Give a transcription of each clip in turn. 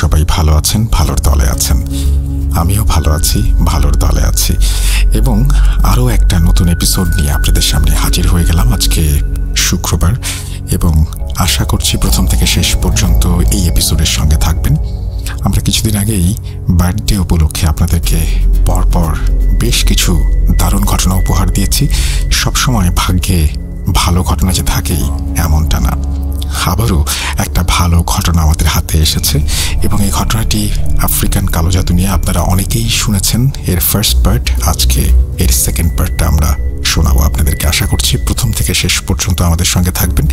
সবাই ভালো আছেন, ভালোর দলে আছেন। আমিও ভালো আছি, ভালোর দলে আছি এবং আরও একটা নতুন এপিসোড নিয়ে আপনাদের সামনে হাজির হয়ে গেলাম আজকে শুক্রবার, এবং আশা করছি প্রথম থেকে শেষ পর্যন্ত এই এপিসোডের সঙ্গে থাকবেন। আমরা কিছুদিন আগেই বার্থডে উপলক্ষে আপনাদেরকে পরপর বেশ কিছু দারুণ ঘটনা উপহার দিয়েছি। সবসময় ভাগ্যে ভালো ঘটনা যে থাকেই এমনটা না, আবারও একটা ভালো ঘটনা আমাদের হাতে এসেছে এবং এই ঘটনাটি আফ্রিকান কালো জাদু নিয়ে। আপনারা অনেকেই শুনেছেন এর ফার্স্ট পার্ট, আজকে এর সেকেন্ড পার্টটা আমরা শোনাবো আপনাদেরকে। আশা করছি প্রথম থেকে শেষ পর্যন্ত আমাদের সঙ্গে থাকবেন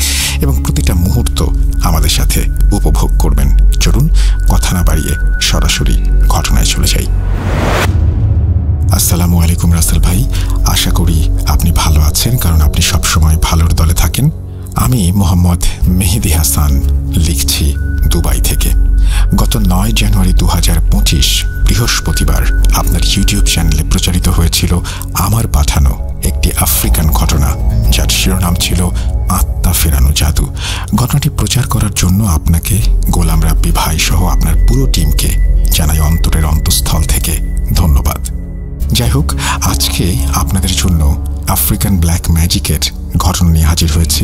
এবং প্রতিটা মুহূর্ত আমাদের সাথে উপভোগ করবেন। চলুন কথা না বাড়িয়ে সরাসরি ঘটনায় চলে যাই। আসসালামু আলাইকুম রাসেল ভাই, আশা করি আপনি ভালো আছেন, কারণ আপনি সবসময় ভালোর দলে থাকেন। আমি মোহাম্মদ মেহেদি হাসান লিখছি দুবাই থেকে। গত 9 জানুয়ারি 2025 বৃহস্পতিবার আপনার ইউটিউব চ্যানেলে প্রচারিত হয়েছিল আমার পাঠানো একটি আফ্রিকান ঘটনা, যার শিরোনাম ছিল আত্মা ফেরানো জাদু। ঘটনাটি প্রচার করার জন্য আপনাকে, গোলাম রাব্বি ভাই সহ আপনার পুরো টিমকে জানাই অন্তরের অন্তঃস্থল থেকে ধন্যবাদ। যাই হোক, আজকে আপনাদের জন্য আফ্রিকান ব্ল্যাক ম্যাজিকের ঘটনা নিয়ে হাজির হয়েছি।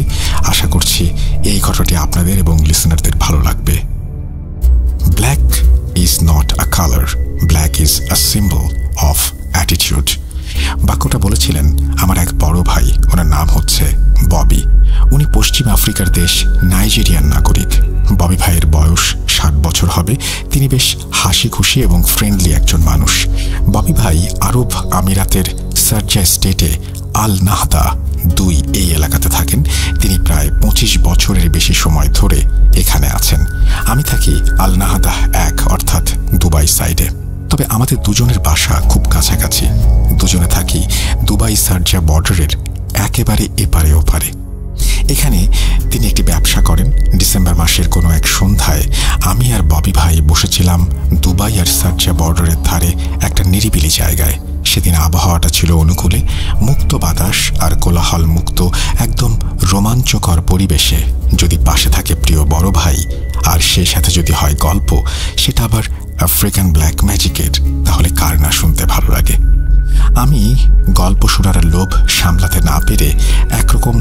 আশা করছি এই ঘটনাটি আপনাদের এবং লিসনারদের ভালো লাগবে। Black is not a colour, black is a symbol of attitude. বাক্যটা বলেছিলেন আমার এক বড় ভাই, ওনার নাম হচ্ছে ববি। উনি পশ্চিম আফ্রিকার দেশ নাইজেরিয়ান নাগরিক। ববি ভাইয়ের বয়স 60 বছর হবে। তিনি বেশ হাসি খুশি এবং ফ্রেন্ডলি একজন মানুষ। ববি ভাই আরব আমিরাতের সারজা স্টেটে আল নাহদা 2 এই এলাকাতে থাকেন। তিনি প্রায় 25 বছরের বেশি সময় ধরে এখানে আছেন। আমি থাকি আল নাহদা 1 অর্থাৎ দুবাই সাইডে। তবে আমাদের দুজনের বাসা খুব কাছাকাছি। দুজনে থাকি দুবাই সারজা বর্ডারের একেবারে এপারে ওপারে। এখানে তিনি একটি ব্যবসা করেন। ডিসেম্বর মাসের কোনো এক সন্ধ্যায় আমি আর ববি ভাই বসেছিলাম দুবাই আর সারজা বর্ডারের ধারে একটা নিরিবিলি জায়গায়। সেদিন আবহাওয়াটা ছিল অনুকূলে, মুক্ত বাতাস আর কোলাহল মুক্ত একদম রোমাঞ্চকর পরিবেশে যদি পাশে থাকে প্রিয় বড় ভাই আর সেই সাথে যদি হয় গল্প, সেটা আবার আফ্রিকান ব্ল্যাক ম্যাজিকের, তাহলে কার না শুনতে ভালো লাগে। আমি গল্প শোনার লোভ সামলাতে না পেরে একরকম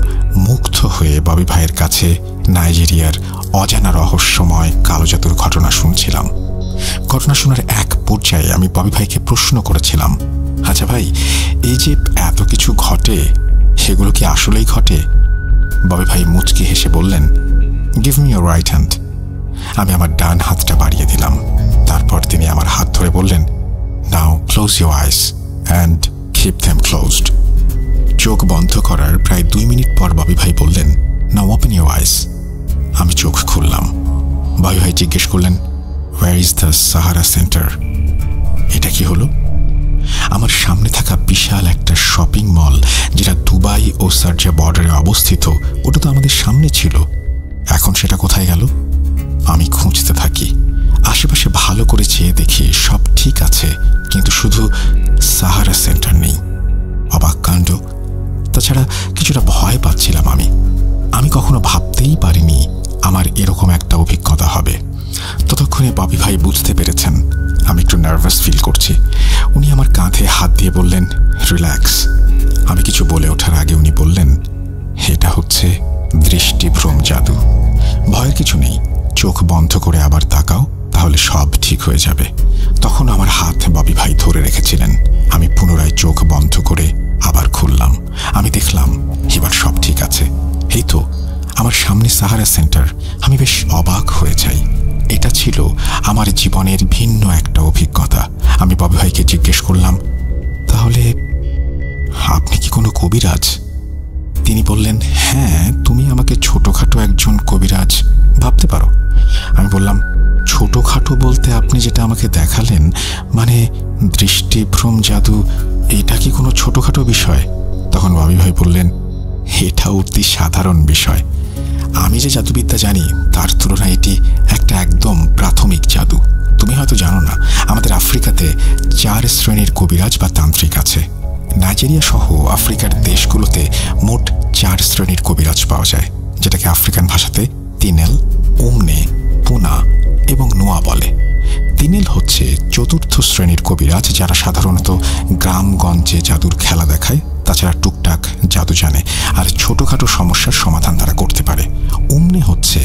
মুগ্ধ হয়ে ববি ভাইয়ের কাছে নাইজেরিয়ার অজানা রহস্যময় কালো জাদুর ঘটনা শুনছিলাম। ঘটনা শোনার এক পর্যায়ে আমি ববি ভাইকে প্রশ্ন করেছিলাম, আচ্ছা ভাই, এই যে এত কিছু ঘটে, সেগুলো কি আসলেই ঘটে? ববি ভাই মুচকি হেসে বললেন, give me your right hand. আমি আমার ডান হাতটা বাড়িয়ে দিলাম। তারপর তিনি আমার হাত ধরে বললেন, now close your eyes and keep them closed. চোখ বন্ধ করার প্রায় 2 মিনিট পর ববি ভাই বললেন, নাও ওপেন ইওর আইস। আমি চোখ খুললাম। ববি ভাই জিজ্ঞেস করলেন, where is the Sahara centre? এটা কি হলো? আমার সামনে থাকা বিশাল একটা শপিং মল, যেটা দুবাই ও সারজা বর্ডারে অবস্থিত, ওটা তো আমাদের সামনে ছিল। এখন সেটা কোথায় গেল? আমি খুঁজতে থাকি। আশেপাশে ভালো করে চেয়ে দেখি সব ঠিক আছে, কিন্তু শুধু সাহারা সেন্টার নেই। অবাক কাণ্ড। তাছাড়া কিছুটা ভয় পাচ্ছিলাম। আমি কখনো ভাবতেই পারিনি আমার এরকম একটা অভিজ্ঞতা হবে। ততক্ষণে ববি ভাই বুঝতে পেরেছেন আমি একটু নার্ভাস ফিল করছি। উনি আমার কাঁধে হাত দিয়ে বললেন, রিল্যাক্স। আমি কিছু বলে ওঠার আগে উনি বললেন, এটা হচ্ছে দৃষ্টিভ্রম জাদু। ভয়ের কিছু নেই, চোখ বন্ধ করে আবার তাকাও, তাহলে সব ঠিক হয়ে যাবে। তখন আমার হাত ববি ভাই ধরে রেখেছিলেন। আমি পুনরায় চোখ বন্ধ করে আবার খুললাম। আমি দেখলাম এবার সব ঠিক আছে। এই তো আমার সামনে সাহারা সেন্টার। আমি বেশ অবাক হয়ে যাই। এটা ছিল আমার জীবনের ভিন্ন একটা অভিজ্ঞতা। আমি ববি ভাইকে জিজ্ঞেস করলাম, তাহলে আপনি কি কোনো কবিরাজ? তিনি বললেন, হ্যাঁ, তুমি আমাকে ছোটখাটো একজন কবিরাজ ভাবতে পারো। আমি বললাম, ছোটখাটো বলতে আপনি যেটা আমাকে দেখালেন, মানে দৃষ্টিভ্রম জাদু, এটা কি কোনো ছোটখাটো বিষয়? তখন ববি ভাই বললেন, এটা অতি সাধারণ বিষয়। আমি যে জাদুবিদ্যা জানি তার তুলনায় এটি একটা একদম প্রাথমিক জাদু। তুমি হয়তো জানো না, আমাদের আফ্রিকাতে 4 শ্রেণীর কবিরাজ বা তান্ত্রিক আছে। নাইজেরিয়া সহ আফ্রিকার দেশগুলোতে মোট 4 শ্রেণীর কবিরাজ পাওয়া যায়, যেটাকে আফ্রিকান ভাষাতে তিনেল, উমনে, পুনা এবং নোয়া বলে। তিনেল হচ্ছে চতুর্থ শ্রেণীর কবিরাজ, যারা সাধারণত গ্রামগঞ্জে জাদুর খেলা দেখায়, তাছাড়া টুকটাক জাদু জানে আর ছোটখাটো সমস্যার সমাধান তারা করতে পারে। উমনে হচ্ছে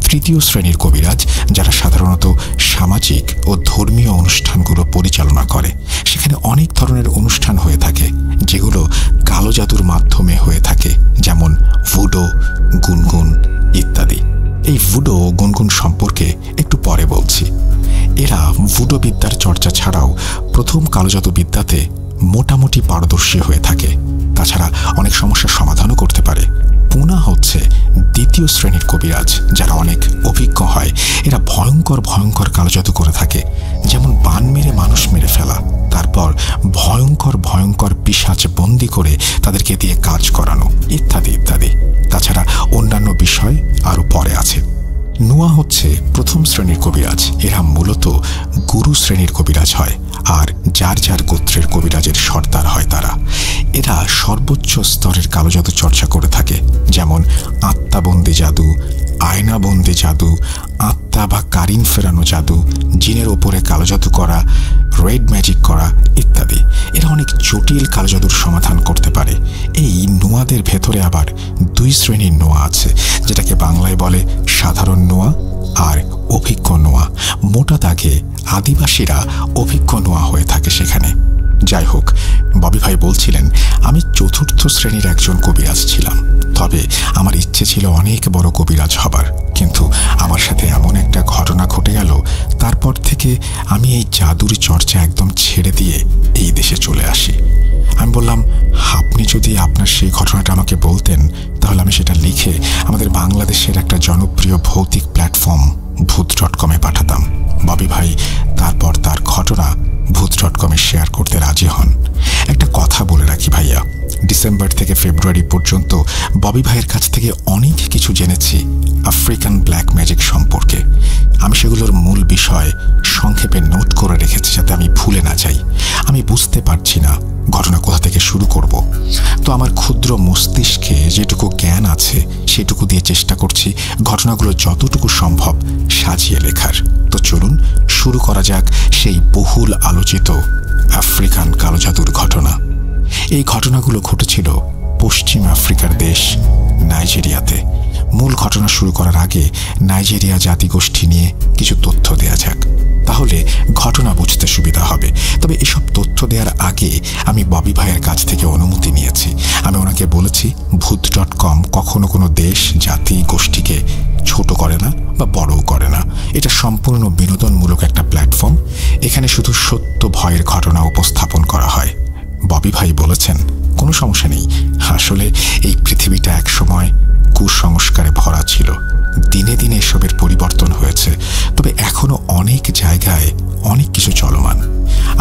তৃতীয় শ্রেণীর কবিরাজ, যারা সাধারণত সামাজিক ও ধর্মীয় অনুষ্ঠানগুলো পরিচালনা করে। সেখানে অনেক ধরনের অনুষ্ঠান হয়ে থাকে যেগুলো কালো জাদুর মাধ্যমে হয়ে থাকে, যেমন ভুডো, গুনগুন ইত্যাদি। এই ভুডো ও গুনগুন সম্পর্কে একটু পরে বলছি। এরা ভুডো বিদ্যার চর্চা ছাড়াও প্রথম কালো জাদু বিদ্যাতে মোটামুটি পারদর্শী হয়ে থাকে। তাছাড়া অনেক সমস্যার সমাধানও করতে পারে। পুনা হচ্ছে দ্বিতীয় শ্রেণীর কবিরাজ, যারা অনেক অভিজ্ঞ হয়। এরা ভয়ঙ্কর ভয়ঙ্কর কালো জাদু করে থাকে, যেমন বান মেরে মানুষ মেরে ফেলা, তারপর ভয়ঙ্কর ভয়ঙ্কর পিশাচ বন্দি করে তাদেরকে দিয়ে কাজ করানো ইত্যাদি ইত্যাদি। তাছাড়া অন্যান্য বিষয় আরও পরে আছে। নোয়া হচ্ছে প্রথম শ্রেণীর কবিরাজ। এরা মূলত গুরু শ্রেণীর কবিরাজ হয়, আর যার যার গোত্রের কবিরাজের সর্দার হয় তারা। এরা সর্বোচ্চ স্তরের কালো জাদু চর্চা করে থাকে, যেমন আত্মাবন্দি জাদু, আয়নাবন্দি জাদু, আত্মা বা কারিন ফেরানো জাদু, জিনের ওপরে কালো জাদু করা, রেড ম্যাজিক করা ইত্যাদি। এরা অনেক জটিল কালো জাদুর সমাধান করতে পারে। এই নোয়াদের ভেতরে আবার দুই শ্রেণীর নোয়া আছে, যেটাকে বাংলায় বলে সাধারণ নোয়া আর অভিজ্ঞ নোয়া। মোটা দাগে আদিবাসীরা অভিজ্ঞ নোয়া হয়ে থাকে সেখানে। যাই হোক, ববি ভাই বলছিলেন আমি চতুর্থ শ্রেণীর একজন কবিরাজ ছিলাম, তবে আমার ইচ্ছে ছিল অনেক বড় কবিরাজ হবার। কিন্তু আমার সাথে এমন একটা ঘটনা ঘটে গেল, তারপর থেকে আমি এই জাদুর চর্চা একদম ছেড়ে দিয়ে এই দেশে চলে আসি। আমি বললাম, আপনি যদি আপনার সেই ঘটনাটা আমাকে বলতেন, তাহলে আমি সেটা লিখে আমাদের বাংলাদেশের একটা জনপ্রিয় ভৌতিক প্ল্যাটফর্ম ভূত.com-এ পাঠাতাম। ববি ভাই তারপর তার ঘটনা ভূত.com-এ শেয়ার করতে রাজি হন। একটা কথা বলে রাখি ভাইয়া, ডিসেম্বর থেকে ফেব্রুয়ারি পর্যন্ত ববি ভাইয়ের কাছ থেকে অনেক কিছু জেনেছি আফ্রিকান ব্ল্যাক ম্যাজিক সম্পর্কে। আমি সেগুলোর মূল বিষয় সংক্ষেপে নোট করে রেখেছি যাতে আমি ভুলে না যাই। আমি বুঝতে পারছি না ঘটনা কোথা থেকে শুরু করব, তো আমার ক্ষুদ্র মস্তিষ্কে যেটুকু জ্ঞান আছে সেটুকু দিয়ে চেষ্টা করছি ঘটনাগুলো যতটুকু সম্ভব সাজিয়ে লেখার। তো চলুন শুরু করা যাক সেই বহুল আলোচিত আফ্রিকান কালো জাদুর ঘটনা। এই ঘটনাগুলো ঘটেছিল পশ্চিম আফ্রিকার দেশ নাইজেরিয়াতে। মূল ঘটনা শুরু করার আগে নাইজেরিয়া জাতিগোষ্ঠী নিয়ে কিছু তথ্য দেয়া যাক, তাহলে ঘটনা বুঝতে সুবিধা হবে। তবে এসব তথ্য দেওয়ার আগে আমি ববি ভাইয়ের কাছ থেকে অনুমতি নিয়েছি। আমি ওনাকে বলেছি ভূত.com কখনো কোনো দেশ, জাতি, গোষ্ঠীকে ছোট করে না বা বড়ও করে না। এটা সম্পূর্ণ বিনোদনমূলক একটা প্ল্যাটফর্ম। এখানে শুধু সত্য ভয়ের ঘটনা উপস্থাপন করা হয়। ববি ভাই বলেছেন কোনো সমস্যা নেই, আসলে এই পৃথিবীটা একসময় কুসংস্কারে ভরা ছিল। দিনে দিনে এসবের পরিবর্তন হয়েছে, তবে এখনো অনেক জায়গায় অনেক কিছু চলমান।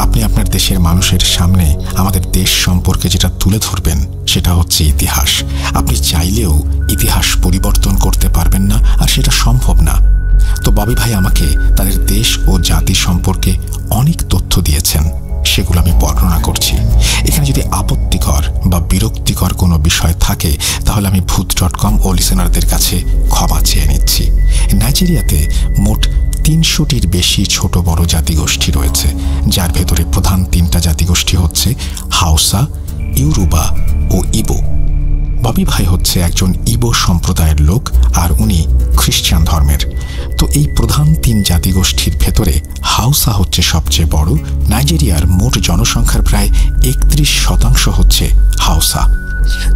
আপনি আপনার দেশের মানুষের সামনে আমাদের দেশ সম্পর্কে যেটা তুলে ধরবেন সেটা হচ্ছে ইতিহাস। আপনি চাইলেও ইতিহাস পরিবর্তন করতে পারবেন না, আর সেটা সম্ভব না। তো ববি ভাই আমাকে তাদের দেশ ও জাতি সম্পর্কে অনেক তথ্য দিয়েছেন, সেগুলো আমি বর্ণনা করছি। এখানে যদি আপত্তিকর বা বিরক্তিকর কোনো বিষয় থাকে তাহলে আমি ভূত.com ও লিসেনারদের কাছে ক্ষমা চেয়ে নিচ্ছি। নাইজেরিয়াতে মোট 300টির বেশি ছোট বড় জাতিগোষ্ঠী রয়েছে, যার ভেতরে প্রধান 3টা জাতিগোষ্ঠী হচ্ছে হাউসা, ইউরুবা ও ইবো। ববি ভাই হচ্ছে একজন ইবো সম্প্রদায়ের লোক, আর উনি খ্রিস্টান ধর্মের। তো এই প্রধান 3 জাতিগোষ্ঠীর ভেতরে হাউসা হচ্ছে সবচেয়ে বড়। নাইজেরিয়ার মোট জনসংখ্যার প্রায় 31% হচ্ছে হাউসা।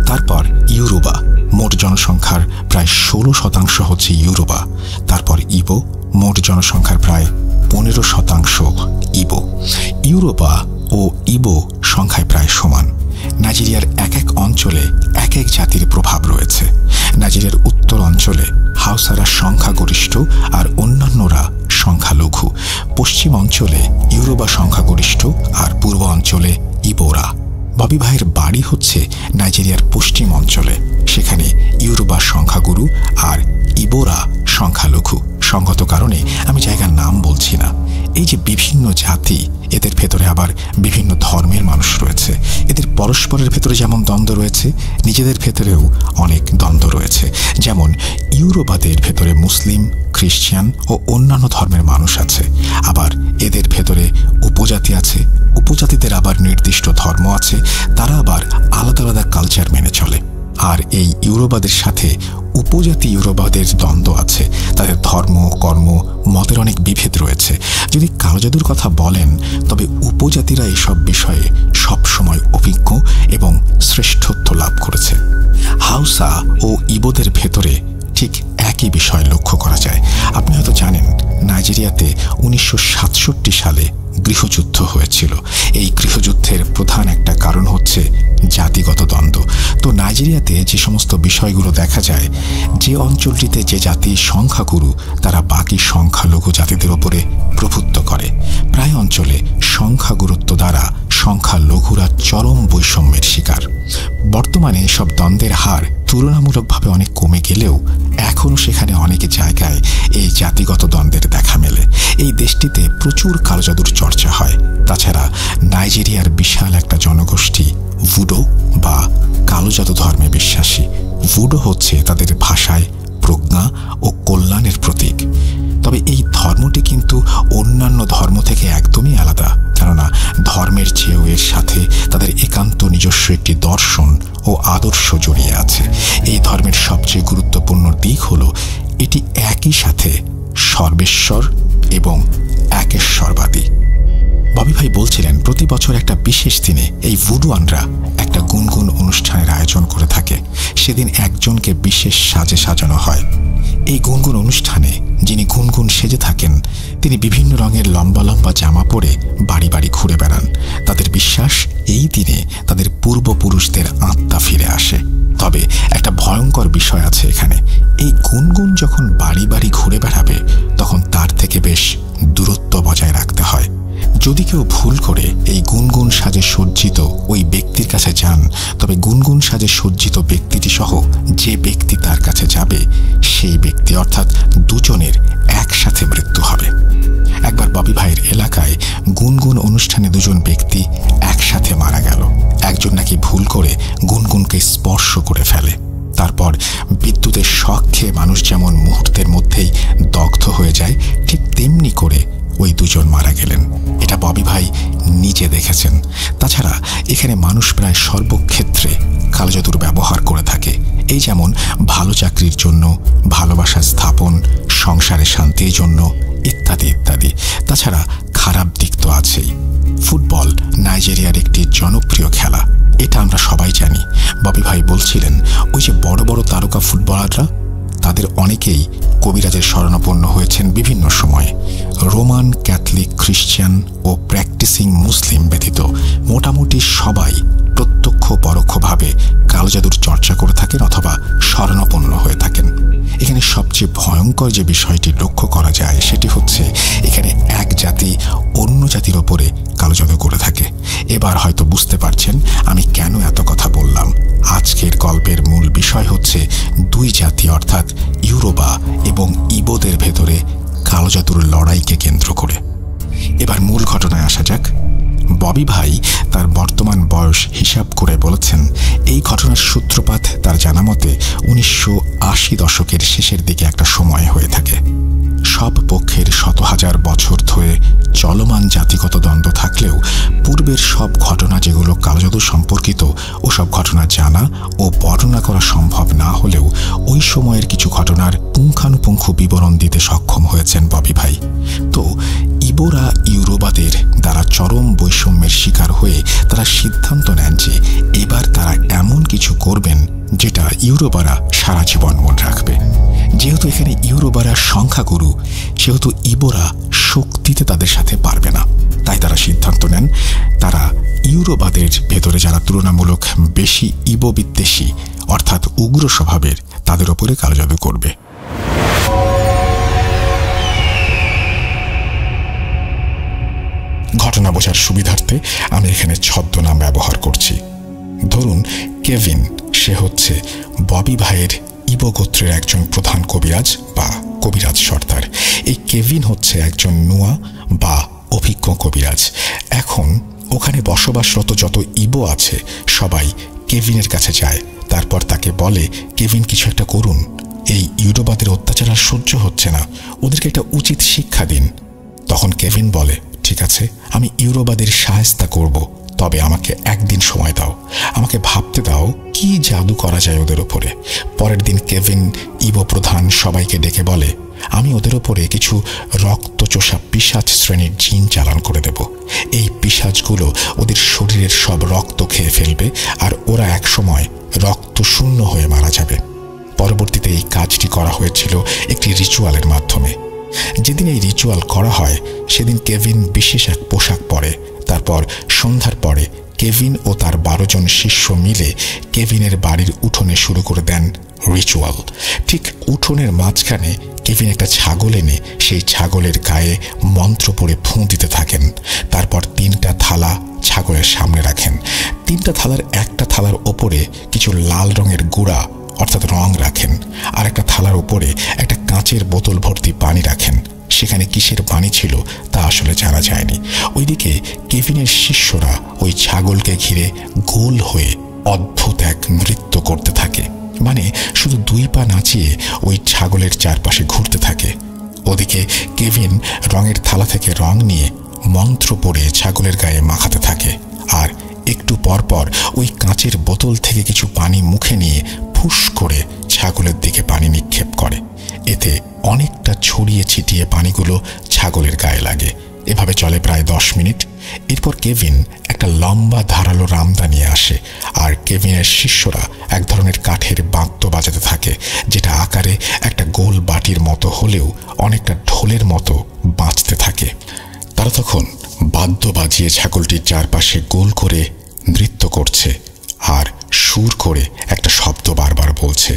তারপর ইউরোবা, মোট জনসংখ্যার প্রায় 16% হচ্ছে ইউরোবা। তারপর ইবো, মোট জনসংখ্যার প্রায় 15% ইবো। ইউরোবা ও ইবো সংখ্যায় প্রায় সমান। নাইজেরিয়ার এক এক অঞ্চলে এক এক জাতির প্রভাব রয়েছে। নাইজেরিয়ার উত্তর অঞ্চলে হাউসারা সংখ্যাগরিষ্ঠ আর অন্যান্যরা সংখ্যালঘু। পশ্চিম অঞ্চলে ইউরোবা সংখ্যাগরিষ্ঠ আর পূর্ব অঞ্চলে ইবোরা। ববি ভাইয়ের বাড়ি হচ্ছে নাইজেরিয়ার পশ্চিম অঞ্চলে, সেখানে ইউরোবা সংখ্যাগুরু আর ইবোরা সংখ্যালঘু। সঙ্গত কারণে আমি জায়গার নাম বলছি না। এই যে বিভিন্ন জাতি, এদের ভেতরে আবার বিভিন্ন ধর্মের মানুষ রয়েছে। এদের পরস্পরের ভেতরে যেমন দ্বন্দ্ব রয়েছে, নিজেদের ভেতরেও অনেক দ্বন্দ্ব রয়েছে। যেমন ইউরোবাদের ভেতরে মুসলিম, খ্রিস্টান ও অন্যান্য ধর্মের মানুষ আছে। আবার এদের ভেতরে উপজাতি আছে, উপজাতিদের আবার নির্দিষ্ট ধর্ম আছে, তারা আবার আলাদা আলাদা কালচার মেনে চলে। আর এই ইউরোবাদের সাথে উপজাতি ইউরোবাদের দ্বন্দ্ব আছে, তাদের ধর্ম, কর্ম, মতের অনেক বিভেদ রয়েছে। যদি কালো জাদুর কথা বলেন, তবে উপজাতিরা এসব বিষয়ে সবসময় অভিজ্ঞ এবং শ্রেষ্ঠত্ব লাভ করেছে। হাউসা ও ইবোদের ভেতরে ঠিক একই বিষয় লক্ষ্য করা যায়। আপনি হয়তো জানেন, নাইজেরিয়াতে 1967 সালে গৃহযুদ্ধ হয়েছিল। এই গৃহযুদ্ধের প্রধান একটা কারণ হচ্ছে জাতিগত দ্বন্দ্ব। তো নাইজেরিয়াতে যে সমস্ত বিষয়গুলো দেখা যায়, যে অঞ্চলটিতে যে জাতি সংখ্যাগুরু, তারা বাকি সংখ্যালঘু জাতিদের ওপরে প্রভুত্ব করে। প্রায় অঞ্চলে সংখ্যাগুরুত্ব দ্বারা সংখ্যালঘুরা চরম বৈষম্যের শিকার। বর্তমানে সব দ্বন্দ্বের হার তুলনামূলকভাবে অনেক কমে গেলেও এখনও সেখানে অনেক জায়গায় এই জাতিগত দ্বন্দ্বের দেখা মেলে। এই দেশটিতে প্রচুর কালো জাদুর চর্চা হয়। তাছাড়া নাইজেরিয়ার বিশাল একটা জনগোষ্ঠী ভুডো বা কালো জাদু ধর্মে বিশ্বাসী। ভুডো হচ্ছে তাদের ভাষায় প্রজ্ঞা ও কল্যাণের প্রতীক। তবে এই ধর্মটি কিন্তু অন্যান্য ধর্ম থেকে একদমই আলাদা, কেননা ধর্মের চেয়েও এর সাথে তাদের একান্ত নিজস্ব একটি দর্শন ও আদর্শ জড়িয়ে আছে। এই ধর্মের সবচেয়ে গুরুত্বপূর্ণ দিক হলো এটি একই সাথে সর্বেশ্বর এবং একেশ্বরবাদী। ববি ভাই বলছিলেন, প্রতি বছর একটা বিশেষ দিনে এই ভুডুয়ানরা একটা গুনগুন অনুষ্ঠানের আয়োজন করে থাকে। সেদিন একজনকে বিশেষ সাজে সাজানো হয়। এই গুনগুন অনুষ্ঠানে যিনি গুনগুন সেজে থাকেন, তিনি বিভিন্ন রঙের লম্বা লম্বা জামা পরে বাড়ি বাড়ি ঘুরে বেড়ান। তাদের বিশ্বাস, এই দিনে তাদের পূর্বপুরুষদের আত্মা ফিরে আসে। তবে একটা ভয়ঙ্কর বিষয় আছে এখানে। এই গুনগুন যখন বাড়ি বাড়ি ঘুরে বেড়াবে, তখন তার থেকে বেশ দূরত্ব বজায় রাখতে হয়। যদি কেউ ভুল করে এই গুনগুন সাজে সজ্জিত ওই ব্যক্তির কাছে যান, তবে গুনগুন সাজে সজ্জিত ব্যক্তিটি সহ যে ব্যক্তি তার কাছে যাবে, সেই ব্যক্তি অর্থাৎ দুজনের একসাথে মৃত্যু হবে। একবার ববি ভাইয়ের এলাকায় গুনগুন অনুষ্ঠানে দুজন ব্যক্তি একসাথে মারা গেল। একজন নাকি ভুল করে গুনগুনকে স্পর্শ করে ফেলে। তারপর বিদ্যুতের শক খেয়ে মানুষ যেমন মুহূর্তের মধ্যেই দগ্ধ হয়ে যায়, ঠিক তেমনি করে ওই দুজন মারা গেলেন। এটা ববি ভাই নিজে দেখেছেন। তাছাড়া এখানে মানুষ প্রায় সর্বক্ষেত্রে কালো জাদুর ব্যবহার করে থাকে। এই যেমন ভালো চাকরির জন্য, ভালোবাসা স্থাপন, সংসারে শান্তির জন্য ইত্যাদি ইত্যাদি। তাছাড়া খারাপ দিক তো আছেই। ফুটবল নাইজেরিয়ার একটি জনপ্রিয় খেলা, এটা আমরা সবাই জানি। ববি ভাই বলছিলেন, ওই যে বড় বড় তারকা ফুটবলাররা, তাদের অনেকেই কবিরাজের শরণাপন্ন হয়েছেন বিভিন্ন সময়ে। রোমান, ক্যাথলিক, খ্রিস্টান ও প্র্যাকটিসিং মুসলিম ব্যতীত মোটামুটি সবাই প্রত্যক্ষ পরোক্ষভাবে কালো জাদুর চর্চা করে থাকেন অথবা শরণাপন্ন হয়ে থাকেন। এখানে সবচেয়ে ভয়ঙ্কর যে বিষয়টি লক্ষ্য করা যায়, সেটি হচ্ছে এখানে এক জাতি অন্য জাতির ওপরে কালো জাদু করে থাকে। এবার হয়তো বুঝতে পারছেন আমি কেন এত কথা বললাম। আজকের গল্পের মূল বিষয় হচ্ছে দুই জাতি অর্থাৎ ইউরোবা এবং ইবোদের ভেতরে কালো জাদুর লড়াইকে কেন্দ্র করে। এবার মূল ঘটনায় আসা যাক। ববি ভাই তার বর্তমান বয়স হিসাব করে বলেছেন, এই ঘটনার সূত্রপাত তার জানা মতে 1980 দশকের শেষের দিকে একটা সময় হয়ে থাকে। সব পক্ষের শত হাজার বছর ধরে চলমান জাতিগত দ্বন্দ্ব থাকলেও পূর্বের সব ঘটনা যেগুলো কালো জাদু সম্পর্কিত, ওসব ঘটনা জানা ও বর্ণনা করা সম্ভব না হলেও ওই সময়ের কিছু ঘটনার পুঙ্খানুপুঙ্খ বিবরণ দিতে সক্ষম হয়েছেন ববি ভাই। তো ইবোরা ইউরোবাদের দ্বারা চরম বৈষম্যের শিকার হয়ে তারা সিদ্ধান্ত নেন যে এবার তারা এমন কিছু করবেন যেটা ইউরোবারা সারা জীবন মনে রাখবে। যেহেতু এখানে ইউরোবারা সংখ্যাগুরু, সেহেতু ইবোরা শক্তিতে তাদের সাথে পারবে না। তাই তারা সিদ্ধান্ত নেন তারা ইউরোবাদের ভেতরে যারা তুলনামূলক বেশি ইবো বিদ্বেষী অর্থাৎ উগ্র স্বভাবের, তাদের ওপরে কালো জাদু করবে। ঘটনা বোঝার সুবিধার্থে আমি এখানে ছদ্মনাম ব্যবহার করছি। ধরুন কেভিন, সে হচ্ছে ববি ভাইয়ের ইবো গোত্রের একজন প্রধান কবিরাজ বা কবিরাজ সর্দার। এই কেভিন হচ্ছে একজন নুয়া বা অভিজ্ঞ কবিরাজ। এখন ওখানে বসবাসরত যত ইবো আছে সবাই কেভিনের কাছে যায়, তারপর তাকে বলে, কেভিন কিছু একটা করুন, এই ইউরোবাদের অত্যাচার আর সহ্য হচ্ছে না, ওদেরকে একটা উচিত শিক্ষা দিন। তখন কেভিন বলে, ঠিক আছে, আমি ইউরোবাদের সাহায্য করব, তবে আমাকে একদিন সময় দাও, আমাকে ভাবতে দাও কি জাদু করা যায় ওদের ওপরে। পরের দিন কেভিন ইবো প্রধান সবাইকে ডেকে বলে, আমি ওদের ওপরে কিছু রক্তচোষা পিশাচ শ্রেণীর জিন চালান করে দেব। এই পিশাচগুলো ওদের শরীরের সব রক্ত খেয়ে ফেলবে আর ওরা একসময় রক্ত শূন্য হয়ে মারা যাবে। পরবর্তীতে এই কাজটি করা হয়েছিল একটি রিচুয়ালের মাধ্যমে। যেদিন এই রিচুয়াল করা হয় সেদিন কেভিন বিশেষ এক পোশাক পরে। তারপর সন্ধ্যার পরে কেভিন ও তার 12 জন শিষ্য মিলে কেভিনের বাড়ির উঠোনে শুরু করে দেন রিচুয়াল। ঠিক উঠোনের মাঝখানে কেভিন একটা ছাগল এনে সেই ছাগলের গায়ে মন্ত্র পড়ে ফুঁ দিতে থাকেন। তারপর 3টা থালা ছাগলের সামনে রাখেন। 3টা থালার একটা থালার ওপরে কিছু লাল রঙের গুঁড়া অর্থাৎ রং রাখেন, আর একটা থালার উপরে একটা কাঁচের বোতল ভর্তি পানি রাখেন। সেখানে কিসের পানি ছিল তা আসলে জানা যায়নি। ওইদিকে কেভিনের শিষ্যরা ওই ছাগলকে ঘিরে গোল হয়ে অদ্ভুত এক নৃত্য করতে থাকে, মানে শুধু 2 পা নাচিয়ে ওই ছাগলের চারপাশে ঘুরতে থাকে। ওদিকে কেভিন রঙের থালা থেকে রং নিয়ে মন্ত্র পড়ে ছাগলের গায়ে মাখাতে থাকে, আর একটু পরপর ওই কাঁচের বোতল থেকে কিছু পানি মুখে নিয়ে ফুস করে ছাগলের দিকে পানি নিক্ষেপ করে। এতে অনেকটা ছড়িয়ে ছিটিয়ে পানিগুলো ছাগলের গায়ে লাগে। এভাবে চলে প্রায় 10 মিনিট। এরপর কেভিন একটা লম্বা ধারালো রামদা নিয়ে আসে, আর কেভিনের শিষ্যরা এক ধরনের কাঠের বাদ্য বাজাতে থাকে, যেটা আকারে একটা গোল বাটির মতো হলেও অনেকটা ঢোলের মতো বাজতে থাকে। তারা তখন বাদ্য বাজিয়ে ছাগলটির চারপাশে গোল করে নৃত্য করছে আর সুর করে একটা শব্দ বারবার বলছে।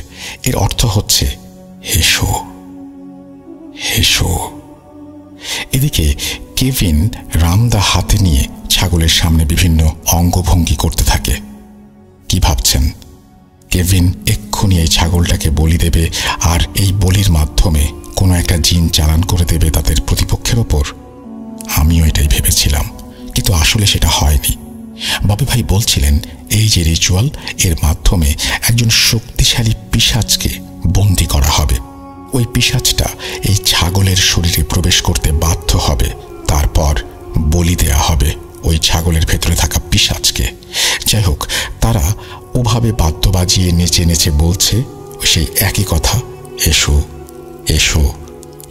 এর অর্থ হচ্ছে হেসো হেসো। এদিকে কেভিন রামদা হাতে নিয়ে ছাগলের সামনে বিভিন্ন অঙ্গভঙ্গি করতে থাকে। কি ভাবছেন? কেভিন এক্ষুনি এই ছাগলটাকে বলি দেবে আর এই বলির মাধ্যমে কোনো একটা জিন চালান করে দেবে তাদের প্রতিপক্ষের ওপর? আমিও এটাই ভেবেছিলাম, কিন্তু আসলে সেটা হয়নি। বাবু ভাই বলছিলেন এই যে রিচুয়াল, এর মাধ্যমে একজন শক্তিশালী পিশাচকে বন্দি করা হবে। ওই পিশাচটা এই ছাগলের শরীরে প্রবেশ করতে বাধ্য হবে, তারপর বলি দেয়া হবে ওই ছাগলের ভেতরে থাকা পিশাচকে। যাই হোক, তারা ওভাবে বাদ্য বাজিয়ে নেচে নেচে বলছে সেই একই কথা, এসো এসো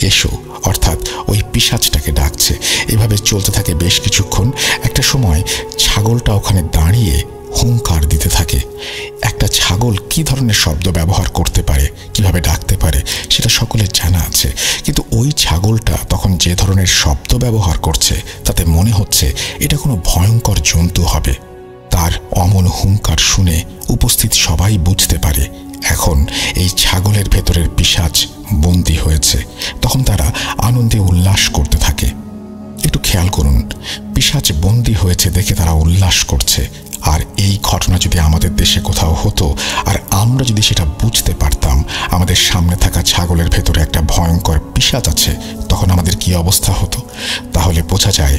এসো, অর্থাৎ ওই পিশাচটাকে ডাকছে। এভাবে চলতে থাকে বেশ কিছুক্ষণ। একটা সময় ছাগলটা ওখানে দাঁড়িয়ে হুঙ্কার দিতে থাকে। একটা ছাগল কি ধরনের শব্দ ব্যবহার করতে পারে, কিভাবে ডাকতে পারে, সেটা সকলের জানা আছে, কিন্তু ওই ছাগলটা তখন যে ধরনের শব্দ ব্যবহার করছে তাতে মনে হচ্ছে এটা কোনো ভয়ঙ্কর জন্তু হবে। তার অমন হুঙ্কার শুনে উপস্থিত সবাই বুঝতে পারে এখন এই ছাগলের ভেতরের পিশাচ বন্দী হয়েছে। তখন তারা আনন্দে উল্লাস করতে থাকে। একটু খেয়াল করুন, পিশাচ বন্দী হয়েছে দেখে তারা উল্লাস করছে। আর এই ঘটনা যদি আমাদের দেশে কোথাও হতো আর আমরা যদি সেটা বুঝতে পারতাম আমাদের সামনে থাকা ছাগলের ভেতরে একটা ভয়ঙ্কর পিশাচ আছে, তখন আমাদের কি অবস্থা হতো? তাহলে বোঝা যায়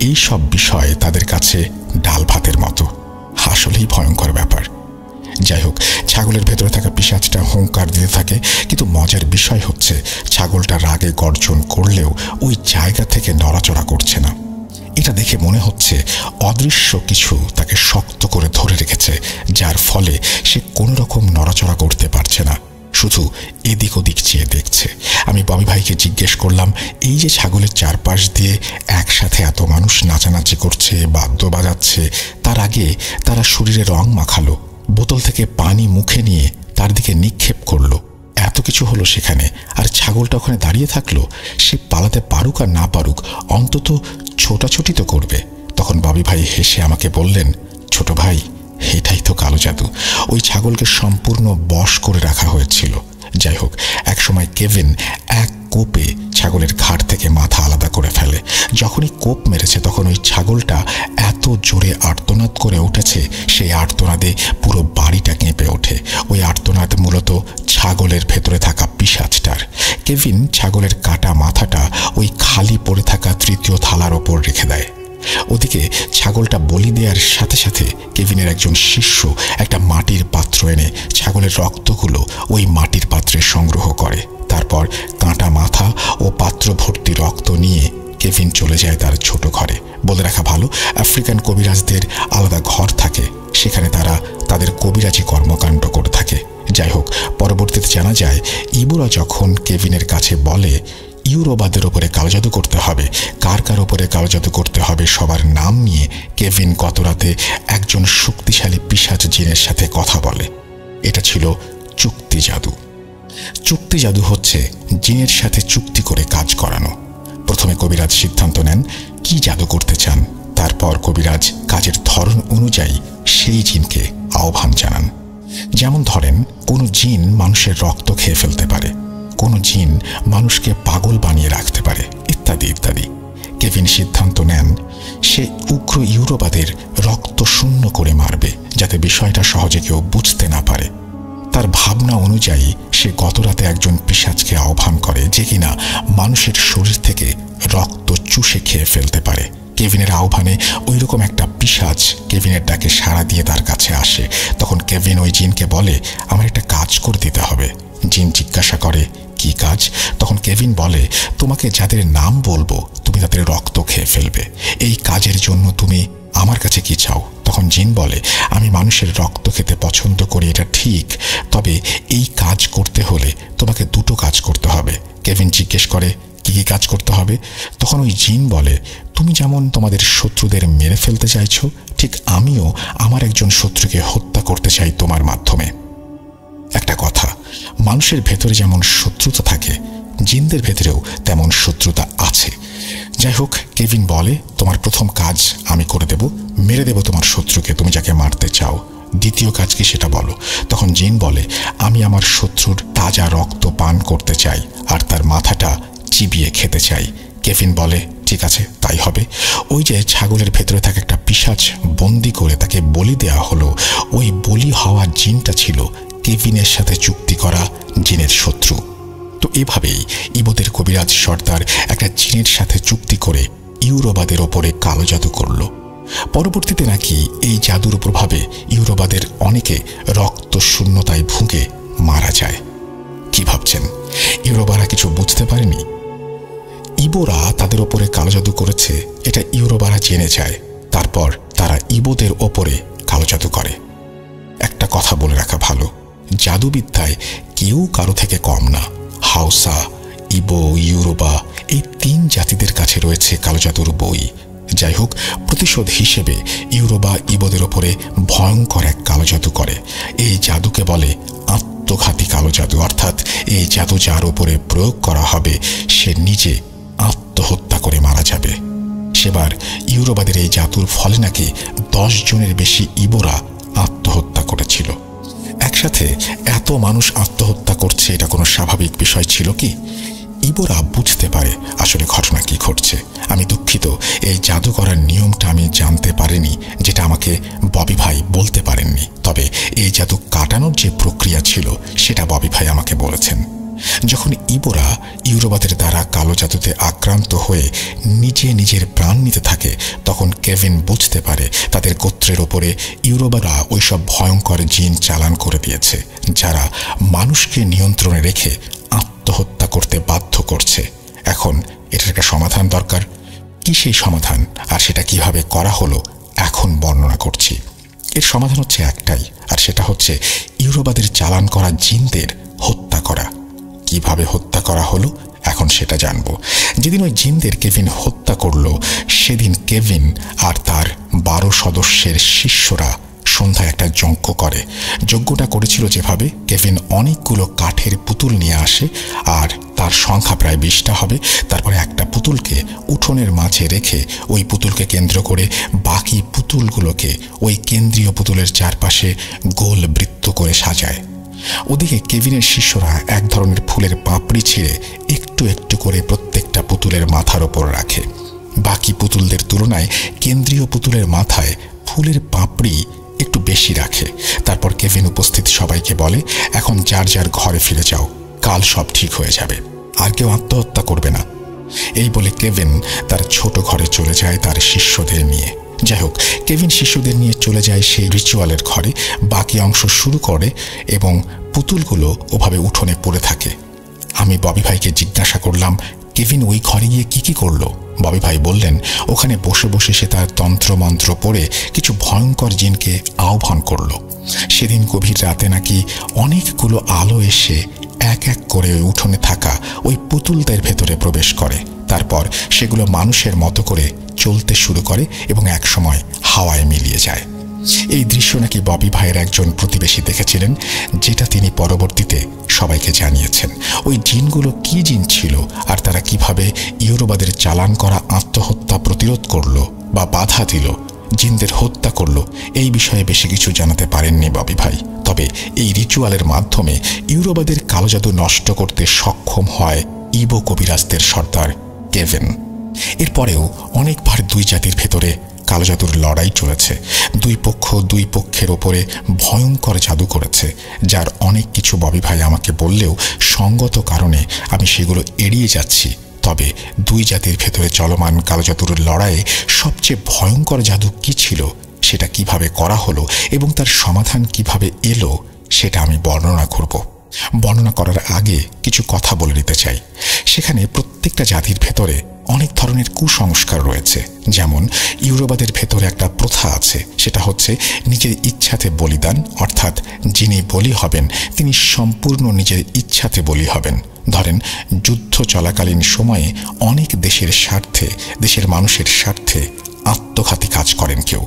এই সব বিষয় তাদের কাছে ডাল ভাতের মতো। আসলেই ভয়ঙ্কর ব্যাপার। যাই হোক, ছাগলের ভেতরে থাকা পিশাচটা হুঙ্কার দিতে থাকে, কিন্তু মজার বিষয় হচ্ছে ছাগলটা রাগে গর্জন করলেও ওই জায়গা থেকে নড়াচড়া করছে না। এটা দেখে মনে হচ্ছে অদৃশ্য কিছু তাকে শক্ত করে ধরে রেখেছে, যার ফলে সে কোনো রকম নড়াচড়া করতে পারছে না, শুধু এদিক ওদিক চেয়ে দেখছে। আমি ববি ভাইকে জিজ্ঞেস করলাম, এই যে ছাগলের চারপাশ দিয়ে একসাথে এত মানুষ নাচানাচি করছে, বাদ্য বাজাচ্ছে, তার আগে তারা শরীরে রং মাখালো, বোতল থেকে পানি মুখে নিয়ে তার দিকে নিক্ষেপ করলো, এত কিছু হলো সেখানে, আর ছাগলটা ওখানে দাঁড়িয়ে থাকলো। সে পালাতে পারুক আর না পারুক, অন্তত ছোটাছুটি তো করবে। তখন বাবি ভাই হেসে আমাকে বললেন, ছোট ভাই, এটাই তো কালো জাদু। ওই ছাগলকে সম্পূর্ণ বশ করে রাখা হয়েছিল। যাই হোক, একসময় কেভিন এক কোপে ছাগলের ঘাড় থেকে মাথা আলাদা করে ফেলে। যখনই কোপ মেরেছে তখন ওই ছাগলটা এত জোরে আর্তনাদ করে উঠেছে, সেই আর্তনাদে পুরো বাড়িটা কেঁপে ওঠে। ওই আর্তনাদ মূলত ছাগলের ভেতরে থাকা পিশাচটার। কেভিন ছাগলের কাটা মাথাটা ওই খালি পড়ে থাকা তৃতীয় থালার ওপর রেখে দেয়। ওদিকে ছাগলটা বলি দেওয়ার সাথে সাথে কেভিনের একজন শিষ্য একটা মাটির পাত্র এনে ছাগলের রক্তগুলো ওই মাটির পাত্রে সংগ্রহ করে। তারপর কাঁটা মাথা ও পাত্র ভর্তি রক্ত নিয়ে কেভিন চলে যায় তার ছোট ঘরে। বলে রাখা ভালো, আফ্রিকান কবিরাজদের আলাদা ঘর থাকে, সেখানে তারা তাদের কবিরাজি কর্মকাণ্ড করে থাকে। যাই হোক, পরবর্তীতে জানা যায় ইবোরা যখন কেভিনের কাছে বলে ইউরোবাদের ওপরে কালো জাদু করতে হবে, কার কার ওপরে কালো জাদু করতে হবে সবার নাম নিয়ে কেভিন গত রাতে একজন শক্তিশালী পিশাচ জিনের সাথে কথা বলে। এটা ছিল চুক্তি জাদু। চুক্তি জাদু হচ্ছে জিনের সাথে চুক্তি করে কাজ করানো। প্রথমে কবিরাজ সিদ্ধান্ত নেন কি জাদু করতে চান, তারপর কবিরাজ কাজের ধরন অনুযায়ী সেই জিনকে আহ্বান জানান। যেমন ধরেন, কোনো জিন মানুষের রক্ত খেয়ে ফেলতে পারে, কোনো জিন মানুষকে পাগল বানিয়ে রাখতে পারে, ইত্যাদি ইত্যাদি। কেভিন সিদ্ধান্ত নেন সে উগ্র ইউরোবাদের রক্ত শূন্য করে মারবে, যাতে বিষয়টা সহজে কেউ বুঝতে না পারে। তার ভাবনা অনুযায়ী সে গতরাতে একজন পিশাচকে আহ্বান করে যে কিনা মানুষের শরীর থেকে রক্ত চুষে খেয়ে ফেলতে পারে। কেভিনের আহ্বানে ওইরকম একটা পিশাচ কেভিনের ডাকে সাড়া দিয়ে তার কাছে আসে। তখন কেভিন ওই জিনকে বলে, আমার একটা কাজ করে দিতে হবে। জিন জিজ্ঞাসা করে, কি কাজ? তখন কেভিন বলে, তোমাকে যাদের নাম বলবো তুমি তাদের রক্ত খেয়ে ফেলবে। এই কাজের জন্য তুমি আমার কাছে কি চাও? তখন জিন বলে, আমি মানুষের রক্ত খেতে পছন্দ করি, এটা ঠিক, তবে এই কাজ করতে হলে তোমাকে দুটো কাজ করতে হবে। কেভিন জিজ্ঞেস করে, কি কি কাজ করতে হবে? তখন ওই জিন বলে, তুমি যেমন তোমাদের শত্রুদের মেরে ফেলতে চাইছো, ঠিক আমিও আমার একজন শত্রুকে হত্যা করতে চাই তোমার মাধ্যমে। একটা কথা, মানুষের ভেতরে যেমন শত্রুতা থাকে, জিনদের ভেতরেও তেমন শত্রুতা আছে। যাই হোক, কেভিন বলে, তোমার প্রথম কাজ আমি করে দেব, মেরে দেব তোমার শত্রুকে, তুমি যাকে মারতে চাও। দ্বিতীয় কাজ কি সেটা বলো। তখন জিন বলে, আমি আমার শত্রুর তাজা রক্ত পান করতে চাই আর তার মাথাটা চিবিয়ে খেতে চাই। কেভিন বলে, ঠিক আছে, তাই হবে। ওই যে ছাগলের ভেতরে থাকে একটা পিশাচ বন্দি করে তাকে বলি দেওয়া হলো, ওই বলি হওয়া জিনটা ছিল কেভিনের সাথে চুক্তি করা জিনের শত্রু। তো এভাবেই ইবোদের কবিরাজ সর্দার একটা জিনের সাথে চুক্তি করে ইউরোবাদের ওপরে কালো জাদু করল। পরবর্তীতে নাকি এই জাদুর প্রভাবে ইউরোবাদের অনেকে রক্ত শূন্যতায় ভুগে মারা যায়। কি ভাবছেন, ইউরোবারা কিছু বুঝতে পারেনি? ইবোরা তাদের ওপরে কালো জাদু করেছে এটা ইউরোবারা জেনে যায়, তারপর তারা ইবোদের ওপরে কালো জাদু করে। একটা কথা বলে রাখা ভালো, জাদুবিদ্যায় কেউ কারো থেকে কম না। হাউসা, ইবো, ইউরোবা এই তিন জাতিদের কাছে রয়েছে কালো জাদুর বই। যাই হোক, প্রতিশোধ হিসেবে ইউরোবা ইবোদের ওপরে ভয়ঙ্কর এক কালো জাদু করে। এই জাদুকে বলে আত্মঘাতী কালো জাদু, অর্থাৎ এই জাদু যার উপরে প্রয়োগ করা হবে সে নিজে আত্মহত্যা করে মারা যাবে। সেবার ইউরোবাদের এই জাদুর ফলে নাকি 10 জনের বেশি ইবোরা আত্মহত্যা করেছিল। একসাথে এত মানুষ আত্মহত্যা করছে, এটা কোনো স্বাভাবিক বিষয় ছিল কি? ইবোরা বুঝতে পারে আসলে ঘটনা কি ঘটছে। আমি দুঃখিত, এই জাদু করার নিয়মটা আমি জানতে পারিনি, যেটা আমাকে ববি ভাই বলতে পারেননি। তবে এই জাদু কাটানোর যে প্রক্রিয়া ছিল সেটা ববি ভাই আমাকে বলেছেন। যখন ইবোরা ইউরোবাদের দ্বারা কালো জাদুতে আক্রান্ত হয়ে নিজে নিজের প্রাণ নিতে থাকে, তখন কেভিন বুঝতে পারে তাদের গোত্রের ওপরে ইউরোবারা ওইসব ভয়ঙ্কর জিন চালান করে দিয়েছে, যারা মানুষকে নিয়ন্ত্রণে রেখে আত্মহত্যা করতে বাধ্য করছে। এখন এটার একটা সমাধান দরকার। কি সেই সমাধান আর সেটা কিভাবে করা হলো এখন বর্ণনা করছি। এর সমাধান হচ্ছে একটাই, আর সেটা হচ্ছে ইউরোবাদের চালান করা জিনদের হত্যা করা। কিভাবে হত্যা করা হলো এখন সেটা জানবো। যেদিন ওই জিনদের কেভিন হত্যা করলো, সেদিন কেভিন আর তার 12 সদস্যের শিষ্যরা সন্ধ্যায় একটা যজ্ঞ করে। যজ্ঞটা করেছিল যেভাবে, কেভিন অনেকগুলো কাঠের পুতুল নিয়ে আসে, আর তার সংখ্যা প্রায় 20টা হবে। তারপরে একটা পুতুলকে উঠোনের মাঝে রেখে ওই পুতুলকে কেন্দ্র করে বাকি পুতুলগুলোকে ওই কেন্দ্রীয় পুতুলের চারপাশে গোল বৃত্ত করে সাজায়। ওদিকে কেভিনের শিষ্যরা এক ধরনের ফুলের পাপড়ি ছিঁড়ে একটু একটু করে প্রত্যেকটা পুতুলের মাথার ওপর রাখে। বাকি পুতুলদের তুলনায় কেন্দ্রীয় পুতুলের মাথায় ফুলের পাপড়ি একটু বেশি রাখে। তারপর কেভিন উপস্থিত সবাইকে বলে, এখন যার যার ঘরে ফিরে যাও, কাল সব ঠিক হয়ে যাবে, আর কেউ আত্মহত্যা করবে না। এই বলে কেভিন তার ছোট ঘরে চলে যায় তার শিষ্যদের নিয়ে। যাই হোক, কেভিন শিষ্যদের নিয়ে চলে যায় সেই রিচুয়ালের ঘরে, বাকি অংশ শুরু করে এবং পুতুলগুলো ওভাবে উঠোনে পড়ে থাকে। আমি ববি ভাইকে জিজ্ঞাসা করলাম, কেভিন ওই ঘরে গিয়ে কি করলো? ববি ভাই বললেন, ওখানে বসে বসে সে তার তন্ত্রমন্ত্র পড়ে কিছু ভয়ঙ্কর জিনকে আহ্বান করল। সেদিন গভীর রাতে নাকি অনেকগুলো আলো এসে এক এক করে ওই উঠোনে থাকা ওই পুতুলদের ভেতরে প্রবেশ করে। তারপর সেগুলো মানুষের মতো করে চলতে শুরু করে এবং একসময় হাওয়ায় মিলিয়ে যায়। এই দৃশ্য নাকি ববি ভাইয়ের একজন প্রতিবেশী দেখেছিলেন, যেটা তিনি পরবর্তীতে সবাইকে জানিয়েছেন। ওই জিনগুলো কি জিন ছিল আর তারা কিভাবে ইউরোবাদের চালান করা আত্মহত্যা প্রতিরোধ করল বা বাধা দিল, জিনদের হত্যা করল, এই বিষয়ে বেশি কিছু জানাতে পারেননি ববি ভাই। তবে এই রিচুয়ালের মাধ্যমে ইউরোবাদের কালো জাদু নষ্ট করতে সক্ষম হয় ইবো কবিরাজদের সর্দার কেভিন। এরপরেও অনেকবার দুই জাতির ভেতরে কালো জাদুর লড়াই চলেছে। দুই পক্ষ দুই পক্ষের ওপরে ভয়ঙ্কর জাদু করেছে, যার অনেক কিছু ববি ভাই আমাকে বললেও সঙ্গত কারণে আমি সেগুলো এড়িয়ে যাচ্ছি। তবে দুই জাতির ভেতরে চলমান কালো জাদুর লড়াইয়ে সবচেয়ে ভয়ঙ্কর জাদু কি ছিল, সেটা কিভাবে করা হলো এবং তার সমাধান কিভাবে এলো, সেটা আমি বর্ণনা করব। বর্ণনা করার আগে কিছু কথা বলে নিতে চাই। সেখানে প্রত্যেকটা জাতির ভেতরে অনেক ধরনের কুসংস্কার রয়েছে। যেমন ইউরোবাদের ভেতরে একটা প্রথা আছে, সেটা হচ্ছে নিজের ইচ্ছাতে বলিদান, অর্থাৎ যিনি বলি হবেন তিনি সম্পূর্ণ নিজের ইচ্ছাতে বলি হবেন। ধরেন, যুদ্ধ চলাকালীন সময়ে অনেক দেশের স্বার্থে, দেশের মানুষের স্বার্থে আত্মঘাতী কাজ করেন কেউ।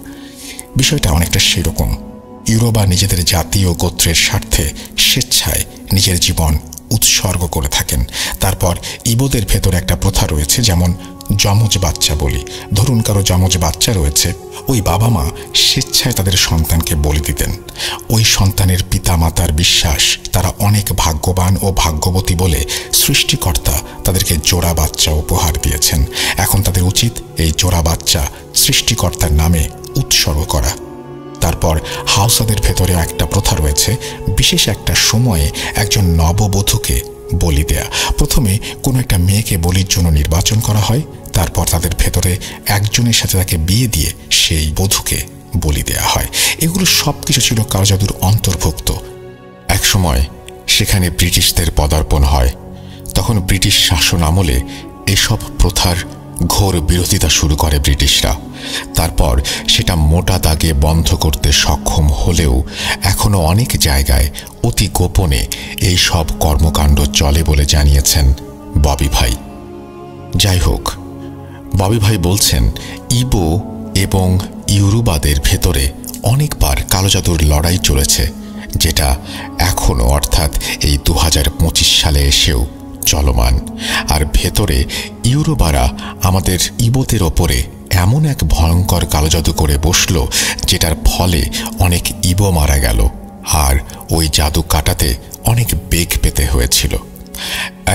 বিষয়টা অনেকটা সেরকম। ইউরোবা নিজেদের জাতি ও গোত্রের স্বার্থে স্বেচ্ছায় নিজের জীবন উৎসর্গ করে থাকেন। তারপর ইবোদের ভেতরে একটা প্রথা রয়েছে, যেমন যমজ বাচ্চা বলি। ধরুন কারো যমজ বাচ্চা রয়েছে, ওই বাবা মা স্বেচ্ছায় তাদের সন্তানকে বলি দিতেন। ওই সন্তানের পিতা মাতার বিশ্বাস তারা অনেক ভাগ্যবান ও ভাগ্যবতী বলে সৃষ্টিকর্তা তাদেরকে জোড়া বাচ্চা উপহার দিয়েছেন। এখন তাদের উচিত এই জোড়া বাচ্চা সৃষ্টিকর্তার নামে উৎসর্গ করা। তারপর হাউসাদের ভেতরে একটা প্রথা রয়েছে, বিশেষ একটা সময়ে একজন নববধূকে বলি দেয়া। প্রথমে কোনো একটা মেয়েকে বলির জন্য নির্বাচন করা হয়, তারপর তাদের ভেতরে একজনের সাথে তাকে বিয়ে দিয়ে সেই বধূকে বলি দেয়া হয়। এগুলো সব কিছু ছিল কালো জাদুর অন্তর্ভুক্ত। এক সময় সেখানে ব্রিটিশদের পদার্পণ হয়। তখন ব্রিটিশ শাসন আমলে এসব প্রথার ঘোর বিরোধিতা শুরু করে ব্রিটিশরা। তারপর সেটা মোটা দাগে বন্ধ করতে সক্ষম হলেও এখনো অনেক জায়গায় অতি গোপনে এই সব কর্মকাণ্ড চলে বলে জানিয়েছেন ববি ভাই। যাই হোক, ববি ভাই বলছেন, ইবো এবং ইউরোবাদের ভেতরে অনেকবার কালো জাদুর লড়াই চলেছে, যেটা এখনো, অর্থাৎ এই 2025 সালে এসেও চলমান। আর ভেতরে ইউরোবারা আমাদের ইবোদের ওপরে এমন এক ভয়ঙ্কর কালো জাদু করে বসল, যেটার ফলে অনেক ইবো মারা গেল, আর ওই জাদু কাটাতে অনেক বেগ পেতে হয়েছিল।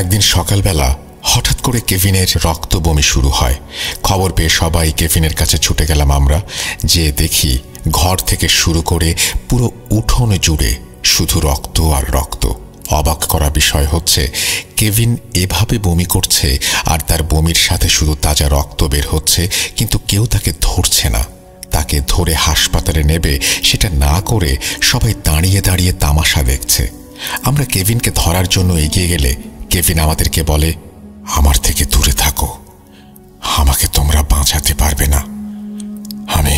একদিন সকালবেলা হঠাৎ করে কেভিনের রক্ত বমি শুরু হয়। খবর পেয়ে সবাই কেভিনের কাছে ছুটে গেলাম আমরা। যে দেখি ঘর থেকে শুরু করে পুরো উঠোন জুড়ে শুধু রক্ত আর রক্ত। অবাক করা বিষয় হচ্ছে, কেভিন এভাবে বমি করছে আর তার বমির সাথে শুধু তাজা রক্ত বের হচ্ছে, কিন্তু কেউ তাকে ধরছে না। তাকে ধরে হাসপাতালে নেবে সেটা না করে সবাই দাঁড়িয়ে দাঁড়িয়ে তামাশা দেখছে। আমরা কেভিনকে ধরার জন্য এগিয়ে গেলে কেভিন আমাদেরকে বলে, আমার থেকে দূরে থাকো, আমাকে তোমরা বাঁচাতে পারবে না, আমি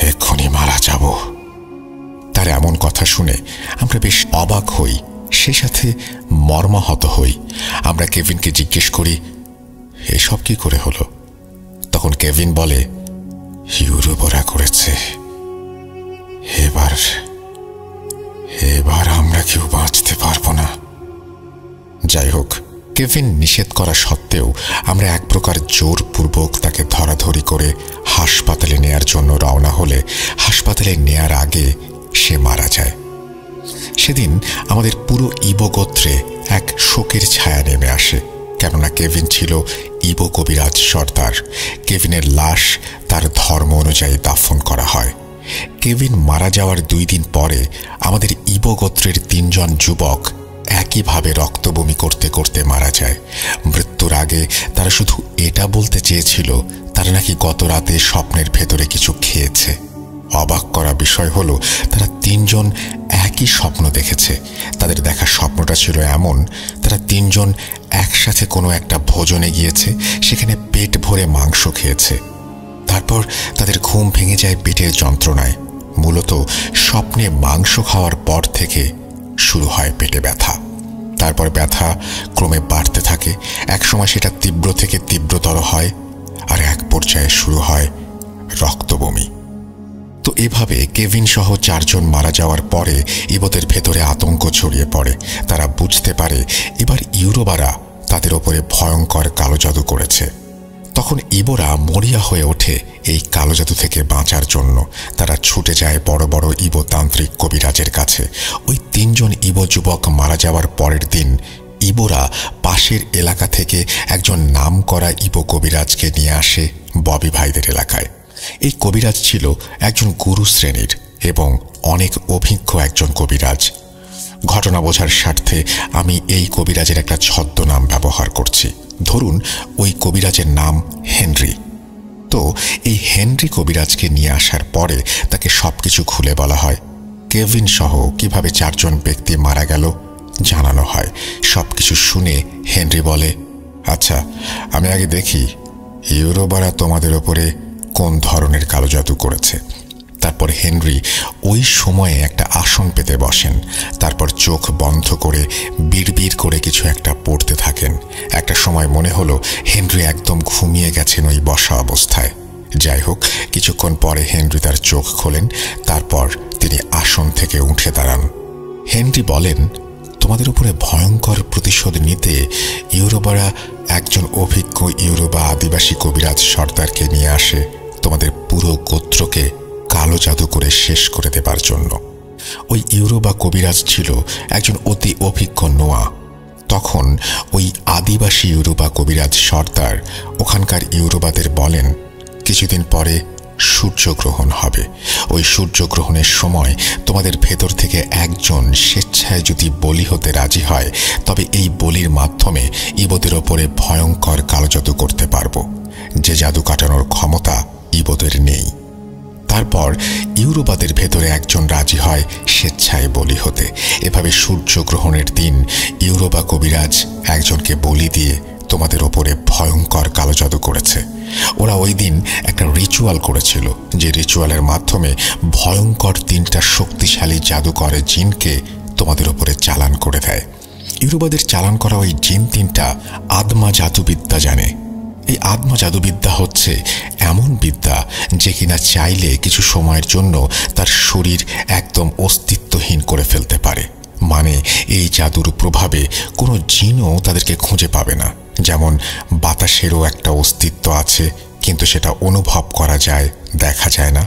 এক্ষুনি মারা যাব। তার এমন কথা শুনে আমরা বেশ অবাক হই, সে সাথে মর্মাহত হই। আমরা কেভিনকে জিজ্ঞেস করি, এসব কি করে হলো? তখন কেভিন বলে, ইউরোবরা করেছে, এবার আমরা কেউ বাঁচতে পারবো না। যাই হোক, কেভিন নিষেধ করা সত্ত্বেও আমরা এক প্রকার জোরপূর্বক তাকে ধরাধরি করে হাসপাতালে নেয়ার জন্য রওনা হলে হাসপাতালে নেয়ার আগে সে মারা যায়। সেদিন আমাদের পুরো ইবো গোত্রে এক শোকের ছায়া নেমে আসে, কেননা কেভিন ছিল ইবো কবিরাজ সর্দার কেভিনের লাশ তার ধর্ম অনুযায়ী দাফন করা হয়। কেভিন মারা যাওয়ার 2 দিন পরে আমাদের ইবো গোত্রের 3 জন যুবক একইভাবে রক্তবমি করতে করতে মারা যায়। মৃত্যুর আগে তারা শুধু এটা বলতে চেয়েছিল তারা নাকি গত রাতে স্বপ্নের ভেতরে কিছু খেয়েছে। অবাক করা বিষয় হলো তারা 3 জন একই স্বপ্ন দেখেছে। তাদের দেখা স্বপ্নটা ছিল এমন, তারা 3 জন একসাথে কোনো একটা ভোজনে গিয়েছে, সেখানে পেট ভরে মাংস খেয়েছে। তারপর তাদের ঘুম ভেঙে যায় পেটের যন্ত্রণায়। মূলত স্বপ্নে মাংস খাওয়ার পর থেকে শুরু হয় পেটে ব্যথা। তারপর ব্যথা ক্রমে বাড়তে থাকে। একসময় সেটা তীব্র থেকে তীব্রতর হয়, আর এক পর্যায়ে শুরু হয় রক্তবমি। তো এভাবে কেভিন সহ 4 জন মারা যাওয়ার পরে ইবোদের ভেতরে আতঙ্ক ছড়িয়ে পড়ে। তারা বুঝতে পারে এবার ইউরোবারা তাদের ওপরে ভয়ঙ্কর কালো জাদু করেছে। তখন ইবোরা মরিয়া হয়ে ওঠে এই কালো জাদু থেকে বাঁচার জন্য। তারা ছুটে যায় বড় বড় ইবো তান্ত্রিক কবিরাজের কাছে। ওই 3 জন ইবো যুবক মারা যাওয়ার পরের দিন ইবোরা পাশের এলাকা থেকে একজন নামকরা ইবো কবিরাজকে নিয়ে আসে ববি ভাইদের এলাকায়। এই কবিরাজ ছিল একজন গুরু শ্রেণীর এবং অনেক অভিজ্ঞ একজন কবিরাজ। ঘটনা বোঝার স্বার্থে আমি এই কবিরাজের একটা ছদ্মনাম ব্যবহার করছি। ধরুন ওই কবিরাজের নাম হেনরি। তো এই হেনরি কবিরাজকে নিয়ে আসার পরে তাকে সবকিছু খুলে বলা হয়। কেভিন সহ কিভাবে 4 জন ব্যক্তি মারা গেল জানানো হয়। সবকিছু শুনে হেনরি বলে, আচ্ছা, আমি আগে দেখি ইউরোবারা তোমাদের ওপরে কোন ধরনের কালো জাদু করেছে। তারপর হেনরি ওই সময়ে একটা আসন পেতে বসেন। তারপর চোখ বন্ধ করে বিড়বিড় করে কিছু একটা পড়তে থাকেন। একটা সময় মনে হলো হেনরি একদম ঘুমিয়ে গেছেন ওই বসা অবস্থায়। যাই হোক, কিছুক্ষণ পরে হেনরি তার চোখ খোলেন। তারপর তিনি আসন থেকে উঠে দাঁড়ান। হেনরি বলেন, তোমাদের উপরে ভয়ঙ্কর প্রতিশোধ নিতে ইউরোবারা একজন অভিজ্ঞ ইউরোবা আদিবাসী কবিরাজ সর্দারকে নিয়ে আসে তোমাদের পুরো গোত্রকে কালো জাদু করে শেষ করে দেবার জন্য। ওই ইউরোবা কবিরাজ ছিল একজন অতি অভিজ্ঞ নোয়া। তখন ওই আদিবাসী ইউরোবা কবিরাজ সর্দার ওখানকার ইউরোবাদের বলেন, কিছুদিন পরে সূর্যগ্রহণ হবে। ওই সূর্যগ্রহণের সময় তোমাদের ভেতর থেকে একজন স্বেচ্ছায় যদি বলি হতে রাজি হয়, তবে এই বলির মাধ্যমে ইবোদের ওপরে ভয়ঙ্কর কালো জাদু করতে পারবো, যে জাদু কাটানোর ক্ষমতা ইবোদের নেই। তারপর ইউরোবাদের ভেতরে একজন রাজি হয় স্বেচ্ছায় বলি হতে। এভাবে সূর্যগ্রহণের দিন ইউরোবা কবিরাজ একজনকে বলি দিয়ে তোমাদের ওপরে ভয়ঙ্কর কালো জাদু করেছে। ওরা ওই দিন একটা রিচুয়াল করেছিল, যে রিচুয়ালের মাধ্যমে ভয়ঙ্কর 3টা শক্তিশালী জাদুকর জিনকে তোমাদের ওপরে চালান করে দেয়। ইউরোবাদের চালান করা ওই জিন 3টা আদমা জাদুবিদ্যা জানে। এই আদমা জাদুবিদ্যা হচ্ছে এমন বিদ্যা যে কিনা চাইলে কিছু সময়ের জন্য তার শরীর একদম অস্তিত্বহীন করে ফেলতে পারে। মানে এই জাদুর প্রভাবে কোনো জিনও তাদেরকে খুঁজে পাবে না। যেমন বাতাসেরও একটা অস্তিত্ব আছে, কিন্তু সেটা অনুভব করা যায়, দেখা যায় না।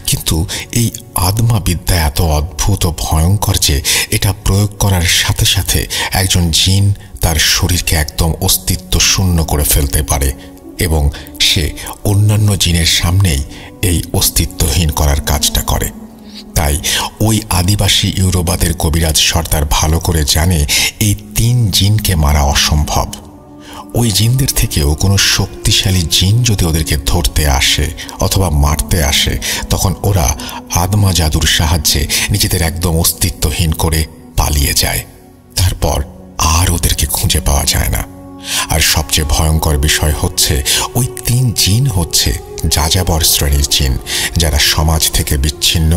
কিন্তু এই আদমা বিদ্যা এত অদ্ভুত ও ভয়ঙ্কর যে এটা প্রয়োগ করার সাথে সাথে একজন জিন তার শরীরকে একদম অস্তিত্ব শূন্য করে ফেলতে পারে এবং সে অন্যান্য জিনের সামনেই এই অস্তিত্বহীন করার কাজটা করে। তাই ওই আদিবাসী ইউরোবাদের কবিরাজ সর্দার ভালো করে জানে এই 3 জিনকে মারা অসম্ভব। ওই জিনদের থেকেও কোনো শক্তিশালী জিন যদি ওদেরকে ধরতে আসে অথবা মারতে আসে, তখন ওরা আদমা জাদুর সাহায্যে নিজেদের একদম অস্তিত্বহীন করে পালিয়ে যায়। তারপর আর ওদেরকে খুঁজে পাওয়া যায় না। আর সবচেয়ে ভয়ঙ্কর বিষয় হচ্ছে ওই 3 জিন হচ্ছে যাযাবর শ্রেণীর জিন, যারা সমাজ থেকে বিচ্ছিন্ন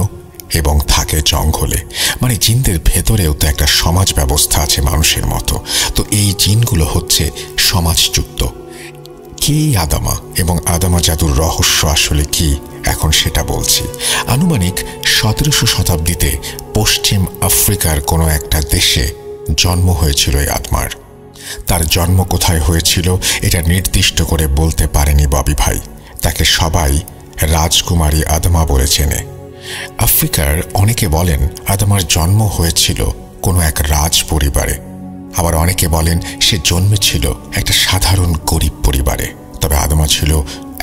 এবং থাকে জঙ্গলে। মানে জিনদের ভেতরেও তো একটা সমাজ ব্যবস্থা আছে মানুষের মতো। তো এই জিনগুলো হচ্ছে সমাজযুক্ত। কে আদামা এবং আদামা জাদুর রহস্য আসলে কি, এখন সেটা বলছি। আনুমানিক 1700 শতাব্দীতে পশ্চিম আফ্রিকার কোনো একটা দেশে জন্ম হয়েছিল এই আদমার। তার জন্ম কোথায় হয়েছিল এটা নির্দিষ্ট করে বলতে পারেনি ববি ভাই। তাকে সবাই রাজকুমারী আদমা বলে চেনে। আফ্রিকার অনেকে বলেন আদমার জন্ম হয়েছিল কোনো এক রাজ পরিবারে। আবার অনেকে বলেন সে জন্মেছিল একটা সাধারণ গরিব পরিবারে, তবে আদমা ছিল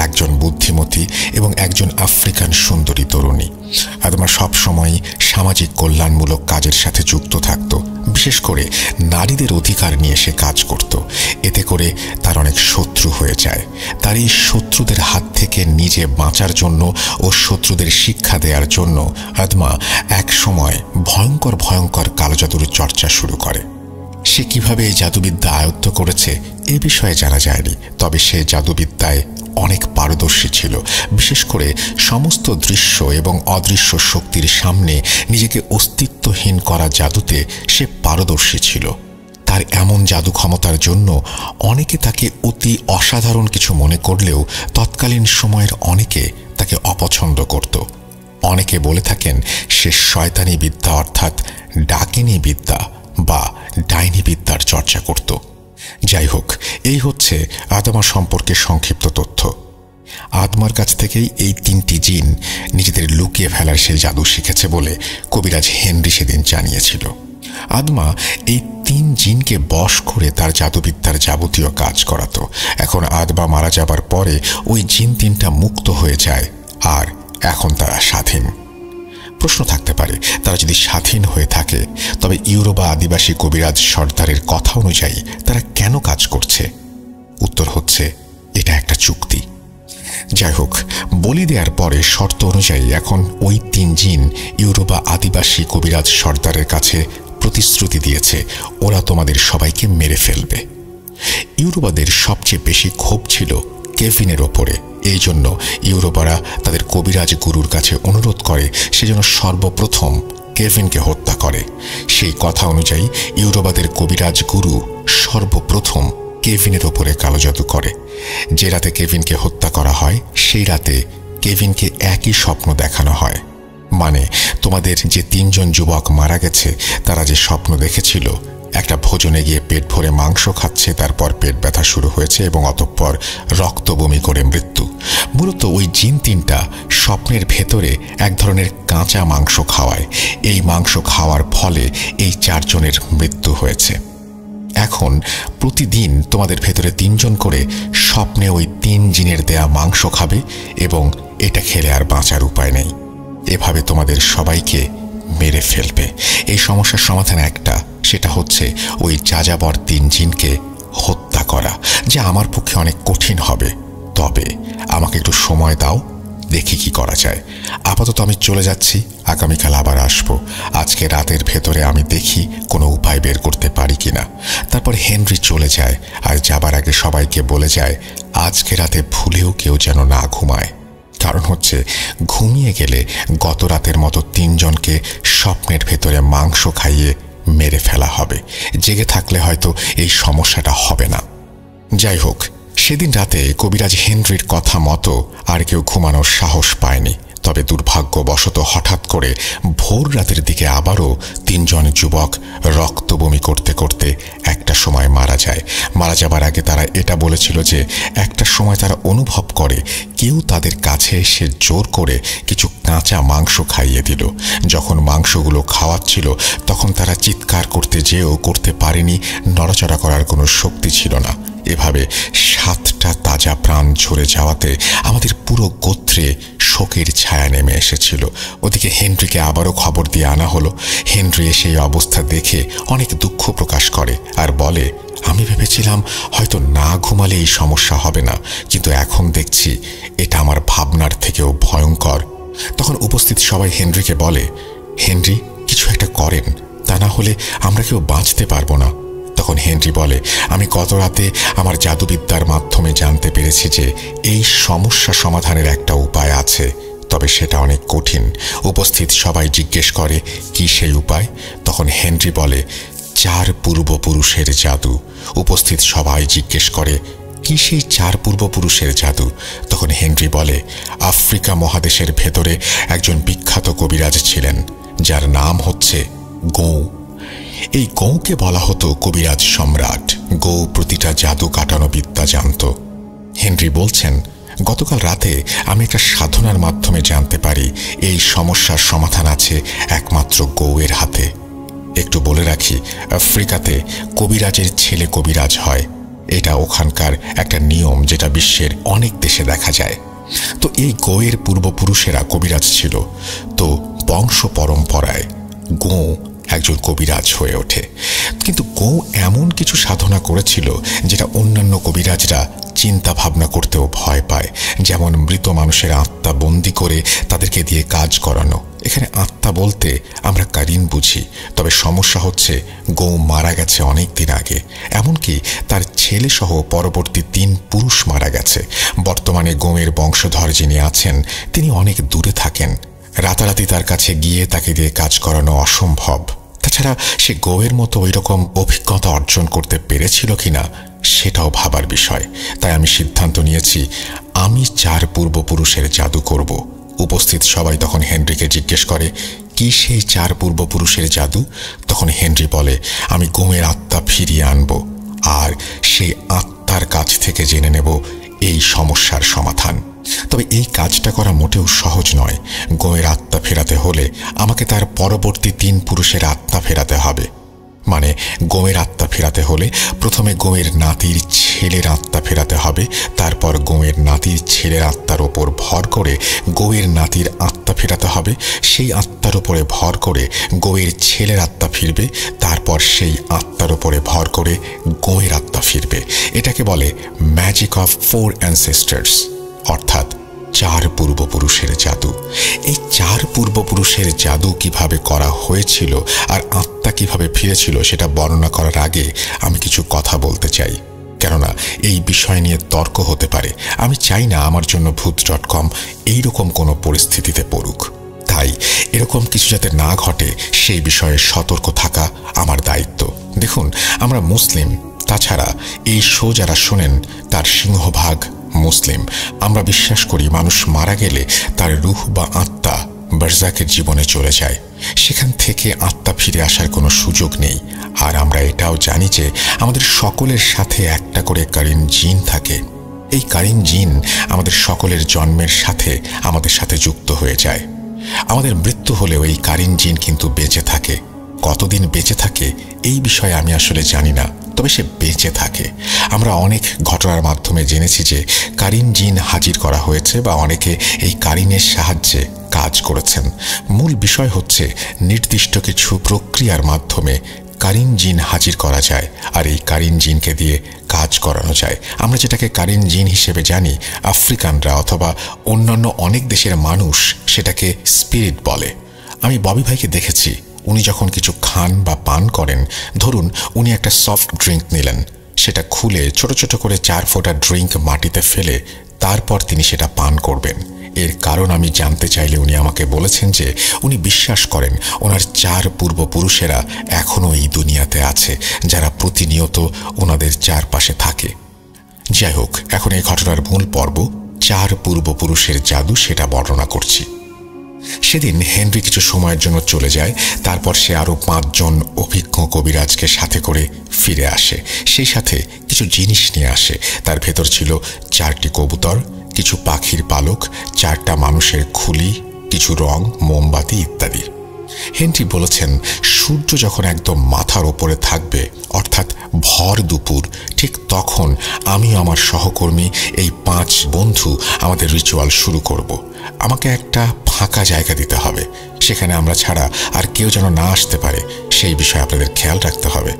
একজন বুদ্ধিমতী এবং একজন আফ্রিকান সুন্দরী তরুণী। আদমা সবসময় সামাজিক কল্যাণমূলক কাজের সাথে যুক্ত থাকত, বিশেষ করে নারীদের অধিকার নিয়ে সে কাজ করত। এতে করে তার অনেক শত্রু হয়ে যায়। তার এই শত্রুদের হাত থেকে নিজে বাঁচার জন্য ও শত্রুদের শিক্ষা দেওয়ার জন্য আদমা এক সময় ভয়ঙ্কর ভয়ঙ্কর কালো জাদুর চর্চা শুরু করে। সে কিভাবে এই জাদুবিদ্যা আয়ত্ত করেছে এ বিষয়ে জানা যায়নি, তবে সে জাদুবিদ্যায় অনেক পারদর্শী ছিল। বিশেষ করে সমস্ত দৃশ্য এবং অদৃশ্য শক্তির সামনে নিজেকে অস্তিত্বহীন করা জাদুতে সে পারদর্শী ছিল। তার এমন জাদু ক্ষমতার জন্য অনেকে তাকে অতি অসাধারণ কিছু মনে করলেও তৎকালীন সময়ের অনেকে তাকে অপছন্দ করত। অনেকে বলে থাকেন সে শয়তানি বিদ্যা অর্থাৎ ডাকিনী বিদ্যা বা ডাইনি বিদ্যার চর্চা করত। যাই হোক, এই হচ্ছে আদমা সম্পর্কে সংক্ষিপ্ত তথ্য। আদমার কাছ থেকেই এই 3টি জিন নিজেদের লুকিয়ে ফেলার সেই জাদু শিখেছে বলে কবিরাজ হেনরি সেদিন জানিয়েছিল। আদমা এই 3 জিনকে বশ করে তার জাদুবিদ্যার যাবতীয় কাজ করাতো। এখন আদমা মারা যাবার পরে ওই জিন 3টা মুক্ত হয়ে যায় আর এখন তারা স্বাধীন। প্রশ্ন থাকতে পারে, তারা যদি স্বাধীন হয়ে থাকে তবে ইউরোবা আদিবাসী কবিরাজ সর্দারের কথা অনুযায়ী তারা কেন কাজ করছে? উত্তর হচ্ছে, এটা একটা চুক্তি। যাই হোক, বলি দেওয়ার পরে শর্ত অনুযায়ী এখন ওই 3 জিন ইউরোবা আদিবাসী কবিরাজ সর্দারের কাছে প্রতিশ্রুতি দিয়েছে ওরা তোমাদের সবাইকে মেরে ফেলবে। ইউরোবাদের সবচেয়ে বেশি ক্ষোভ ছিল কেভিনের ওপরে। এই জন্য ইউরোবারা তাদের কবিরাজ গুরুর কাছে অনুরোধ করে সে যেন সর্বপ্রথম কেভিনকে হত্যা করে। সেই কথা অনুযায়ী ইউরোবাদের কবিরাজ গুরু সর্বপ্রথম কেভিনের ওপরে কালো জাদু করে। যে রাতে কেভিনকে হত্যা করা হয় সেই রাতে কেভিনকে একই স্বপ্ন দেখানো হয়। মানে তোমাদের যে 3 জন যুবক মারা গেছে তারা যে স্বপ্ন দেখেছিল, একটা ভোজনে গিয়ে পেট ভরে মাংস খাচ্ছে, তারপর পেট ব্যথা শুরু হয়েছে এবং অতঃপর রক্ত বমি করে মৃত্যু। মূলত ওই জিন 3টা স্বপ্নের ভেতরে এক ধরনের কাঁচা মাংস খাওয়ায়। এই মাংস খাওয়ার ফলে এই 4 জনের মৃত্যু হয়েছে। এখন প্রতিদিন তোমাদের ভেতরে 3 জন করে স্বপ্নে ওই 3 জিনের দেয়া মাংস খাবে এবং এটা খেলে আর বাঁচার উপায় নেই। এভাবে তোমাদের সবাইকে মেরে ফেলবে। এই সমস্যার সমাধান একটা, সেটা হচ্ছে ওই যাযাবর 3 জিনকে হত্যা করা, যা আমার পক্ষে অনেক কঠিন হবে। তবে আমাকে একটু সময় দাও, দেখি কি করা যায়। আপাতত আমি চলে যাচ্ছি, আগামীকাল আবার আসবো। আজকে রাতের ভেতরে আমি দেখি কোনো উপায় বের করতে পারি কিনা। তারপর হেনরি চলে যায় আর যাবার আগে সবাইকে বলে যায় আজকে রাতে ভুলেও কেউ যেন না ঘুমায়। কারণ হচ্ছে ঘুমিয়ে গেলে গত রাতের মতো 3 জনকে স্বপ্নের ভেতরে মাংস খাইয়ে মেরে ফেলা হবে। জেগে থাকলে হয়তো এই সমস্যাটা হবে না। যাই হোক, সেদিন রাতে কবিরাজ হেনরির কথা মতো আর কেউ ঘুমানোর সাহস পায়নি। তবে দুর্ভাগ্যবশত হঠাৎ করে ভোর রাতের দিকে আবারও 3 জন যুবক রক্ত বমি করতে করতে একটা সময় মারা যায়। মারা যাবার আগে তারা এটা বলেছিল যে একটা সময় তারা অনুভব করে কেউ তাদের কাছে এসে জোর করে কিছু কাঁচা মাংস খাইয়ে দিল। যখন মাংসগুলো খাওয়াচ্ছিল তখন তারা চিৎকার করতে যেও করতে পারেনি, নড়াচড়া করার কোনো শক্তি ছিল না। এভাবে 7টা তাজা প্রাণ ঝরে যাওয়াতে আমাদের পুরো গোত্রে শোকের ছায়া নেমে এসেছিল। ওদিকে হেনরিকে আবারও খবর দিয়ে আনা হলো। হেনরি সেই অবস্থা দেখে অনেক দুঃখ প্রকাশ করে আর বলে, আমি ভেবেছিলাম হয়তো না ঘুমালে এই সমস্যা হবে না, কিন্তু এখন দেখছি এটা আমার ভাবনার থেকেও ভয়ঙ্কর। তখন উপস্থিত সবাই হেনরিকে বলে, হেনরি কিছু একটা করেন, তা না হলে আমরা কেউ বাঁচতে পারবো না। তখন হেনরি বলে, আমি গত রাতে আমার জাদুবিদ্যার মাধ্যমে জানতে পেরেছি যে এই সমস্যা সমাধানের একটা উপায় আছে, তবে সেটা অনেক কঠিন। উপস্থিত সবাই জিজ্ঞেস করে কি সেই উপায়? তখন হেনরি বলে, 4 পূর্বপুরুষের জাদু। উপস্থিত সবাই জিজ্ঞেস করে কি সেই 4 পূর্বপুরুষের জাদু? তখন হেনরি বলে, আফ্রিকা মহাদেশের ভেতরে একজন বিখ্যাত কবিরাজ ছিলেন যার নাম হচ্ছে গৌ। এই গৌকে বলা হতো কবিরাজ সম্রাট। গৌ প্রতিটা জাদু কাটানো বিদ্যা জানত। হেনরি বলছেন, গতকাল রাতে আমি একটা সাধনার মাধ্যমে জানতে পারি এই সমস্যার সমাধান আছে একমাত্র গৌয়ের হাতে। একটু বলে রাখি, আফ্রিকাতে কবিরাজের ছেলে কবিরাজ হয়। এটা ওখানকার একটা নিয়ম, যেটা বিশ্বের অনেক দেশে দেখা যায়। তো এই গোয়ের পূর্বপুরুষেরা কবিরাজ ছিল। তো বংশ পরম্পরায় গো একজন কবিরাজ হয়ে ওঠে। কিন্তু গো এমন কিছু সাধনা করেছিল যেটা অন্যান্য কবিরাজরা চিন্তা ভাবনা করতেও ভয় পায়। যেমন মৃত মানুষের আত্মা বন্দি করে তাদেরকে দিয়ে কাজ করানো। এখানে আত্মা বলতে আমরা কারিন বুঝি, তবে সমস্যা হচ্ছে গো মারা গেছে অনেক দিন আগে। এমনকি তার ছেলে সহ পরবর্তী 3 পুরুষ মারা গেছে। বর্তমানে গোয়ের বংশধর যিনি আছেন তিনি অনেক দূরে থাকেন। রাতারাতি তার কাছে গিয়ে তাকে দিয়ে কাজ করানো অসম্ভব। তাছাড়া সে গোয়ের মতো ওই রকম অভিজ্ঞতা অর্জন করতে পেরেছিল কিনা সেটাও ভাবার বিষয়। তাই আমি সিদ্ধান্ত নিয়েছি আমি 4 পূর্বপুরুষের জাদু করব। উপস্থিত সবাই তখন হেনরিকে জিজ্ঞেস করে, কি সেই 4 পূর্বপুরুষের জাদু? তখন হেনরি বলে, আমি গোয়ের আত্মা ফিরিয়ে আনব, আর সেই আত্মার কাছ থেকে জেনে নেব এই সমস্যার সমাধান। তবে এই কাজটা করা মোটেও সহজ নয়। গোয়ের আত্মা ফেরাতে হলে আমাকে তার পরবর্তী 3 পুরুষের আত্মা ফেরাতে হবে। মানে গোয়ের আত্মা ফেরাতে হলে প্রথমে গোয়ের নাতির ছেলের আত্মা ফেরাতে হবে, তারপর গোয়ের নাতির ছেলের আত্মার ওপর ভর করে গোয়ের নাতির আত্মা ফেরাতে হবে, সেই আত্মার উপরে ভর করে গোয়ের ছেলের আত্মা ফিরবে, তারপর সেই আত্মার উপরে ভর করে গোয়ের আত্মা ফিরবে। এটাকে বলে ম্যাজিক অফ 4 অ্যানসেস্টার্স, অর্থাৎ 4 পূর্বপুরুষের জাদু। এই 4 পূর্বপুরুষের জাদু কিভাবে করা হয়েছিল আর আত্মা কিভাবে ফিরেছিল সেটা বর্ণনা করার আগে আমি কিছু কথা বলতে চাই, কেননা এই বিষয় নিয়ে তর্ক হতে পারে। আমি চাই না আমার জন্য ভূত.com এইরকম কোনো পরিস্থিতিতে পড়ুক। তাই এরকম কিছু যাতে না ঘটে সেই বিষয়ে সতর্ক থাকা আমার দায়িত্ব। দেখুন, আমরা মুসলিম, তাছাড়া এই শো যারা শোনেন তার সিংহভাগ মুসলিম। আমরা বিশ্বাস করি মানুষ মারা গেলে তার রূহ বা আত্মা বারজাকের জীবনে চলে যায়, সেখান থেকে আত্মা ফিরে আসার কোনো সুযোগ নেই। আর আমরা এটাও জানি যে আমাদের সকলের সাথে একটা করে কারিন জিন থাকে। এই কারিন জিন আমাদের সকলের জন্মের সাথে আমাদের সাথে যুক্ত হয়ে যায়। আমাদের মৃত্যু হলেও এই কারিন জিন কিন্তু বেঁচে থাকে। কতদিন বেঁচে থাকে এই বিষয়ে আমি আসলে জানি না, তবে সে বেঁচে থাকে। আমরা অনেক ঘটনার মাধ্যমে জেনেছি যে কারিন জিন হাজির করা হয়েছে বা অনেকে এই কারিনের সাহায্যে কাজ করেছেন। মূল বিষয় হচ্ছে নির্দিষ্ট কিছু প্রক্রিয়ার মাধ্যমে কারিন জিন হাজির করা যায়, আর এই কারিন জিনকে দিয়ে কাজ করানো যায়। আমরা যেটাকে কারিন জিন হিসেবে জানি, আফ্রিকানরা অথবা অন্যান্য অনেক দেশের মানুষ সেটাকে স্পিরিট বলে। আমি ববি ভাইকে দেখেছি, উনি যখন কিছু খান বা পান করেন, ধরুন উনি একটা সফট ড্রিঙ্ক নিলেন, সেটা খুলে ছোট ছোট করে 4 ফোঁটা ড্রিঙ্ক মাটিতে ফেলে তারপর তিনি সেটা পান করবেন। এর কারণ আমি জানতে চাইলে উনি আমাকে বলেছেন যে উনি বিশ্বাস করেন ওনার 4 পূর্বপুরুষেরা এখনও এই দুনিয়াতে আছে, যারা প্রতিনিয়ত ওনাদের চারপাশে থাকে। যাই হোক, এখন এই ঘটনার মূল পর্ব 4 পূর্বপুরুষের জাদু সেটা বর্ণনা করছি। সেদিন হেনরি কিছু সময়ের জন্য চলে যায়, তারপর সে আরো 5 জন অভিজ্ঞ কবিরাজকে সাথে করে ফিরে আসে। সেই সাথে কিছু জিনিস নিয়ে আসে। তার ভেতর ছিল 4টি কবুতর, কিছু পাখির পালক, 4টা মানুষের খুলি, কিছু রং, মোমবাতি ইত্যাদি। হেনরি বলেছেন, সূর্য যখন একদম মাথার ওপরে থাকবে, অর্থাৎ ভর দুপুর, ঠিক তখন আমি আমার সহকর্মী এই 5 বন্ধু আমাদের রিচুয়াল শুরু করব। আমাকে একটা ফাঁকা জায়গা দিতে হবে, সেখানে আমরা ছাড়া আর কেউ যেন না আসতে পারে সেই বিষয়ে আপনাদের খেয়াল রাখতে হবে।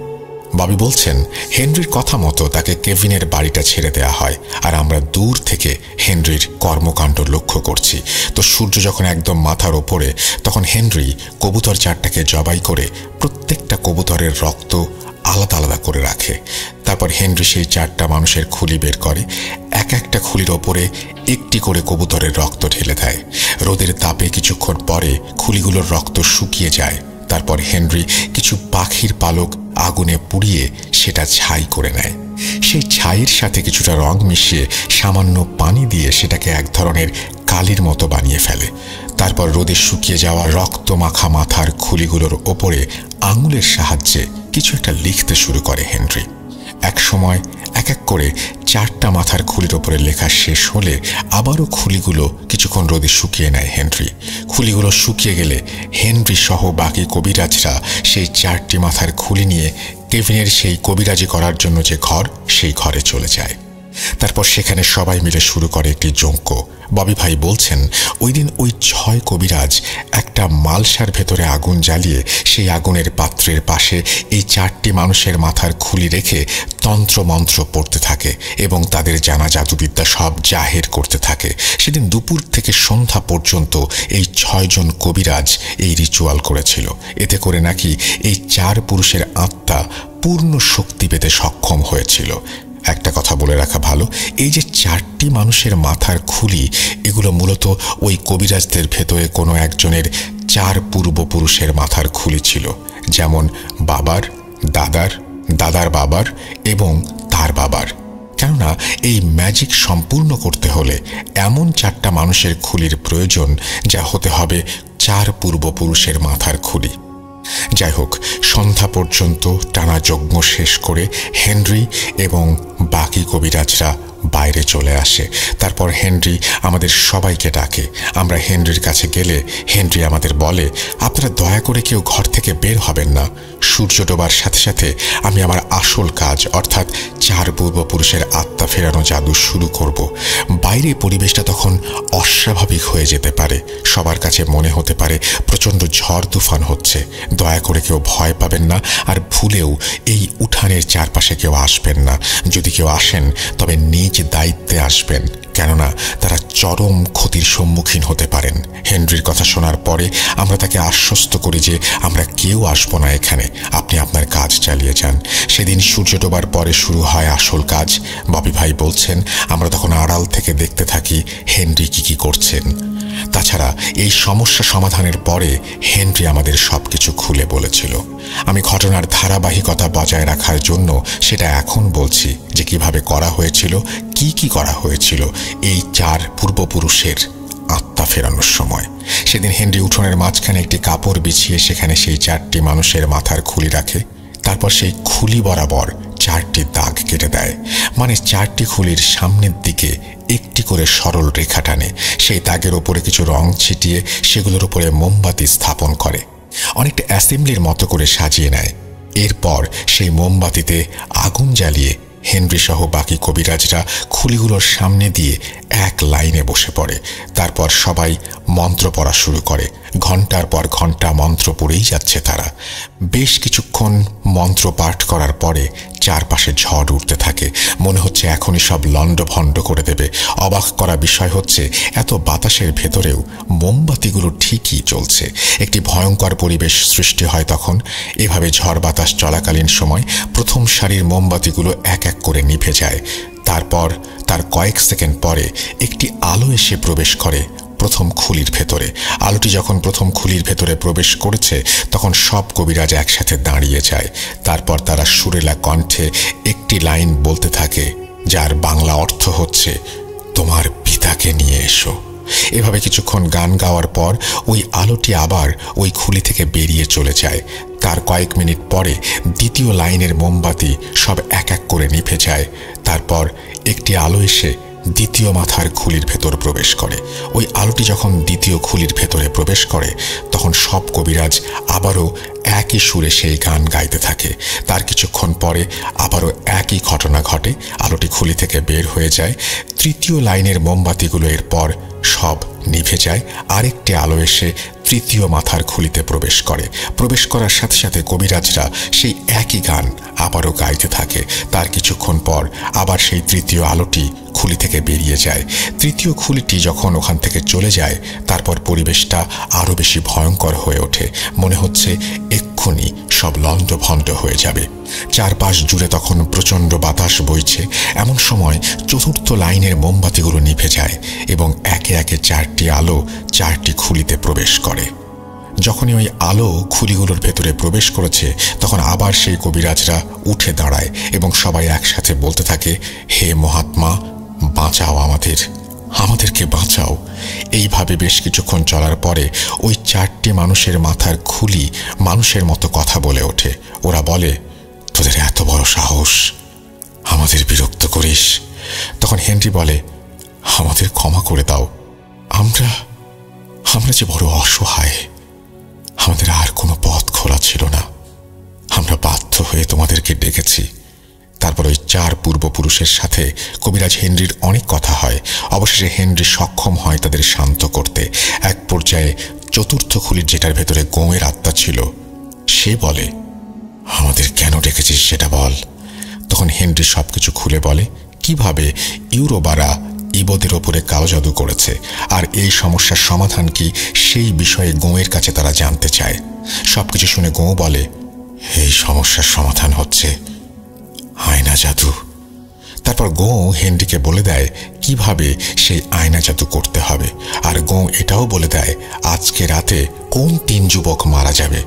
ববি বলছেন, হেনরির কথা মতো তাকে কেভিনের বাড়িটা ছেড়ে দেয়া হয়, আর আমরা দূর থেকে হেনরির কর্মকাণ্ড লক্ষ্য করছি। তো সূর্য যখন একদম মাথার ওপরে, তখন হেনরি কবুতর 4টাকে জবাই করে প্রত্যেকটা কবুতরের রক্ত আলাদা আলাদা করে রাখে। তারপর হেনরি সেই 4টা মানুষের খুলি বের করে, এক একটা খুলির ওপরে একটি করে কবুতরের রক্ত ঢেলে দেয়। রোদের তাপে কিছুক্ষণ পরে খুলিগুলোর রক্ত শুকিয়ে যায়। তারপর হেনরি কিছু পাখির পালক আগুনে পুড়িয়ে সেটা ছাই করে নেয়। সেই ছাইয়ের সাথে কিছুটা রং মিশিয়ে সামান্য পানি দিয়ে সেটাকে এক ধরনের কালির মতো বানিয়ে ফেলে। তারপর রোদে শুকিয়ে যাওয়া রক্ত মাখা মাথার খুলিগুলোর ওপরে আঙুলের সাহায্যে কিছু একটা লিখতে শুরু করে হেনরি। এক সময় এক এক করে 4টা মাথার খুলির ওপরে লেখা শেষ হলে আবারও খুলিগুলো কিছুক্ষণ রোদে শুকিয়ে নেয় হেনরি। খুলিগুলো শুকিয়ে গেলে হেনরি সহ বাকি কবিরাজরা সেই 4টি মাথার খুলি নিয়ে কেভিনের সেই কবিরাজি করার জন্য যে ঘর, সেই ঘরে চলে যায়। তারপর সেখানে সবাই মিলে শুরু করে একটি যজ্ঞ। ববি ভাই বলছেন ওই দিন ওই 6 কবিরাজ একটা মালসার ভেতরে আগুন জ্বালিয়ে সেই আগুনের পাত্রের পাশে এই 4টি মানুষের মাথার খুলি রেখে তন্ত্র মন্ত্র পড়তে থাকে এবং তাদের জানা জাদুবিদ্যা সব জাহের করতে থাকে। সেদিন দুপুর থেকে সন্ধ্যা পর্যন্ত এই 6 জন কবিরাজ এই রিচুয়াল করেছিল। এতে করে নাকি এই 4 পুরুষের আত্মা পূর্ণ শক্তি পেতে সক্ষম হয়েছিল। একটা কথা বলে রাখা ভালো, এই যে 4টি মানুষের মাথার খুলি, এগুলো মূলত ওই কবিরাজদের ভেতরে কোনো একজনের 4 পূর্বপুরুষের মাথার খুলি ছিল, যেমন বাবার, দাদার, দাদার বাবার এবং তার বাবার। কেননা এই ম্যাজিক সম্পূর্ণ করতে হলে এমন 4টা মানুষের খুলির প্রয়োজন, যা হতে হবে 4 পূর্বপুরুষের মাথার খুলি। যাই হোক, সন্ধ্যা পর্যন্ত টানা যজ্ঞ শেষ করে হেনরি এবং বাকি কবিরাজরা বাইরে চলে আসে। তারপর হেনরি আমাদের সবাইকে ডাকে। আমরা হেনরির কাছে গেলে হেনরি আমাদের বলে, আপনারা দয়া করে কেউ ঘর থেকে বের হবেন না। সূর্য ডোবার সাথে সাথে আমি আমার আসল কাজ অর্থাৎ 4 পূর্বপুরুষের আত্মা ফেরানো জাদু শুরু করব। বাইরে পরিবেশটা তখন অস্বাভাবিক হয়ে যেতে পারে, সবার কাছে মনে হতে পারে প্রচণ্ড ঝড় তুফান হচ্ছে। দয়া করে কেউ ভয় পাবেন না, আর ভুলেও এই উঠানের চারপাশে কেউ আসবেন না। যদি কেউ আসেন তবে নিজ দায়িত্বে আসবেন, কেননা তারা চরম ক্ষতির সম্মুখীন হতে পারেন। হেনরির কথা শোনার পরে আমরা তাকে আশ্বস্ত করি যে আমরা কেউ আসবো না এখানে, আপনি আপনার কাজ চালিয়ে যান। সেদিন সূর্য ডোবার পরে শুরু হয় আসল কাজ। ববি ভাই বলছেন আমরা তখন আড়াল থেকে দেখতে থাকি হেনরি কি করছেন। তাছাড়া এই সমস্যা সমাধানের পরে হেনরি আমাদের সবকিছু খুলে বলেছিল। আমি ঘটনার ধারাবাহিকতা বজায় রাখার জন্য সেটা এখন বলছি যে কিভাবে করা হয়েছিল, কি করা হয়েছিল এই 4 পূর্বপুরুষের আত্মা ফেরানোর সময়। সেদিন হেনরি উঠোনের মাঝখানে একটি কাপড় বিছিয়ে সেখানে সেই 4টি মানুষের মাথার খুলি রাখে। তারপর সেই খুলি বরাবর 4টি দাগ কেটে দেয়, মানে 4টি খুলির সামনের দিকে একটি করে সরল রেখা টানে। সেই দাগের ওপরে কিছু রং ছিটিয়ে সেগুলোর উপরে মোমবাতি স্থাপন করে, অনেকটা অ্যাসেম্বলির মতো করে সাজিয়ে নেয়। এরপর সেই মোমবাতিতে আগুন জ্বালিয়ে হেনরি সহ বাকি কবিরাজরা খুলিগুলোর সামনে দিয়ে এক লাইনে বসে পড়ে। তারপর সবাই মন্ত্র পড়া শুরু করে। ঘন্টার পর ঘন্টা মন্ত্র পড়েই যাচ্ছে তারা। বেশ কিছুক্ষণ মন্ত্র পাঠ করার পরে চারপাশে ঝড় উঠতে থাকে, মনে হচ্ছে এখনই সব লণ্ডভণ্ড করে দেবে। অবাক করা বিষয় হচ্ছে এত বাতাসের ভেতরেও মোমবাতিগুলো ঠিকই জ্বলছে। একটি ভয়ঙ্কর পরিবেশ সৃষ্টি হয় তখন। এভাবে ঝড় বাতাস চলাকালীন সময় প্রথম সারির মোমবাতিগুলো এক এক করে নিভে যায়। তারপর তার কয়েক সেকেন্ড পরে একটি আলো এসে প্রবেশ করে প্রথম খুলির ভেতরে। আলোটি যখন প্রথম খুলির ভেতরে প্রবেশ করেছে তখন সব কবিরাজ একসাথে দাঁড়িয়ে যায়। তারপর তারা সুরেলা কণ্ঠে একটি লাইন বলতে থাকে, যার বাংলা অর্থ হচ্ছে তোমার পিতাকে নিয়ে এসো। এভাবে কিছুক্ষণ গান গাওয়ার পর ওই আলোটি আবার ওই খুলি থেকে বেরিয়ে চলে যায়। তার কয়েক মিনিট পরে দ্বিতীয় লাইনের মোমবাতি সব এক এক করে নিভে যায়। তারপর একটি আলো এসে দ্বিতীয় মাথার খুলির ভেতর প্রবেশ করে। ওই আলোটি যখন দ্বিতীয় খুলির ভেতরে প্রবেশ করে তখন সব কবিরাজ আবারও একই সুরে সেই গান গাইতে থাকে। তার কিছুক্ষণ পরে আবারও একই ঘটনা ঘটে, আলোটি খুলি থেকে বের হয়ে যায়। তৃতীয় লাইনের মোমবাতিগুলো এরপর সব নিভে যায়। আরেকটি আলো এসে তৃতীয় মাথার খুলিতে প্রবেশ করে। প্রবেশ করার সাথে সাথে কবিরাজরা সেই একই গান আবারও গাইতে থাকে। তার কিছুক্ষণ পর আবার সেই তৃতীয় আলোটি খুলি থেকে বেরিয়ে যায়। তৃতীয় খুলিটি যখন ওখান থেকে চলে যায় তারপর পরিবেশটা আরও বেশি ভয়ঙ্কর হয়ে ওঠে। মনে হচ্ছে এক্ষুনি সব লণ্ডভণ্ড হয়ে যাবে। চারপাশ জুড়ে তখন প্রচণ্ড বাতাস বইছে। এমন সময় চতুর্থ লাইনের মোমবাতিগুলো নিভে যায় এবং একে একে 4টি আলো 4টি খুলিতে প্রবেশ করে। যখনই ওই আলো খুলিগুলোর ভেতরে প্রবেশ করেছে তখন আবার সেই কবিরাজরা উঠে দাঁড়ায় এবং সবাই একসাথে বলতে থাকে, হে মহাত্মা, বাঁচাও আমাদেরকে বাঁচাও। এইভাবে বেশ কিছুক্ষণ চলার পরে ওই 4টি মানুষের মাথার খুলি মানুষের মতো কথা বলে ওঠে। ওরা বলে, তোদের এত বড় সাহস, আমাদের বিরক্ত করিস। তখন হেনরি বলে, আমাদের ক্ষমা করে দাও, আমরা যে বড় অসহায়, আমাদের আর কোনো পথ খোলা ছিল না, আমরা বাধ্য হয়ে তোমাদেরকে ডেকেছি। তারপর ওই 4 পূর্বপুরুষের সাথে কবিরাজ হেনরির অনেক কথা হয়। অবশেষে হেনরি সক্ষম হয় তাদের শান্ত করতে। এক পর্যায়ে 4র্থ খুলির, যেটার ভেতরে গোঁয়ের আত্মা ছিল, সে বলে, আমাদের কেন ডেকেছিস সেটা বল। তখন হেনরি সবকিছু খুলে বলে কিভাবে ইউরোবারা ইবদের ওপরে কালো জাদু করেছে, আর এই সমস্যার সমাধান কি সেই বিষয়ে গোঁয়ের কাছে তারা জানতে চায়। সবকিছু শুনে গোঁ বলে, এই সমস্যার সমাধান হচ্ছে আয়না জাদু। তারপর গোঁ হেনরিকে বলে দেয় কিভাবে সেই আয়না জাদু করতে হবে, আর গোঁ এটাও বলে দেয় আজকে রাতে কোন 3 যুবক মারা যাবে।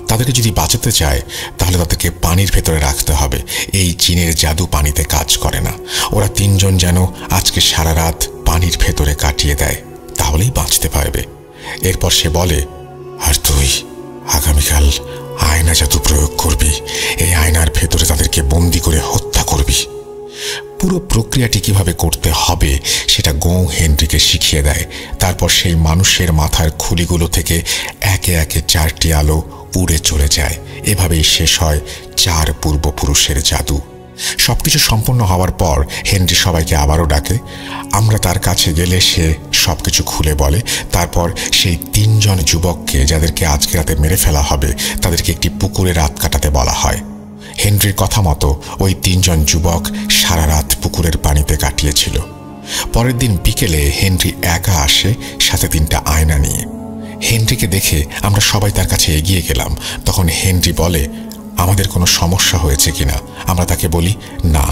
তাদেরকে যদি বাঁচাতে চায় তাহলে তাদেরকে পানির ভেতরে রাখতে হবে। এই জিনের জাদু পানিতে কাজ করে না। ওরা 3 জন যেন আজকে সারা রাত পানির ভেতরে কাটিয়ে দেয়, তাহলেই বাঁচতে পারবে। এরপর সে বলে, আর তুই আগামীকাল আয়না জাদু প্রয়োগ করবি, এই আয়নার ভেতরে তাদেরকে বন্দি করে হত্যা করবি। পুরো প্রক্রিয়াটি কিভাবে করতে হবে সেটা গোঁ হেনরিকে শিখিয়ে দেয়। তারপর সেই মানুষের মাথার খুলিগুলো থেকে একে একে 4টি আলো উড়ে চলে যায়। এভাবেই শেষ হয় 4 পূর্বপুরুষের জাদু। সবকিছু সম্পন্ন হওয়ার পর হেনরি সবাইকে আবারও ডাকে। আমরা তার কাছে গেলে সে সবকিছু খুলে বলে। তারপর সেই 3 জন যুবককে, যাদেরকে আজকে রাতে মেরে ফেলা হবে, তাদেরকে একটি পুকুরে রাত কাটাতে বলা হয়। হেনরির কথা মতো ওই 3 জন যুবক সারা রাত পুকুরের পানিতে কাটিয়েছিল। পরের দিন বিকেলে হেনরি একা আসে, সাথে 3টা আয়না নিয়ে। হেনরিকে দেখে আমরা সবাই তার কাছে এগিয়ে গেলাম। তখন হেনরি বলে, আমাদের কোনো সমস্যা হয়েছে কিনা। আমরা তাকে বলি, না,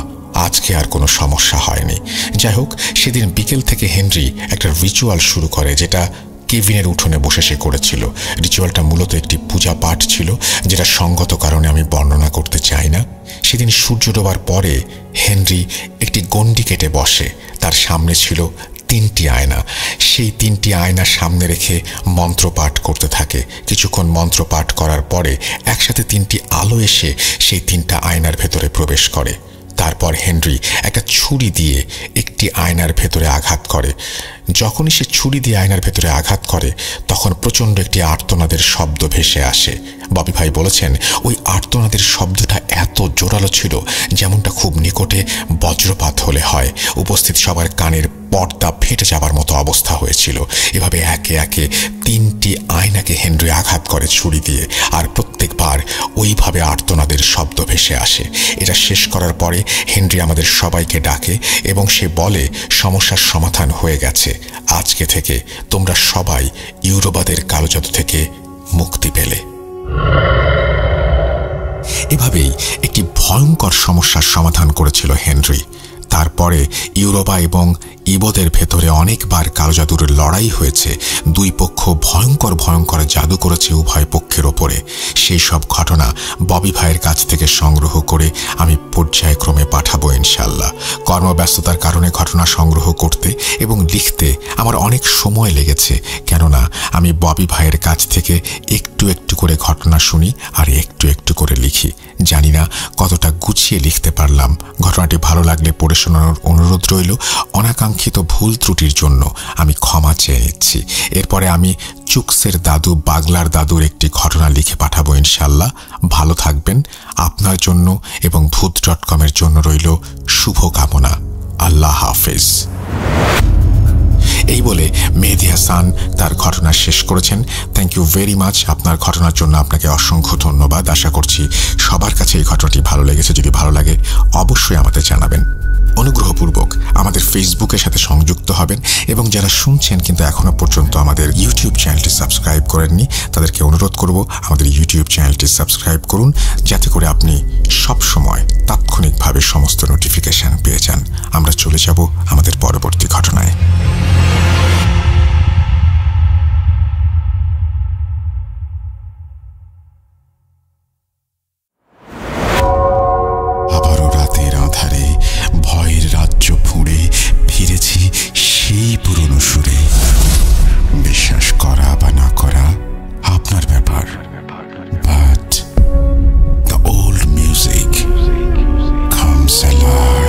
আজকে আর কোনো সমস্যা হয়নি। যাই হোক, সেদিন বিকেল থেকে হেনরি একটা রিচুয়াল শুরু করে, যেটা কেভিনের উঠোনে বসে সে করেছিল। রিচুয়ালটা মূলত একটি পূজা পাঠ ছিল, যেটা সঙ্গত কারণে আমি বর্ণনা করতে চাই না। সেদিন সূর্য ডোবার পরে হেনরি একটি গণ্ডি কেটে বসে। তার সামনে ছিল 3টি আয়না। সেই 3টি আয়না সামনে রেখে মন্ত্র পাঠ করতে থাকে। কিছুক্ষণ মন্ত্র পাঠ করার পরে একসাথে 3টি আলো এসে সেই 3টা আয়নার ভেতরে প্রবেশ করে। তারপর হেনরি একটা ছুরি দিয়ে একটি আয়নার ভেতরে আঘাত করে। যখনই সে ছুরি দিয়ে আয়নার ভেতরে আঘাত করে, তখন প্রচণ্ড একটি আর্তনাদের শব্দ ভেসে আসে। ববি ভাই বলেছেন, ওই আর্তনাদের শব্দটা এত জোরালো ছিল, যেমনটা খুব নিকটে বজ্রপাত হলে হয়। উপস্থিত সবার কানের পর্দা ফেটে যাবার মতো অবস্থা হয়েছিল। এভাবে একে একে 3টি আয়নাকে হেনরি আঘাত করে ছুরি দিয়ে, আর প্রত্যেকবার ওইভাবে আর্তনাদের শব্দ ভেসে আসে। এটা শেষ করার পরে হেনরি আমাদের সবাইকে ডাকে এবং সে বলে, সমস্যার সমাধান হয়ে গেছে। আজকে থেকে তোমরা সবাই ইউরোবাদের কালো জাদু থেকে মুক্তি পেলে। এভাবেই একটি ভয়ঙ্কর সমস্যার সমাধান করেছিল হেনরি। তারপরে ইউরোবা এবং ইবদের ভেতরে অনেকবার কালো জাদুর লড়াই হয়েছে। 2 পক্ষ ভয়ঙ্কর ভয়ঙ্কর জাদু করেছে উভয় পক্ষের ওপরে। সেই সব ঘটনা ববি ভাইয়ের কাছ থেকে সংগ্রহ করে আমি পর্যায়ক্রমে পাঠাবো ইনশাল্লাহ। কর্মব্যস্ততার কারণে ঘটনা সংগ্রহ করতে এবং লিখতে আমার অনেক সময় লেগেছে, কেননা আমি ববি ভাইয়ের কাছ থেকে একটু একটু করে ঘটনা শুনি আর একটু একটু করে লিখি। জানি না কতটা গুছিয়ে লিখতে পারলাম। ঘটনাটি ভালো লাগলে পড়ে শোনানোর অনুরোধ রইল। অনাকাঙ্ক্ষিত ভুল ত্রুটির জন্য আমি ক্ষমা চেয়ে নিচ্ছি। এরপরে আমি চুকসের দাদু বাগলার দাদুর একটি ঘটনা লিখে পাঠাবো ইনশাল্লাহ। ভালো থাকবেন। আপনার জন্য এবং ভূত.com-এর জন্য রইল শুভকামনা। আল্লাহ হাফেজ। এই বলে মেহেদী হাসান তার ঘটনা শেষ করেছেন। Thank you very much. আপনার ঘটনার জন্য আপনাকে অসংখ্য ধন্যবাদ। আশা করছি সবার কাছে এই ঘটনাটি ভালো লেগেছে। যদি ভালো লাগে অবশ্যই আমাদের জানাবেন। অনুগ্রহপূর্বক আমাদের ফেসবুকের সাথে সংযুক্ত হবেন এবং যারা শুনছেন কিন্তু এখনো পর্যন্ত আমাদের ইউটিউব চ্যানেলটি সাবস্ক্রাইব করেননি, তাদেরকে অনুরোধ করব আমাদের ইউটিউব চ্যানেলটি সাবস্ক্রাইব করুন, যাতে করে আপনি সব সময় তাৎক্ষণিকভাবে সমস্ত নোটিফিকেশন পেয়ে যান। আমরা চলে যাব আমাদের পরবর্তী ঘটনায়। ভয়ের রাজ্য ফুঁড়ে ফিরেছি সেই পুরনো সুরে। বিশ্বাস করা বা না করা আপনার ব্যাপার, but the old music comes alive.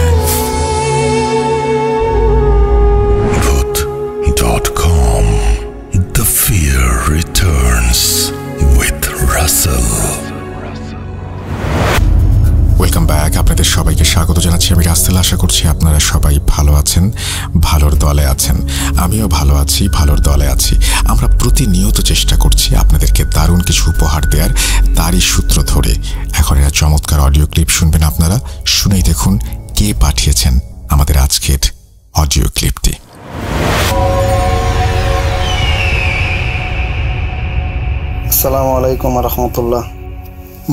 Uncle, আশা করছি আপনারা সবাই ভালো আছেন, ভালোর দলে আছেন। আমিও ভালো আছি, ভালোর দলে আছি। আমরা প্রতিনিয়ত চেষ্টা করছি আপনাদেরকে দারুণ কিছু উপহার দেওয়ার। তারই সূত্র ধরে এখন একটা চমৎকার অডিও ক্লিপ শুনবেন আপনারা। শুনেই দেখুন কে পাঠিয়েছেন আমাদের আজকের অডিও ক্লিপটি। আসসালামু আলাইকুম রহমতুল্লাহ।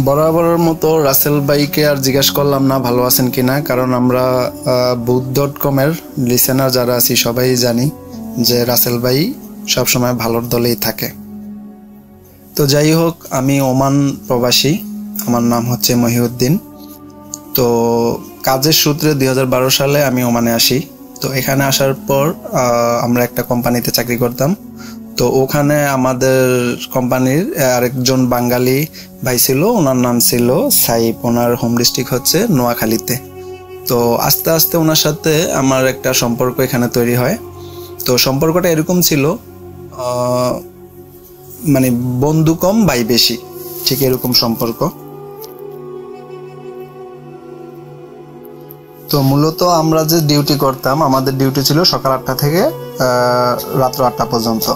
বরাবরের মতো রাসেল ভাইকে আর জিজ্ঞেস করলাম না ভালো আছেন কিনা, কারণ আমরা book.com-এর লিসেনার যারা আছি সবাই জানি যে রাসেল ভাই সবসময় ভালোর দলেই থাকে। তো যাই হোক, আমি ওমান প্রবাসী, আমার নাম হচ্ছে মহিউদ্দিন। তো কাজের সূত্রে 2012 সালে আমি ওমানে আসি। তো এখানে আসার পর আমরা একটা কোম্পানিতে চাকরি করতাম। তো ওখানে আমাদের কোম্পানির আরেকজন বাঙালি ভাই ছিল, ওনার নাম ছিল সাইফ। ওনার হোম ডিস্ট্রিক্ট হচ্ছে নোয়াখালীতে। তো আস্তে আস্তে ওনার সাথে আমার একটা সম্পর্ক এখানে তৈরি হয়। তো সম্পর্কটা এরকম ছিল, মানে বন্ধু কম ভাই বেশি, ঠিক এরকম সম্পর্ক। তো মূলত আমরা যে ডিউটি করতাম, আমাদের ডিউটি ছিল সকাল 8টা থেকে রাত্র 8টা পর্যন্ত।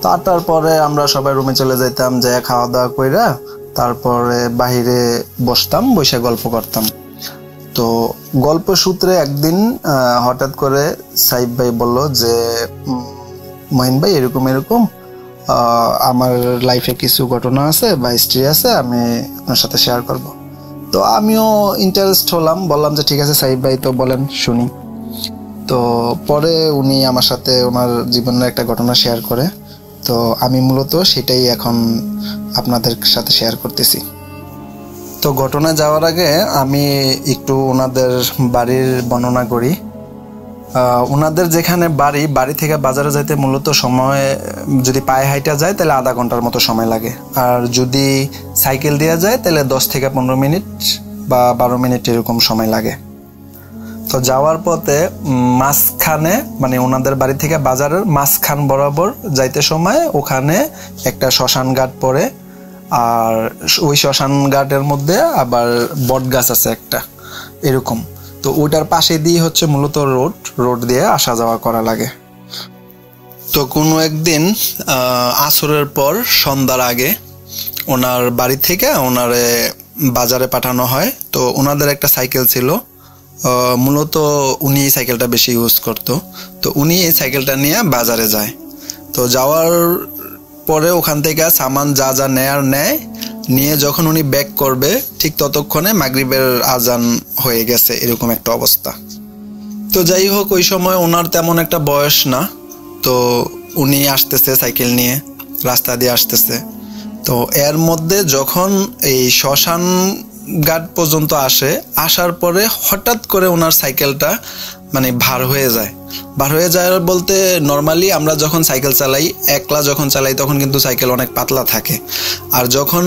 তো 8টার পরে আমরা সবাই রুমে চলে যাইতাম, যে খাওয়া দাওয়া কইরা তারপরে বাহিরে বসতাম, বসে গল্প করতাম। তো গল্প সূত্রে একদিন হঠাৎ করে সাইফ ভাই বলল যে মহিন ভাই এরকম এরকম আমার লাইফে কিছু ঘটনা আছে বা হিস্ট্রি আছে, আমি আপনার সাথে শেয়ার করব। তো আমিও ইন্টারেস্ট হলাম, বললাম যে ঠিক আছে সাইফ ভাই, তো বলেন শুনি। তো পরে উনি আমার সাথে ওনার জীবনের একটা ঘটনা শেয়ার করে। তো আমি মূলত সেটাই এখন আপনাদের সাথে শেয়ার করতেছি। তো ঘটনা যাওয়ার আগে আমি একটু ওনাদের বাড়ির বর্ণনা করি। ওনাদের যেখানে বাড়ি থেকে বাজারে যাইতে মূলত সময়, যদি পায়ে হাইটা যায় তাহলে আধা ঘন্টার মতো সময় লাগে, আর যদি সাইকেল দিয়ে যায় তাহলে 10 থেকে 15 মিনিট বা 12 মিনিট এরকম সময় লাগে। তো যাওয়ার পথে মাঝখানে, মানে ওনাদের বাড়ি থেকে বাজারের মাঝখান বরাবর যাইতে সময় ওখানে একটা শ্মশান ঘাট পড়ে, আর ওই শ্মশান ঘাটের মধ্যে আবার বট গাছ আছে একটা এরকম। তো ওইটার পাশে দিয়ে হচ্ছে মূলত রোড দিয়ে আসা যাওয়া করা লাগে। তো কোনো একদিন আসরের পর সন্ধ্যার আগে ওনার বাড়ি থেকে ওনারে বাজারে পাঠানো হয়। তো ওনাদের একটা সাইকেল ছিল, মূলত উনি এই সাইকেলটা বেশি ইউজ করতো। তো উনি এই সাইকেলটা নিয়ে বাজারে যায়। তো যাওয়ার পরে ওখান থেকে সামান যা যা নেয়, নিয়ে যখন উনি ব্যাক করবে ঠিক ততক্ষণে মাগরিবের আজান হয়ে গেছে, এরকম একটা অবস্থা। তো যাই হোক, ওই সময় ওনার তেমন একটা বয়স না। তো উনি আসতেছে সাইকেল নিয়ে, রাস্তা দিয়ে আসতেছে। তো এর মধ্যে যখন এই শ্মশান ঘাট পর্যন্ত আসার পরে হঠাৎ করে ওনার সাইকেলটা মানে ভার হয়ে যায় বলতে, নর্মালি আমরা যখন সাইকেল চালাই, একলা যখন চালাই তখন কিন্তু সাইকেল অনেক পাতলা থাকে, আর যখন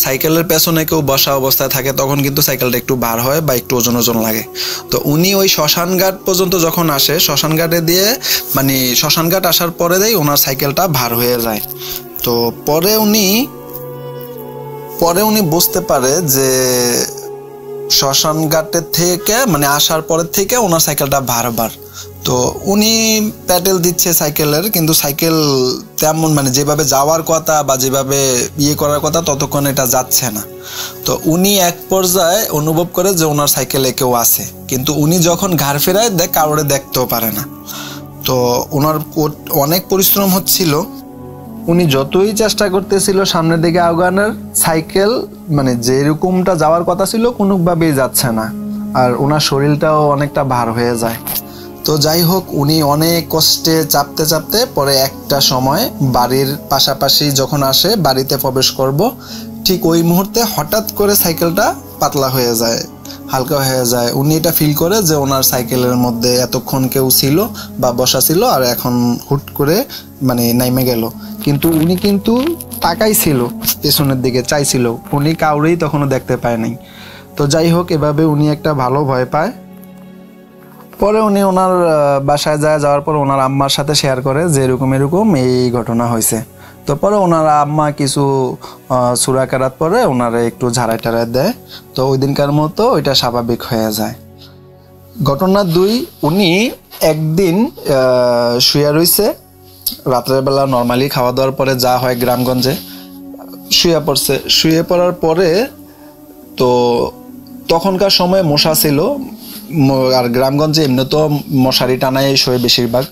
সাইকেলের পেছনে কেউ বসা অবস্থায় থাকে তখন কিন্তু সাইকেলটা একটু ভার হয় বা একটু ওজন লাগে। তো উনি ওই শ্মশান ঘাট পর্যন্ত যখন আসে, শ্মশান ঘাটে দিয়ে মানে শ্মশান ঘাট আসার পরে ওনার সাইকেলটা ভার হয়ে যায়। তো পরে উনি বুঝতে পারে যে শ্মশান ঘাটের থেকে মানে আসার পরের থেকে ওনার সাইকেলটা ভার। তো উনি প্যাডেল দিচ্ছে সাইকেলের, কিন্তু সাইকেল তেমন মানে যেভাবে যাওয়ার কথা বা যেভাবে করার কথা ততক্ষণ এটা যাচ্ছে না। তো উনি এক পর্যায়ে অনুভব করে যে ওনার সাইকেলে কেউ আছে, কিন্তু উনি যখন ঘাড় ফেরায় কারোরে দেখতেও পারে না। তো ওনার অনেক পরিশ্রম হচ্ছিল, উনি যতই চেষ্টা করতেছিল সামনের দিকে আগানোর, সাইকেল মানে যেরকমটা যাওয়ার কথা ছিল কোনোভাবেই যাচ্ছে না, আর ওনার শরীরটাও অনেকটা ভার হয়ে যায়। তো যাই হোক, উনি অনেক কষ্টে চাপতে পরে একটা সময় বাড়ির পাশাপাশি যখন আসে, বাড়িতে প্রবেশ করব, ঠিক ওই মুহূর্তে হঠাৎ করে সাইকেলটা পাতলা হয়ে যায়, হালকা হয়ে যায়। উনি এটা ফিল করে যে ওনার সাইকেলের মধ্যে এতক্ষণ কেউ ছিল বা বসা ছিল, আর এখন হুট করে মানে নাইমে গেল। কিন্তু উনি কিন্তু তাকাইছিল পেছনের দিকে, চাইছিল, উনি কাউরেই তখনও দেখতে পায় নাই। তো যাই হোক, এভাবে উনি একটা ভালো ভয় পায়। পরে উনি ওনার বাসায় যাওয়ার পর ওনার আম্মার সাথে শেয়ার করে যে এরকম এই ঘটনা হয়েছে। তো পরে ওনার আম্মা কিছু সূরা কেরাত পরে ওনারা একটু ঝাড়াই টাড়াই দেয়। তো ওই দিনকার মতো ওইটা স্বাভাবিক হয়ে যায়। ঘটনা 2, উনি একদিন শুয়ে রইছে, রাত্রের বেলা নর্মালি খাওয়া দাওয়ার পরে যা হয় গ্রামগঞ্জে, শুয়ে পড়ছে। শুয়ে পড়ার পরে তো তখনকার সময় মশা ছিল, আর গ্রামগঞ্জে এমনি তো মশারি টানায় শোয় বেশিরভাগ।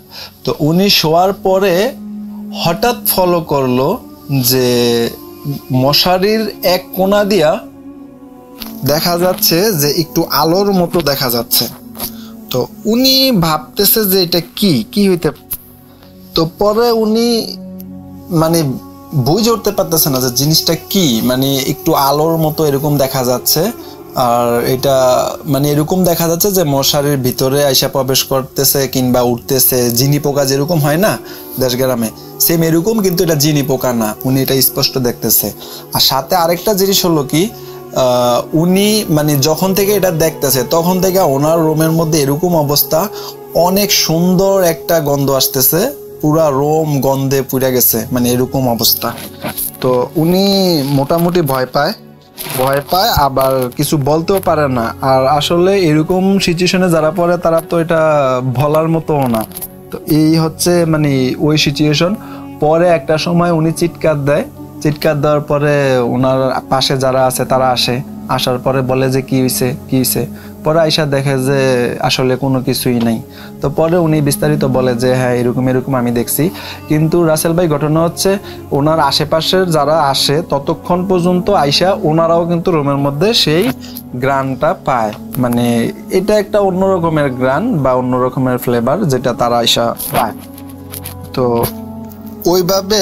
তো উনি শোয়ার পরে হঠাৎ ফলো করলো যে মশারির এক কোণা দিয়া দেখা যাচ্ছে যে একটু আলোর মতো দেখা যাচ্ছে। তো উনি ভাবতেছে যে এটা কি হইতে, তো পরে উনি মানে বুঝে উঠতে পারতেছে না যে জিনিসটা কি, মানে একটু আলোর মতো এরকম দেখা যাচ্ছে। আর এটা মানে এরকম দেখা যাচ্ছে যে মশারির ভিতরে আইসা প্রবেশ করতেছে কিংবা উঠতেছে, জিনি পোকা যেরকম হয় না দেশ গ্রামে, সেম এরকম, কিন্তু এটা জিনি পোকা না, উনি এটা স্পষ্ট দেখতেছে। আর সাথে আরেকটা জিনিস হলো কি, উনি মানে যখন থেকে এটা দেখতেছে তখন থেকে ওনার রুমের মধ্যে এরকম অবস্থা, অনেক সুন্দর একটা গন্ধ আসতেছে, পুরা রোম গন্ধে পুড়ে গেছে, মানে এরকম অবস্থা। তো উনি মোটামুটি ভয় পায়, আবার কিছু বলতেও পারে না। আর আসলে এরকম সিচুয়েশনে যারা পড়ে তারা তো এটা বলার মতো না। তো এই হচ্ছে মানে ওই সিচুয়েশন। পরে একটা সময় উনি চিৎকার দেওয়ার পরে ওনার পাশে যারা আছে তারা আসার পরে বলে যে কি হয়েছে। পরে আইসা দেখে যে আসলে কোনো কিছুই নাই। তো পরে উনি বিস্তারিত বলে যে হ্যাঁ এরকম আমি দেখছি। কিন্তু রাসেল ভাই ঘটনা হচ্ছে ওনার আশেপাশের যারা আসে ততক্ষণ পর্যন্ত আইসা ওনারাও কিন্তু রুমের মধ্যে সেই গ্রানটা পায়, মানে এটা একটা অন্য রকমের গ্রান বা অন্য রকমের ফ্লেভার যেটা তারা আইসা পায়। তো ওইভাবে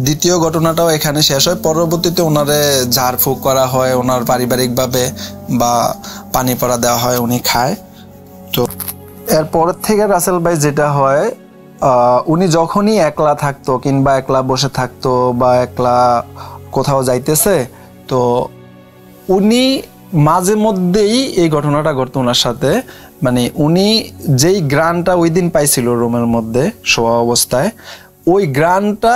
দ্বিতীয় ঘটনাটাও এখানে শেষ হয়। পরবর্তীতে ওনারে ঝাড়ফুঁক করা হয়, ওনার পারিবারিকভাবে বা পানি পড়া দেওয়া হয়, উনি খায়। তো এরপরের থেকে রাসেল ভাই যেটা হয়, উনি যখনই একলা থাকতো কিংবা একলা বসে থাকতো বা একলা কোথাও যাইতেছে, তো উনি মাঝে মধ্যেই এই ঘটনাটা ঘটতো ওনার সাথে, মানে উনি যেই গ্রানটা ওই দিন পাইছিল রুমের মধ্যে শোয়া অবস্থায়, ওই গ্রানটা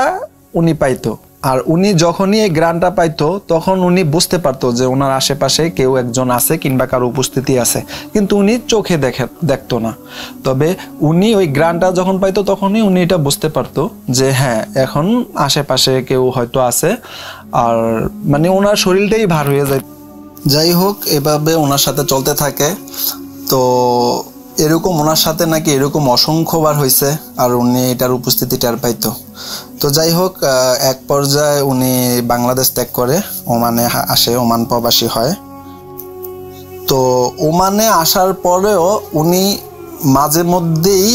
উনি পাইতো। আর উনি যখনই এই গ্রানটা পাইতো তখন উনি বুঝতে পারতো যে ওনার আশেপাশে কেউ একজন আছে কিংবা কারো উপস্থিতি আছে, কিন্তু উনি চোখে দেখতো না। তবে উনি ওই গ্রানটা যখন পাইতো তখনই উনি এটা বুঝতে পারতো যে হ্যাঁ এখন আশেপাশে কেউ হয়তো আছে, আর মানে ওনার শরীরটাই ভার হয়ে যায়। যাই হোক, এভাবে ওনার সাথে চলতে থাকে। তো এরকম ওনার সাথে নাকি এরকম অসংখ্যবার হয়েছে, আর উনি এটার উপস্থিতি টের পাইতো। তো যাই হোক, এক পর্যায়ে উনি বাংলাদেশ ত্যাগ করে ওমানে আসে, ওমান প্রবাসী হয়। তো ওমানে আসার পরেও উনি মাঝে মধ্যেই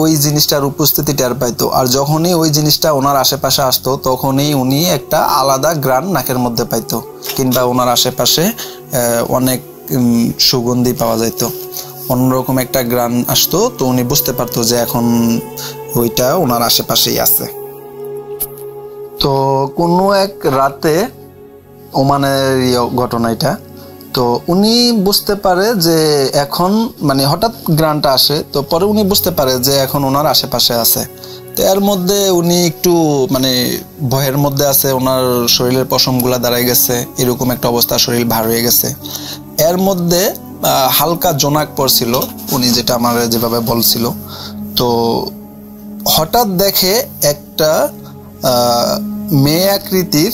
ওই জিনিসটার উপস্থিতি টের পাইতো, আর যখনই ওই জিনিসটা ওনার আশেপাশে আসতো তখনই উনি একটা আলাদা গ্রান নাকের মধ্যে পাইতো, কিংবা ওনার আশেপাশে অনেক সুগন্ধি পাওয়া যাইত, অন্যরকম একটা গ্রান আসতো। তো উনি বুঝতে পারতো যে এখন ওইটা ওনার আশেপাশেই আছে। তো কোনো এক রাতে ওমানের ঘটনা এটা, তো উনি বুঝতে পারে যে এখন মানে হঠাৎ গ্রানটা আসে, তো পরে উনি বুঝতে পারে যে এখন ওনার আশেপাশে আছে। তো এর মধ্যে উনি একটু মানে ভয়ের মধ্যে আছে, ওনার শরীরের পশমগুলা দাঁড়ায় গেছে, এরকম একটা অবস্থা, শরীর ভার হয়ে গেছে। এর মধ্যে হালকা জোনাক পড়ছিল, উনি যেটা আমার যেভাবে বলছিল। তো হঠাৎ দেখে একটা মেয়ে আকৃতির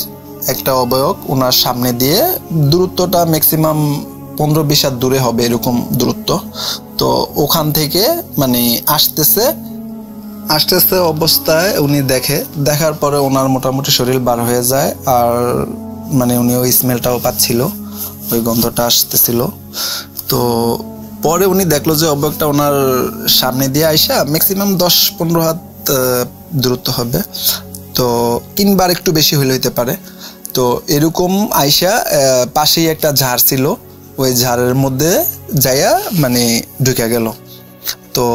একটা অবয়ব ওনার সামনে দিয়ে, দূরত্বটা ম্যাক্সিমাম 15-20 হাত দূরে হবে এরকম দূরত্ব। তো ওখান থেকে মানে আসতেছে অবস্থায় উনি দেখার পরে ওনার মোটামুটি শরীর বার হয়ে যায়, আর মানে উনি ওই স্মেলটাও পাচ্ছিল, ওই গন্ধটা আসতেছিল। তো পরে উনি দেখলো যে অবয়বটা ওনার সামনে দিয়ে আইসা ম্যাক্সিমাম 10-15 হাত দূরত্ব হবে, তো কিংবা একটু বেশি হইতে পারে। তো এরকম আইসা পাশেই একটা ঝাড় ছিল, ওই ঝাড়ের মধ্যে যাইয়া মানে ঢুকে গেল। তো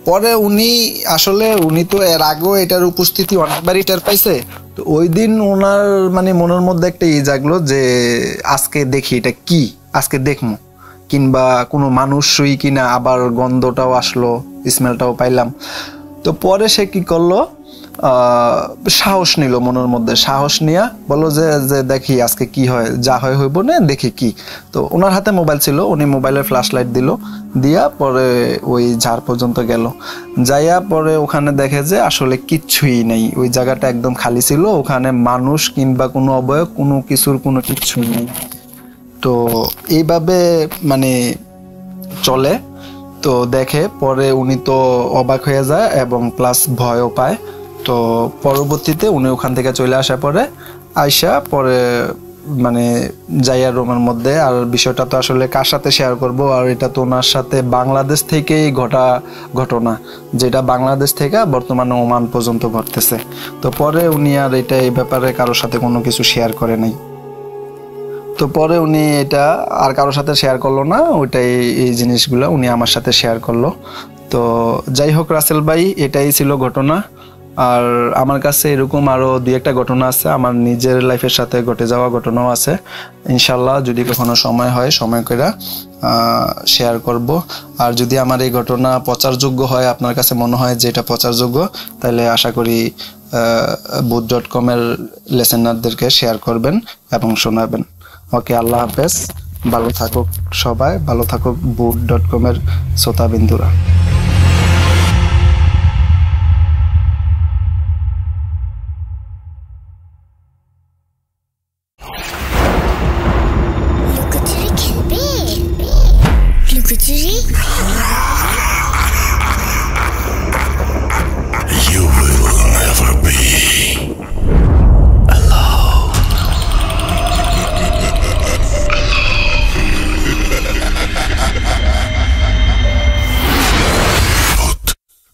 পরে উনি তো এর আগেও এটার উপস্থিতি অনেকবারই টের পাইছে। তো ওই দিন ওনার মানে মনের মধ্যে একটা জাগলো যে আজকে দেখি এটা কি, আজকে দেখবো, কিংবা কোনো মানুষই কিনা। আবার গন্ধটাও আসলো, স্মেলটাও পাইলাম। তো পরে সে কি করলো, সাহস নিল, মনের মধ্যে সাহস নিয়ে বললো যে দেখি আজকে কি হয়, যা হয় হইব না, দেখি কি। তো ওনার হাতে মোবাইল ছিল, উনি মোবাইলের ফ্ল্যাশ লাইট দিল, দিয়া পরে ওই ঝাড় পর্যন্ত গেল। যাইয়া পরে ওখানে দেখে যে আসলে কিচ্ছুই নেই, ওই জায়গাটা একদম খালি ছিল, ওখানে মানুষ কিংবা কোনো অবয়ব কোনো কিছুর কোনো কিচ্ছুই নেই। তো এইভাবে মানে চলে। তো দেখে পরে উনি তো অবাক হয়ে যায় এবং প্লাস ভয়ও পায়। তো পরবর্তীতে উনি ওখান থেকে চলে আসা পরে আইসা পরে মানে যাইয়া রুমের মধ্যে, আর বিষয়টা তো আসলে কার সাথে শেয়ার করব, আর এটা তো ওনার সাথে বাংলাদেশ থেকেই ঘটনা, যেটা বাংলাদেশ থেকে বর্তমানে ওমান পর্যন্ত ঘটতেছে। তো পরে উনি আর এটা এই ব্যাপারে কারোর সাথে কোনো কিছু শেয়ার করে নাই। তো পরে উনি এটা আর কারোর সাথে শেয়ার করলো না, ওইটাই এই জিনিসগুলো উনি আমার সাথে শেয়ার করলো। তো যাই হোক রাসেল ভাই, এটাই ছিল ঘটনা। আর আমার কাছে এরকম আরও 2-1টা ঘটনা আছে, আমার নিজের লাইফের সাথে ঘটে যাওয়া ঘটনাও আছে। ইনশাল্লাহ যদি কখনো সময় হয়, সময় করে শেয়ার করব। আর যদি আমার এই ঘটনা প্রচারযোগ্য হয়, আপনার কাছে মনে হয় যে এটা প্রচারযোগ্য, তাহলে আশা করি boot.com-এর লিসেনারদেরকে শেয়ার করবেন এবং শোনাবেন। ওকে, আল্লাহ হাফেজ, ভালো থাকুক সবাই, ভালো থাকুক boot.com-এর শ্রোতাবিন্দুরা। You will never be alone.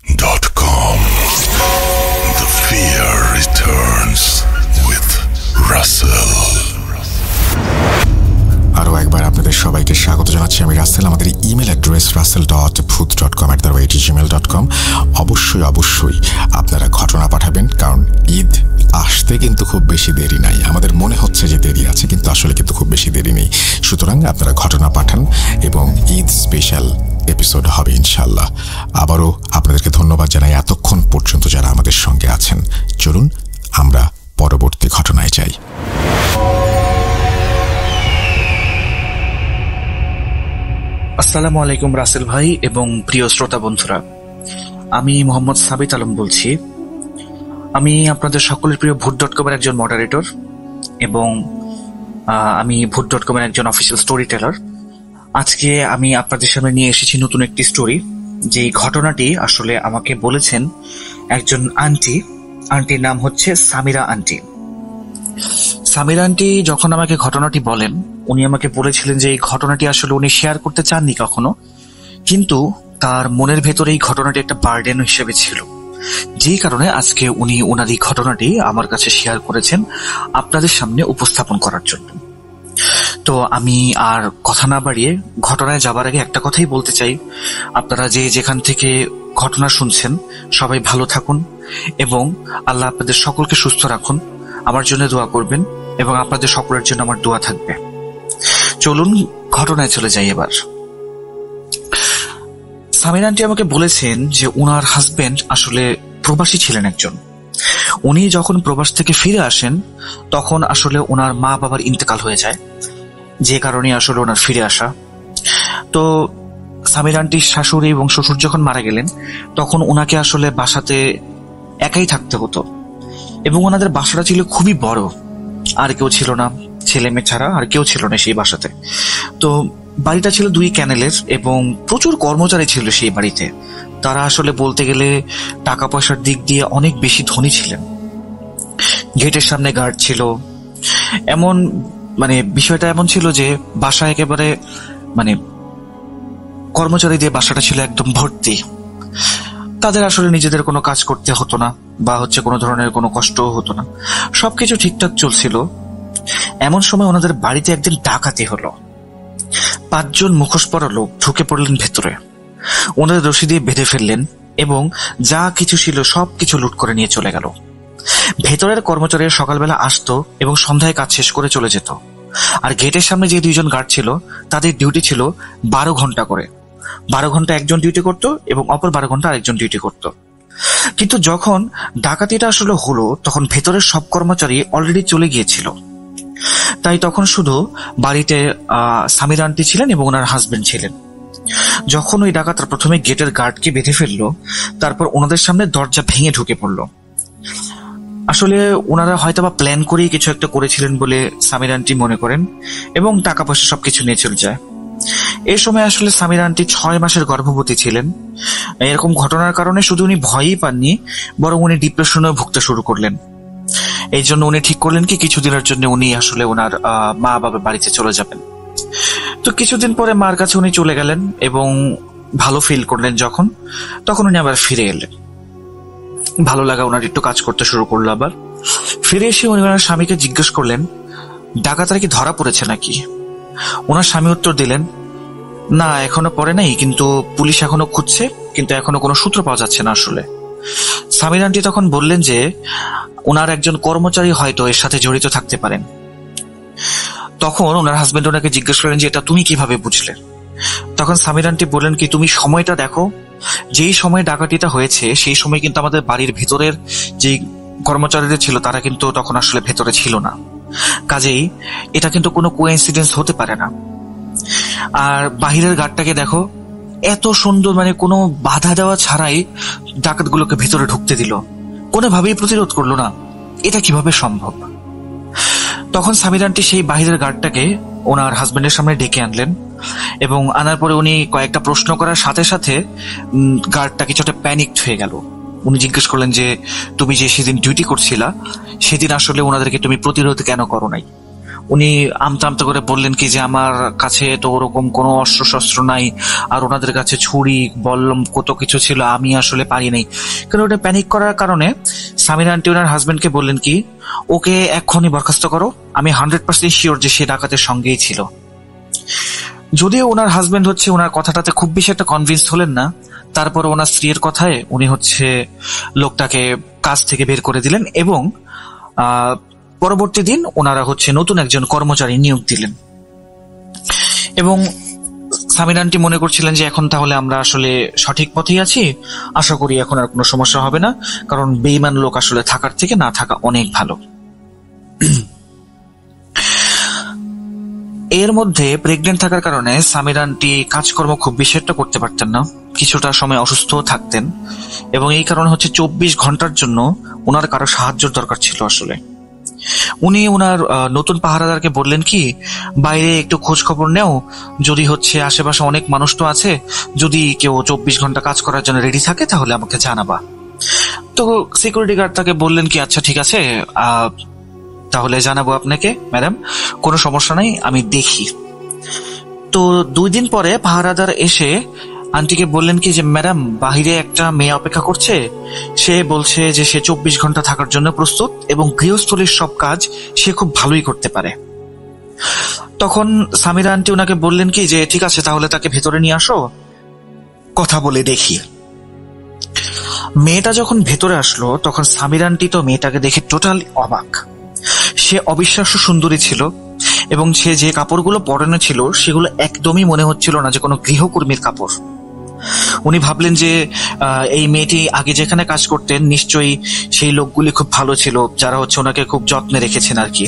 Boot.com. The fear returns with Russell. আরও একবার আপনাদের সবাইকে স্বাগত জানাচ্ছি, আমি রাসেল। আমাদের ইমেল অ্যাড্রেস russell.booth.com@gmail.com। অবশ্যই আপনারা ঘটনা পাঠাবেন, কারণ ঈদ আসতে কিন্তু খুব বেশি দেরি নাই। আমাদের মনে হচ্ছে যে দেরি আছে, কিন্তু আসলে কিন্তু খুব বেশি দেরি নেই। সুতরাং আপনারা ঘটনা পাঠান এবং ঈদ স্পেশাল এপিসোড হবে ইনশাল্লাহ। আবারও আপনাদেরকে ধন্যবাদ জানাই এতক্ষণ পর্যন্ত যারা আমাদের সঙ্গে আছেন। চলুন আমরা পরবর্তী ঘটনায় যাই। আসসালামু আলাইকুম রাসেল ভাই এবং প্রিয় শ্রোতা বন্ধুরা, আমি মোহাম্মদ সাবিত আলম বলছি। আমি আপনাদের সকলের প্রিয় boot.com-এর একজন মডারেটর এবং আমি boot.com-এর একজন অফিসিয়াল স্টোরি টেলার। আজকে আমি আপনাদের সামনে নিয়ে এসেছি নতুন একটি স্টোরি, যে ঘটনাটি আসলে আমাকে বলেছেন একজন আন্টির নাম হচ্ছে সামিরা আন্টি। সামিরা আন্টি যখন আমাকে ঘটনাটি বলেন, উনি আমাকে বলেছিলেন যে এই ঘটনাটি আসলে উনি শেয়ার করতে চাননি কখনো, কিন্তু তার মনের ভেতরে এই ঘটনাটি একটা বার্ডেন হিসেবে ছিল, যেই কারণে আজকে উনি ওনার এই ঘটনাটি আমার কাছে শেয়ার করেছেন আপনাদের সামনে উপস্থাপন করার জন্য। তো আমি আর কথা না বাড়িয়ে ঘটনায় যাবার আগে একটা কথাই বলতে চাই, আপনারা যে যেখান থেকে ঘটনা শুনছেন সবাই ভালো থাকুন এবং আল্লাহ আপনাদের সকলকে সুস্থ রাখুন। আমার জন্য দোয়া করবেন এবং আপনাদের সকলের জন্য আমার দোয়া থাকবে। চলুন ঘটনায় চলে যাই এবার। সামিরা আন্টি আমাকে বলেছেন যে উনার হাজবেন্ড আসলে প্রবাসী ছিলেন একজন। উনি যখন প্রবাস থেকে ফিরে আসেন তখন আসলে ওনার মা বাবার ইন্তেকাল হয়ে যায়, যে কারণে আসলে ওনার ফিরে আসা। তো সামিরা আন্টির শাশুড়ি এবং শ্বশুর যখন মারা গেলেন তখন ওনাকে আসলে বাসাতে একাই থাকতে হতো এবং ওনাদের বাসাটা ছিল খুবই বড়, আর কেউ ছিল না, ছেলে মেয়ে ছাড়া আর কেউ ছিল না সেই বাসাতে। তো বাড়িটা ছিল 2 ক্যানেলের এবং প্রচুর কর্মচারী ছিল সেই বাড়িতে। তারা আসলে বলতে গেলে টাকা পয়সার দিক দিয়ে অনেক বেশি ধনী ছিলেন। গেটের সামনে গার্ড ছিল, এমন বিষয়টা এমন ছিল যে বাসা একেবারে কর্মচারী দিয়ে বাসাটা ছিল একদম ভর্তি। তাদের আসলে নিজেদের কোনো কাজ করতে হতো না বা কোনো ধরনের কোনো কষ্টও হতো না, সবকিছু ঠিকঠাক চলছিল। এমন সময় ওনাদের বাড়িতে একদিন ডাকাতি হলো। 5 জন মুখোশ পরা লোক ঢুকে পড়লেন ভেতরে, ওনাদের রশি দিয়ে বেঁধে ফেললেন এবং যা কিছু ছিল সবকিছু লুট করে নিয়ে চলে গেল। ভেতরের কর্মচারীরা সকালবেলা আসতো এবং সন্ধ্যায় কাজ শেষ করে চলে যেত। আর গেটের সামনে যে 2 জন গার্ড ছিল তাদের ডিউটি ছিল 12 ঘন্টা করে। 12 ঘন্টা একজন ডিউটি করতো এবং অপর 12 ঘন্টা আরেকজন ডিউটি করতো। কিন্তু যখন ডাকাতিটা আসলে হলো তখন ভেতরের সব কর্মচারী অলরেডি চলে গিয়েছিল। তাই তখন শুধু বাড়িতে সামির আন্টি ছিলেন এবং ওনার হাজবেন্ড ছিলেন। যখন ওই ডাকাতরা প্রথমে গেটের গার্ডকে বেঁধে ফেললো, তারপর ওনাদের সামনে দরজা ভেঙে ঢুকে পড়লো। আসলে ওনারা হয়তোবা প্ল্যান করেই কিছু একটা করেছিলেন বলে সামির আন্টি মনে করেন, এবং টাকা পয়সা সবকিছু নিয়ে চলে যায়। এই সময় আসলে সামির আন্টি 6 মাসের গর্ভবতী ছিলেন। এরকম ঘটনার কারণে শুধু উনি ভয়ই পাননি, বরং উনি ডিপ্রেশনেও ভুগতে শুরু করলেন। এই জন্য উনি ঠিক করলেন কি কিছুদিনের জন্য উনি আসলে ওনার মা বাবার বাড়িতে চলে যাবেন। তো কিছুদিন পরে মার কাছে উনি চলে গেলেন এবং ভালো ফিল করলেন যখন, তখন উনি আবার ফিরে এলেন। ভালো লাগা ওনার একটু কাজ করতে শুরু করলো। আবার ফিরে এসে উনি ওনার স্বামীকে জিজ্ঞেস করলেন ডাকাতরা কি ধরা পড়েছে নাকি। ওনার স্বামী উত্তর দিলেন, না এখনো পড়ে নাই, কিন্তু পুলিশ এখনো খুঁজছে, কিন্তু এখনো কোনো সূত্র পাওয়া যাচ্ছে না আসলে। সামির আন্টি তখন বললেন যে ওনার একজন কর্মচারী হয়তো এর সাথে জড়িত থাকতে পারেন। তখন ওনার হাজবেন্ড ওনাকে জিজ্ঞেস করেন যে এটা তুমি কিভাবে বুঝলে। তখন সামির আন্টি বললেন কি তুমি সময়টা দেখো, যেই সময় ডাকাতিটা হয়েছে সেই সময় কিন্তু আমাদের বাড়ির ভেতরের যে কর্মচারীরা ছিল তারা কিন্তু তখন আসলে ভেতরে ছিল না, কাজেই এটা কিন্তু কোনো কোইন্সিডেন্স হতে পারে না। আর বাহিরের গার্ডটাকে দেখো, এত সুন্দর, মানে কোনো বাধা দেওয়া ছাড়াই ডাকাতগুলোকে ভেতরে ঢুকতে দিল, কোনোভাবেই প্রতিরোধ করলো না, এটা কিভাবে সম্ভব। তখন সামির আন্টি সেই বাহিরের গার্ডটাকে ওনার হাজবেন্ডের সামনে ডেকে আনলেন, এবং আনার পরে উনি কয়েকটা প্রশ্ন করার সাথে সাথে গার্ডটা কিছুটা প্যানিকড হয়ে গেল। উনি জিজ্ঞেস করলেন যে তুমি যে সেদিন ডিউটি করছিলা সেদিন আসলে ওনাদেরকে তুমি প্রতিরোধ কেন করো নাই। উনি আমতা আমতা করে বললেন কি যে আমার কাছে তো ওরকম কোনো অস্ত্র শস্ত্র নাই, আর ওনাদের কাছে ছুরি বল্লম কত কিছু ছিল, আমি আসলে পারি নাই। কারণ ওটা প্যানিক করার কারণে সামির আন্টি ওনার হাজবেন্ডকে বললেন কি ওকে এক্ষুনি বরখাস্ত করো, আমি 100% শিওর যে সে ডাকাতের সঙ্গেই ছিল। যদিও ওনার হাজবেন্ড হচ্ছে ওনার কথাটাতে খুব বেশি একটা কনভিন্স হলেন না, তারপর ওনার স্ত্রীর কথায় উনি হচ্ছে লোকটাকে কাজ থেকে বের করে দিলেন, এবং পরবর্তী দিন ওনারা হচ্ছে নতুন একজন কর্মচারী নিয়োগ দিলেন। এবং সামির আন্টি মনে করছিলেন যে এখন তাহলে আমরা আসলে সঠিক পথেই আছি, আশা করি এখন আর কোনো সমস্যা হবে না, কারণ বেঈমান লোক আসলে থাকার থেকে না থাকা অনেক ভালো। এর মধ্যে প্রেগনেন্ট থাকার কারণে সামির আন্টি কাজকর্ম খুব বেশি একটা করতে পারতেন না, কিছুটা সময় অসুস্থ থাকতেন, এবং এই কারণে হচ্ছে 24 ঘন্টার জন্য ওনার কারো সাহায্যের দরকার ছিল আসলে। উনি ওনার নতুন পাহারাদারকে বললেন কি বাইরে একটু খোঁজ খবর নেও, যদি হচ্ছে আশেপাশে অনেক মানুষ তো আছে, যদি কেউ 24 ঘন্টা কাজ করার জন্য রেডি থাকে তাহলে আমাকে জানাবা। তো সিকিউরিটি গার্ড তাকে বললেন কি আচ্ছা ঠিক আছে, তাহলে জানাবো আপনাকে ম্যাডাম, কোনো সমস্যা নাই, আমি দেখি। তো 2 দিন পরে পাহারাদার এসে আন্টিকে বললেন কি যে ম্যাডাম বাহিরে একটা মেয়ে অপেক্ষা করছে, সে বলছে যে সে 24 ঘন্টা থাকার জন্য প্রস্তুত এবং গৃহস্থলীর সব কাজ সে খুব ভালোই করতে পারে। তখন সামিরা আন্টি ওনাকে বললেন কি যে ঠিক আছে তাহলে তাকে ভেতরে নিয়ে আসো, কথা বলে দেখি। মেয়েটা যখন ভেতরে আসলো তখন সামিরা আন্টি তো মেয়েটাকে দেখে টোটালি অবাক। সে অবিশ্বাস্য সুন্দরী ছিল, এবং সে যে কাপড়গুলো পরানো ছিল সেগুলো একদমই মনে হচ্ছিল না যে কোনো গৃহকর্মীর কাপড়। উনি ভাবলেন যে এই মেয়েটি আগে যেখানে কাজ করতেন নিশ্চয়ই সেই লোকগুলি খুব ভালো ছিল, যারা হচ্ছে ওনাকে খুব যত্নে রেখেছেন আর কি।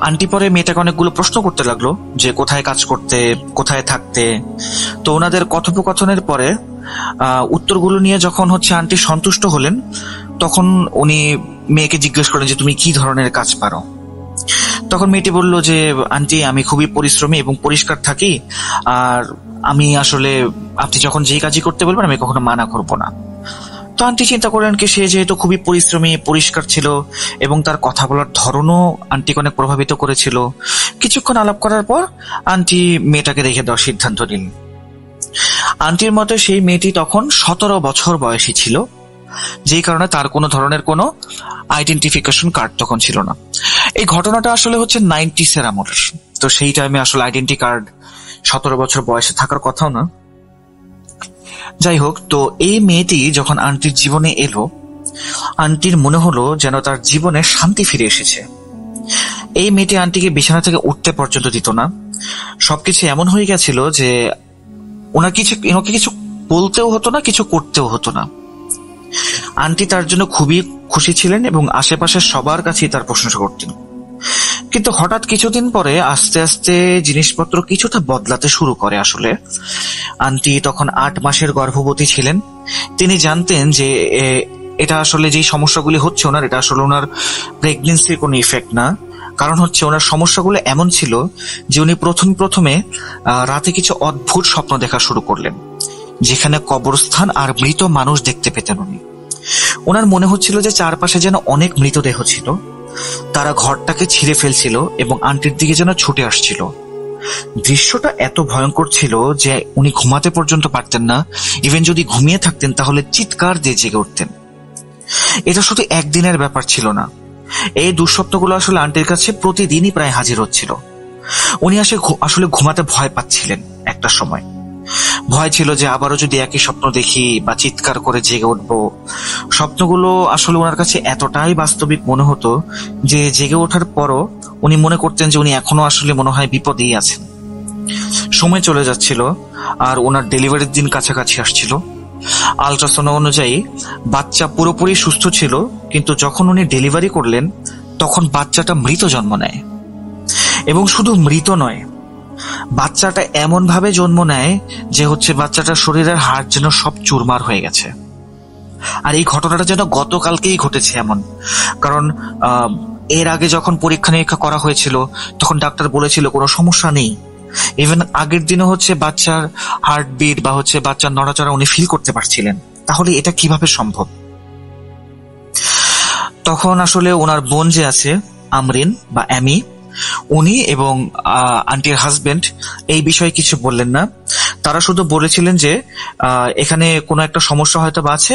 আন্টি পরে মেয়েটাকে অনেকগুলো প্রশ্ন করতে লাগলো যে কোথায় কাজ করতে, কোথায় থাকতে। তো ওনাদের কথোপকথনের পরে উত্তরগুলো নিয়ে যখন হচ্ছে আন্টি সন্তুষ্ট হলেন, তখন উনি মেয়েকে জিজ্ঞেস করেন যে তুমি কি ধরনের কাজ পারো। তখন মেয়েটি বলল যে আন্টি আমি খুবই পরিশ্রমী এবং পরিষ্কার থাকি, আর আমি আসলে আপনি যখন যেই কাজই করতে বলবেন আমি কখনো মানা করব না। তো আন্টি চিন্তা করলেন কি সে যেহেতু খুবই পরিশ্রমী পরিষ্কার ছিল এবং তার কথা বলার ধরনও আন্টিকে অনেক প্রভাবিত করেছিল, কিছুক্ষণ আলাপ করার পর আন্টি মেয়েটাকে রেখে দেওয়ার সিদ্ধান্ত নিলেন। আন্টির মতে সেই মেয়েটি তখন 17 বছর বয়সী ছিল, যেই কারণে তার কোনো ধরনের কোনো আইডেন্টিফিকেশন কার্ড তখন ছিল না। এই ঘটনাটা আসলে হচ্ছে 90s এর আমলের, তো সেই টাইমে আসলে আইডেন্টি কার্ড 17 বছর বয়সে থাকার কথাও না। যাই হোক, তো এই মেয়েটি যখন আন্টির জীবনে এলো, আন্টির মনে হলো যেন তার জীবনে শান্তি ফিরে এসেছে। এই মেয়েটি আন্টিকে বিছানা থেকে উঠতে পর্যন্ত দিত না। সবকিছু এমন হয়ে গেছিল যে ওনাকে কিছু বলতেও হতো না, কিছু করতেও হতো না। আন্টি তার জন্য খুবই খুশি ছিলেন এবং আশেপাশের সবার কাছেই তার প্রশংসা করতেন। কিন্তু হঠাৎ কিছুদিন পরে আস্তে আস্তে জিনিসপত্র কিছুটা বদলাতে শুরু করে। আসলে আন্টি তখন 8 মাসের গর্ভবতী ছিলেন। তিনি জানতেন যে এটা আসলে যে সমস্যাগুলি হচ্ছে ওনার, এটা আসলে ওনার প্রেগনেন্সির কোনো ইফেক্ট না। কারণ হচ্ছে ওনার সমস্যাগুলো এমন ছিল যে উনি প্রথমে রাতে কিছু অদ্ভুত স্বপ্ন দেখা শুরু করলেন, যেখানে কবরস্থান আর মৃত মানুষ দেখতে পেতেন উনি। ওনার মনে হচ্ছিল যে চারপাশে যেন অনেক মৃতদেহ ছিল, তারা ঘরটাকে ছিঁড়ে ফেলছিল এবং আন্টির দিকে যেন ছুটে আসছিল। দৃশ্যটা এত ভয়ঙ্কর ছিল যে উনি ঘুমাতে পর্যন্ত পারতেন না। ইভেন যদি ঘুমিয়ে থাকতেন তাহলে চিৎকার দিয়ে জেগে উঠতেন। এটা শুধু একদিনের ব্যাপার ছিল না, এই দুঃস্বপ্নগুলো আসলে আন্টির কাছে প্রতিদিনই প্রায় হাজির হচ্ছিল। উনি আসলে ঘুমাতে ভয় পাচ্ছিলেন। একটা সময় ভয় ছিল যে আবারও যদি একই স্বপ্ন দেখি বা চিৎকার করে জেগে উঠবো। স্বপ্নগুলো আসলে ওনার কাছে এতটাই বাস্তবিক মনে হতো যে জেগে ওঠার পরও উনি মনে করতেন যে উনি এখনো আসলে মনে হয় বিপদেই আছেন। সময় চলে যাচ্ছিল আর ওনার ডেলিভারির দিন কাছাকাছি আসছিল। আল্ট্রাসাউন্ড অনুযায়ী বাচ্চা পুরোপুরি সুস্থ ছিল, কিন্তু যখন উনি ডেলিভারি করলেন তখন বাচ্চাটা মৃত জন্ম নেয়। এবং শুধু মৃত নয়, বাচ্চাটা এমন ভাবে জন্ম নেয় যে বাচ্চাটার শরীরের হাড় যেন সব চুরমার হয়ে গেছে। আর এই ঘটনাটা যেন গতকালকেই ঘটেছে এমন। কারণ এর আগে যখন পরীক্ষা নিরীক্ষা করা হয়েছিল তখন ডাক্তার বলেছিল কোনো সমস্যা নেই। ইভেন আগের দিনও বাচ্চার হার্টবিট বা বাচ্চার নড়াচড়া উনি ফিল করতে পারছিলেন। তাহলে এটা কিভাবে সম্ভব? তখন আসলে ওনার বোন যে আছে আমরিন বা অ্যামি, উনি এবং আন্টির হাজবেন্ড এই বিষয়ে কিছু বললেন না। তারা শুধু বলেছিলেন যে এখানে কোনো একটা সমস্যা হয়তো আছে,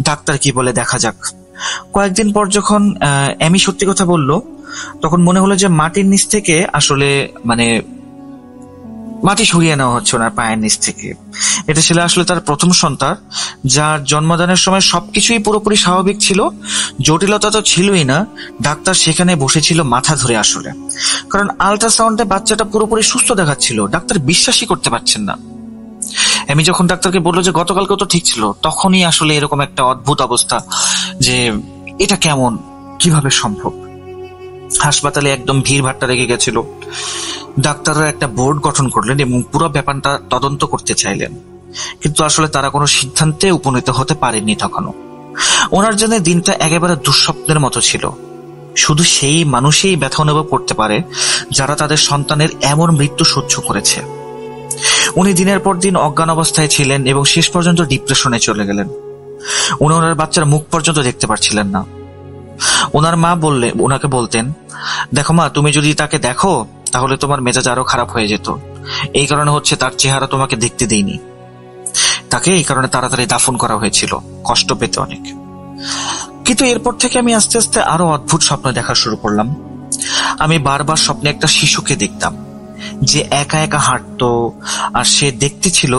ডাক্তার কি বলে দেখা যাক। কয়েকদিন পর যখন অ্যামি সত্যি কথা বলল, তখন মনে হলো যে মাটির নিচ থেকে আসলে মাটি সরিয়ে নেওয়া হচ্ছে ওনার পায়ের নিচ থেকে। এটা ছিল আসলে তার প্রথম সন্তান, যার জন্মদানের সময় সবকিছুই পুরোপুরি স্বাভাবিক ছিল, জটিলতা তো ছিলই না। ডাক্তার সেখানে বসেছিল মাথা ধরে আসলে, কারণ আল্ট্রাসাউন্ডে বাচ্চাটা পুরোপুরি সুস্থ দেখাচ্ছিল। ডাক্তার বিশ্বাসই করতে পারছেন না। আমি যখন ডাক্তারকে বললো যে গতকালকে তো ঠিক ছিল, তখনই আসলে এরকম একটা অদ্ভুত অবস্থা যে এটা কেমন, কিভাবে সম্ভব। হাসপাতালে একদম ভিড় ভাট্টা লেগে গেছিল। ডাক্তাররা একটা বোর্ড গঠন করলেন এবং পুরো ব্যাপারটা তদন্ত করতে চাইলেন, কিন্তু আসলে তারা কোনো সিদ্ধান্তে উপনীত হতে পারেননি। তখনও ওনার জন্য দিনটা একেবারে দুঃস্বপ্নের মতো ছিল। শুধু সেই মানুষই ব্যথা অনুভব করতে পারে যারা তাদের সন্তানের এমন মৃত্যু সহ্য করেছে। উনি দিনের পর দিন অজ্ঞান অবস্থায় ছিলেন এবং শেষ পর্যন্ত ডিপ্রেশনে চলে গেলেন। উনি ওনার বাচ্চার মুখ পর্যন্ত দেখতে পারছিলেন না। ওনার মা ওনাকে বলতেন, দেখো মা, তুমি যদি তাকে দেখো তাহলে তোমার মেজাজ আরো খারাপ হয়ে যেত। এই কারণে তার চেহারা তোমাকে দেখতে দেয়নি। তাকে এই কারণে তাড়াতাড়ি দাফন করা হয়েছিল, কষ্ট পেতে অনেক। কিন্তু এরপর থেকে আমি আস্তে আস্তে আরো অদ্ভুত স্বপ্ন দেখা শুরু করলাম। আমি বারবার স্বপ্নে একটা শিশুকে দেখতাম যে একা একা হাঁটতো, আর সে দেখতে ছিল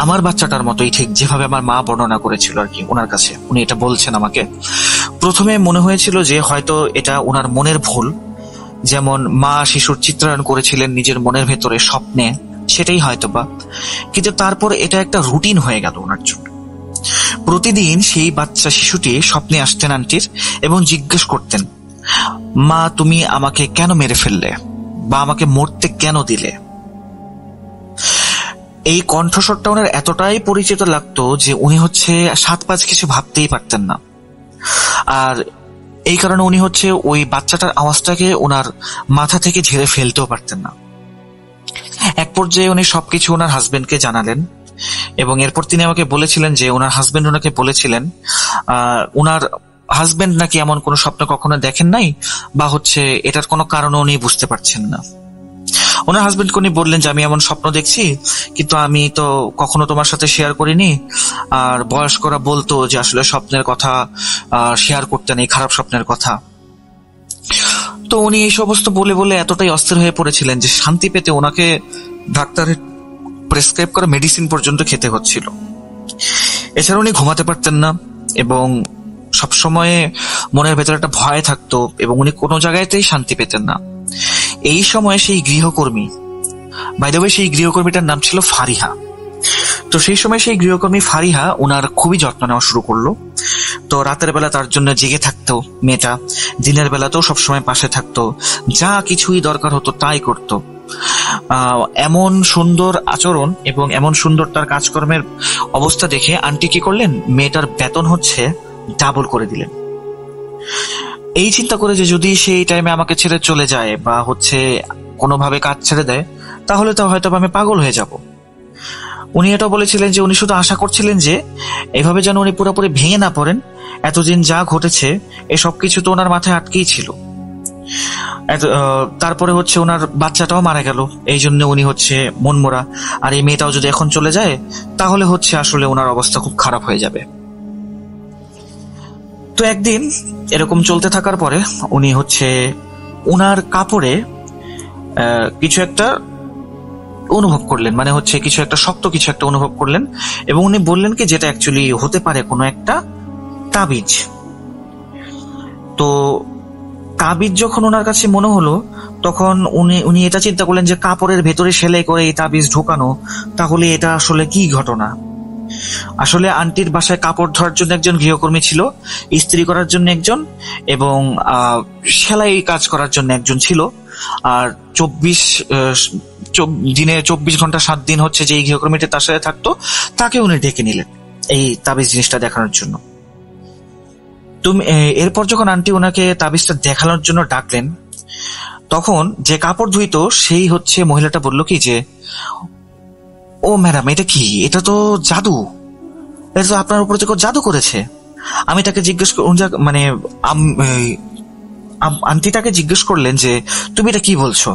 আমার বাচ্চাটার মতোই, ঠিক যেভাবে আমার মা বর্ণনা করেছিল আর কি ওনার কাছে। উনি এটা বলছেন আমাকে। প্রথমে মনে হয়েছিল যে হয়তো এটা ওনার মনের ভুল, যেমন মা শিশুর চিত্রায়ন করেছিলেন নিজের মনের ভেতরে স্বপ্নে, সেটাই হয়তোবা। কিন্তু তারপর এটা একটা রুটিন হয়ে গেল ওনার জন্য। প্রতিদিন সেই বাচ্চা শিশুটি স্বপ্নে আসতেন আন্টির এবং জিজ্ঞেস করতেন, মা তুমি আমাকে কেন মেরে ফেললে বা আমাকে মরতে কেন দিলে। এই কণ্ঠস্বরটা ওনার এতটাই পরিচিত লাগতো যে উনি 7-5 কিছু ভাবতেই পারতেন না। আর এই কারণে উনি ওই বাচ্চাটার আওয়াজটাকে ওনার মাথা থেকে ঝেড়ে ফেলতেও পারতেন না। এক পর্যায়ে উনি সবকিছু ওনার হাজবেন্ডকে জানালেন এবং এরপর তিনি আমাকে বলেছিলেন যে ওনার হাজবেন্ড ওনাকে বলেছিলেন ওনার হাজবেন্ড নাকি এমন কোনো স্বপ্ন কখনো দেখেন নাই, বা এটার কোনো কারণ উনি বুঝতে পারছেন না। ওনার হাজবেন্ডকে উনি বললেন যে আমি এমন স্বপ্ন দেখছি, কিন্তু আমি তো কখনো তোমার সাথে শেয়ার করিনি। আর বয়স্করা বলতো যে আসলে স্বপ্নের কথা শেয়ার করতে নেই, খারাপ স্বপ্নের কথা। তো উনি এই সমস্ত বলে বলে এতটাই অস্থির হয়ে পড়েছিলেন যে শান্তি পেতে ওনাকে ডাক্তারের প্রেসক্রাইব করা মেডিসিন পর্যন্ত খেতে হচ্ছিল। এছাড়া উনি ঘুমাতে পারতেন না এবং সবসময় মনের ভেতরে একটা ভয় থাকতো এবং উনি কোনো জায়গাতেই শান্তি পেতেন না। এই সময় সেই গৃহকর্মী, বাই দ্য ওয়ে সেই গৃহকর্মীটার নাম ছিল ফারিহা। তো সেই সময় সেই গৃহকর্মী ফারিহা ওনার খুবই যত্ন নেওয়া শুরু করলো। তো রাতের বেলা তার জন্য জেগে থাকতো মেয়েটা, দিনের বেলাতেও সবসময় পাশে থাকতো, যা কিছুই দরকার হতো তাই করতো। এমন সুন্দর আচরণ এবং এমন সুন্দর তার কাজকর্মের অবস্থা দেখে আন্টি কি করলেন, মেয়েটার বেতন হচ্ছে ডাবল করে দিলেন। এই চিন্তা করে যে যদি সেই টাইমে আমাকে ছেড়ে চলে যায় বা হচ্ছে কোনোভাবে কাজ ছেড়ে দেয়, তাহলে তো হয়তো আমি পাগল হয়ে যাব। উনি এটা বলেছিলেন যে উনি শুধু আশা করছিলেন যে এভাবে যেন উনি পুরোপুরি ভেঙে না পড়েন। এতদিন যা ঘটেছে এ সবকিছু তো ওনার মাথায় আটকেই ছিল। তারপরে হচ্ছে ওনার বাচ্চাটাও মারা গেল, এই জন্য উনি হচ্ছে মনমরা। আর এই মেয়েটাও যদি এখন চলে যায় তাহলে হচ্ছে আসলে ওনার অবস্থা খুব খারাপ হয়ে যাবে। তো একদিন এরকম চলতে থাকার পরে উনি হচ্ছে ওনার কাপড়ে কিছু একটা অনুভব করলেন, মানে হচ্ছে কিছু একটা শক্ত কিছু একটা অনুভব করলেন, এবং উনি বললেন কি যেটা অ্যাকচুয়ালি হতে পারে কোনো একটা তাবিজ। তো তাবিজ যখন ওনার কাছে মনে হলো, তখন উনি এটা চিন্তা করলেন যে কাপড়ের ভেতরে সেলাই করে এই তাবিজ ঢোকানো, তাহলে এটা আসলে কি ঘটনা। আসলে আন্টির বাসায় কাপড় ধোয়ার জন্য একজন গৃহকর্মী ছিল, ইস্ত্রি করার জন্য একজন, এবং সেলাই কাজ করার জন্য একজন ছিল। আর 24 ঘন্টা 7 দিন হচ্ছে যে এই গৃহকর্মীটা তার সাথে থাকতো, তাকে উনি ডেকে নিলেন এই তাবিজ জিনিসটা দেখানোর জন্য। এরপর যখন আন্টি ওনাকে তাবিজটা দেখানোর জন্য ডাকলেন, তখন যে কাপড় ধুইতো সেই হচ্ছে মহিলাটা বলল কি যে, ও ম্যাডাম এটা কি, এটা তো জাদু, এটা তো আপনার উপরে কেউ জাদু করেছে। আমি তাকে জিজ্ঞেস মানে আন্টি তাকে জিজ্ঞেস করলেন যে তুমি এটা কি বলছো,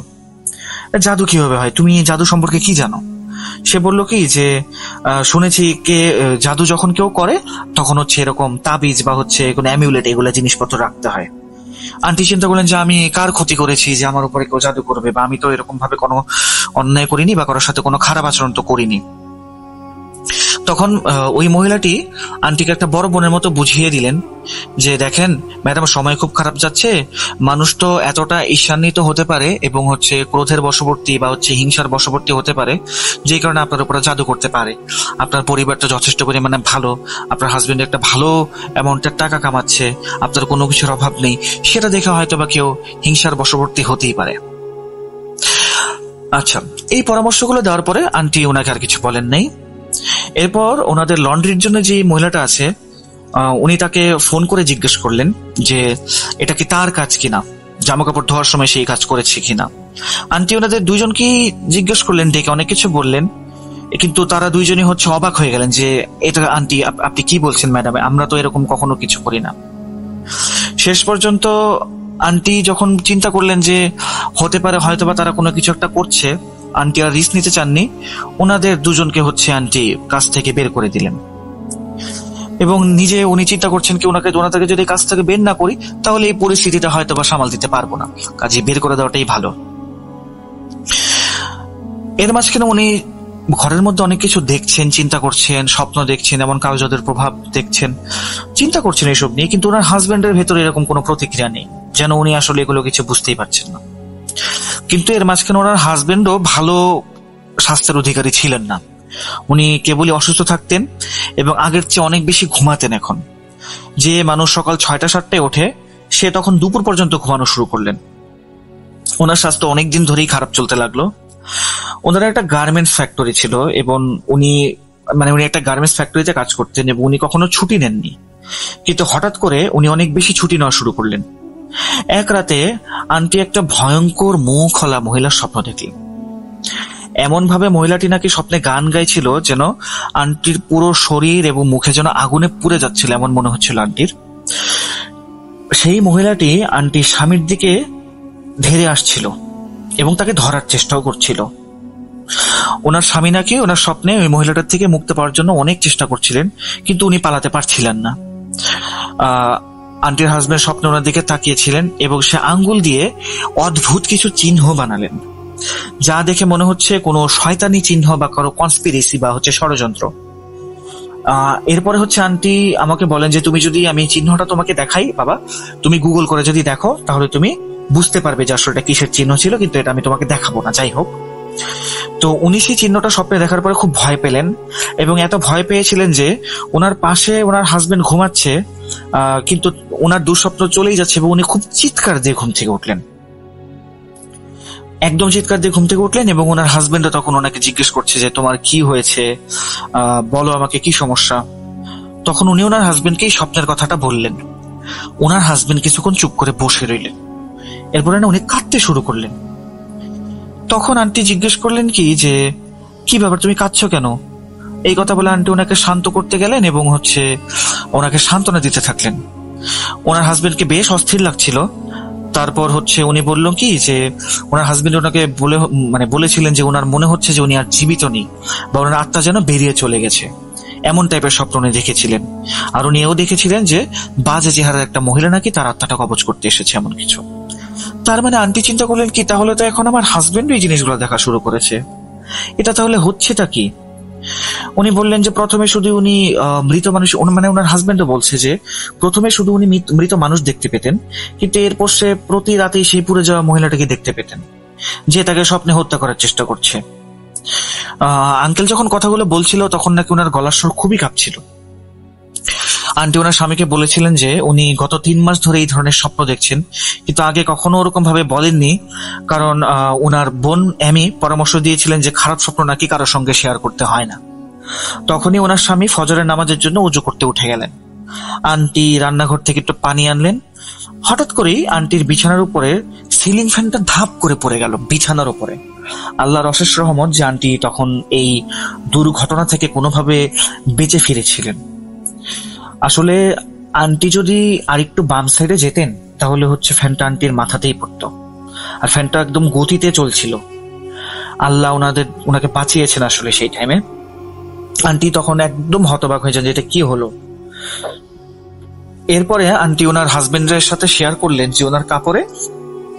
জাদু কিভাবে হয়, তুমি জাদু সম্পর্কে কি জানো। সে বলল কি যে শুনেছি কে জাদু যখন কেউ করে তখন হচ্ছে এরকম তাবিজ বা হচ্ছে কোনো অ্যামিউলেট এগুলা জিনিসপত্র রাখতে হয়। আন্টি চিন্তা করলেন যে আমি কার ক্ষতি করেছি যে আমার উপরে কেউ জাদু করবে, বা আমি তো এরকম ভাবে কোনো অন্যায় করিনি বা কারোর সাথে কোনো খারাপ আচরণ তো করিনি। তখন ওই মহিলাটি আন্টিকে একটা বড় বোনের মতো বুঝিয়ে দিলেন যে দেখেন ম্যাডাম, সময় খুব খারাপ যাচ্ছে, মানুষ তো এতটা ঈর্ষান্বিত হতে পারে এবং হচ্ছে ক্রোধের বশবর্তী বা হচ্ছে হিংসার বশবর্তী হতে পারে, যে কারণে আপনার উপরে জাদু করতে পারে। আপনার পরিবারটা যথেষ্ট পরিমাণে ভালো, আপনার হাজবেন্ড একটা ভালো অ্যামাউন্টের টাকা কামাচ্ছে, আপনার কোনো কিছুর অভাব নেই, সেটা দেখে হয়তো বা কেউ হিংসার বশবর্তী হতেই পারে। আচ্ছা, এই পরামর্শগুলো দেওয়ার পরে আন্টি ওনাকে আর কিছু বলেন নাই। এরপর ওনাদের লন্ড্রির জন্য যে মহিলাটা আছে, উনি তাকে ফোন করে জিজ্ঞেস করলেন যে এটা কি তার কাজ কিনা, জামা কাপড় ধোয়ার সময় সেই কাজ করেছে কিনা। আন্টি ওনাদের দুইজনকেই জিজ্ঞেস করলেন, ডেকে অনেক কিছু বললেন, কিন্তু তারা দুইজনই হচ্ছে অবাক হয়ে গেলেন যে এটা আন্টি আপনি কি বলছেন ম্যাডাম, আমরা তো এরকম কখনো কিছু করি না। শেষ পর্যন্ত আন্টি যখন চিন্তা করলেন যে হতে পারে হয়তোবা তারা কোনো কিছু একটা করছে, আন্টি আর রিস্ক নিতে চাননি, ওনাদের দুজনকে হচ্ছে আন্টি কাজ থেকে বের করে দিলেন। এবং নিজে উনি চিন্তা করছেন কি ওনাদেরকে যদি কাজ থেকে বের না করি তাহলে এই পরিস্থিতিটা হয়তোবা সামাল দিতে পারবো না, কাজে বের করে দেওয়াটাই ভালো। এর মাঝখানে উনি ঘরের মধ্যে অনেক কিছু দেখছেন, চিন্তা করছেন, স্বপ্ন দেখছেন, এমন কাগজের প্রভাব দেখছেন, চিন্তা করছেন এইসব নিয়ে, কিন্তু ওনার হাজবেন্ডের ভেতরে এরকম কোনো প্রতিক্রিয়া নেই, যেন উনি আসলে এগুলো কিছু বুঝতেই পারছেন না। কিন্তু এর মাঝখানে ওনার হাজবেন্ডও ভালো স্বাস্থ্যের অধিকারী ছিলেন না, উনি কেবলই অসুস্থ থাকতেন এবং আগের চেয়ে অনেক বেশি ঘুমাতেন। এখন যে মানুষ সকাল 6টা-7টায় ওঠে, সে তখন দুপুর পর্যন্ত ঘুমানো শুরু করলেন। ওনার স্বাস্থ্য অনেকদিন ধরেই খারাপ চলতে লাগলো। ওনার একটা গার্মেন্টস ফ্যাক্টরি ছিল এবং উনি একটা গার্মেন্টস ফ্যাক্টরিতে কাজ করতেন এবং উনি কখনো ছুটি নেননি, কিন্তু হঠাৎ করে উনি অনেক বেশি ছুটি নেওয়া শুরু করলেন। এক রাতে আন্টি একটা ভয়ঙ্কর মুখ খোলা মহিলার স্বপ্ন দেখলেন। এমন ভাবে মহিলাটি নাকি স্বপ্নে গান গাইছিল যেন আন্টির পুরো শরীর এবং মুখে যেন আগুনে পুড়ে যাচ্ছিল, এমন মনে হচ্ছিল আন্টির। সেই মহিলাটি আন্টির স্বামীর দিকে ধেরে আসছিল এবং তাকে ধরার চেষ্টাও করছিল। ওনার স্বামী নাকি ওনার স্বপ্নে ওই মহিলাটার থেকে মুক্তি পাওয়ার জন্য অনেক চেষ্টা করছিলেন, কিন্তু উনি পালাতে পারছিলেন না। আন্টির হাজবেন্ড স্বপ্নে ওনার দিকে তাকিয়েছিলেন এবং সে আঙ্গুল দিয়ে অদ্ভুত কিছু চিহ্ন বানালেন, যা দেখে মনে হচ্ছে কোনো শয়তানি চিহ্ন বা কারো কনস্পিরেসি বা হচ্ছে ষড়যন্ত্র। এরপরে হচ্ছে আন্টি আমাকে বলেন যে তুমি যদি আমি চিহ্নটা তোমাকে দেখাই বাবা, তুমি গুগল করে যদি দেখো তাহলে তুমি বুঝতে পারবে যে আসলে এটা কিসের চিহ্ন ছিল, কিন্তু এটা আমি তোমাকে দেখাবো না। যাই হোক, তো উনি সেই চিহ্নটা স্বপ্নে দেখার পরে খুব ভয় পেলেন, এবং এত ভয় পেয়েছিলেন যে ওনার পাশে ওনার হাজবেন্ড ঘুমাচ্ছে, কিন্তু ওনার দুঃস্বপ্ন চলেই যাচ্ছে, এবং উনি খুব চিৎকার দিয়ে ঘুম থেকে উঠলেন, একদম চিৎকার দিয়ে ঘুম থেকে উঠলেন। এবং ওনার হাজবেন্ডও তখন ওনাকে জিজ্ঞেস করছে যে তোমার কি হয়েছে, বলো আমাকে কি সমস্যা। তখন উনি ওনার হাজবেন্ডকেই স্বপ্নের কথাটা বললেন। ওনার হাজবেন্ড কিছুক্ষণ চুপ করে বসে রইলেন, এরপরে না উনি কাঁদতে শুরু করলেন। তখন আন্টি জিজ্ঞেস করলেন যে কি ব্যাপার, তুমি কাঁদছো কেন? এই কথা বলে আন্টি ওনাকে শান্ত করতে গেলেন এবং ওনাকে সান্ত্বনা দিতে থাকলেন। ওনার হাজবেন্ডকে বেশ অস্থির লাগছিল। তারপর উনি বললেন যে ওনার হাজবেন্ড ওনাকে বলেছিলেন যে ওনার মনে হচ্ছে যে উনি আর জীবিত নেই, বা ওনার আত্মা যেন বেরিয়ে চলে গেছে, এমন টাইপের স্বপ্ন উনি দেখেছিলেন। আর উনি এও দেখেছিলেন যে বাজে চেহারার একটা মহিলা নাকি তার আত্মাটা কবজ করতে এসেছে, এমন কিছু। তার মানে আন্টি চিন্তা করলেন কি, তাহলে তো এখন আমার হাজবেন্ড এই জিনিসগুলো দেখা শুরু করেছে, এটা তাহলে হচ্ছেটা কি? উনি বললেন যে প্রথমে শুধু উনি মৃত মানুষ, ওনার হাজবেন্ডও বলছে যে প্রথমে শুধু উনি মৃত মানুষ দেখতে পেতেন, কিন্তু এরপর সে প্রতি রাতেই সেই পুড়ে যাওয়া মহিলাটাকে দেখতে পেতেন, যে তাকে স্বপ্নে হত্যা করার চেষ্টা করছে। আঙ্কেল যখন কথাগুলো বলছিল তখন নাকি ওনার গলার স্বর খুবই কাঁপছিল। আন্টি ওনার স্বামীকে বলেছিলেন যে উনি গত 3 মাস ধরে এই ধরনের স্বপ্ন দেখছেন, কিন্তু আগে কখনো ওরকম ভাবে বলেননি, কারণ ওনার বোন অ্যামি পরামর্শ দিয়েছিলেন যে খারাপ স্বপ্ন নাকি কারোর সঙ্গে শেয়ার করতে হয় না। তখনই ওনার স্বামী ফজরের নামাজের জন্য উজু করতে উঠে গেলেন। আন্টি রান্নাঘর থেকে একটু পানি আনলেন। হঠাৎ করেই আন্টির বিছানার উপরে সিলিং ফ্যানটা ধাপ করে পড়ে গেল বিছানার উপরে। আল্লাহর অশেষ রহমত যে আন্টি তখন এই দুর্ঘটনা থেকে কোনোভাবে বেঁচে ফিরেছিলেন। আসলে আন্টি যদি আরেকটু বাম সাইডে যেতেন তাহলে ফ্যানটা আন্টির মাথাতেই পড়তো, আর ফ্যানটা একদম গতিতে চলছিল। আল্লাহ ওনাকে বাঁচিয়েছেন আসলে সেই টাইমে। আন্টি তখন একদম হতবাক হয়ে যান যে এটা কি হলো। এরপরে আন্টি ওনার হাজবেন্ডের সাথে শেয়ার করলেন যে ওনার কাপড়ে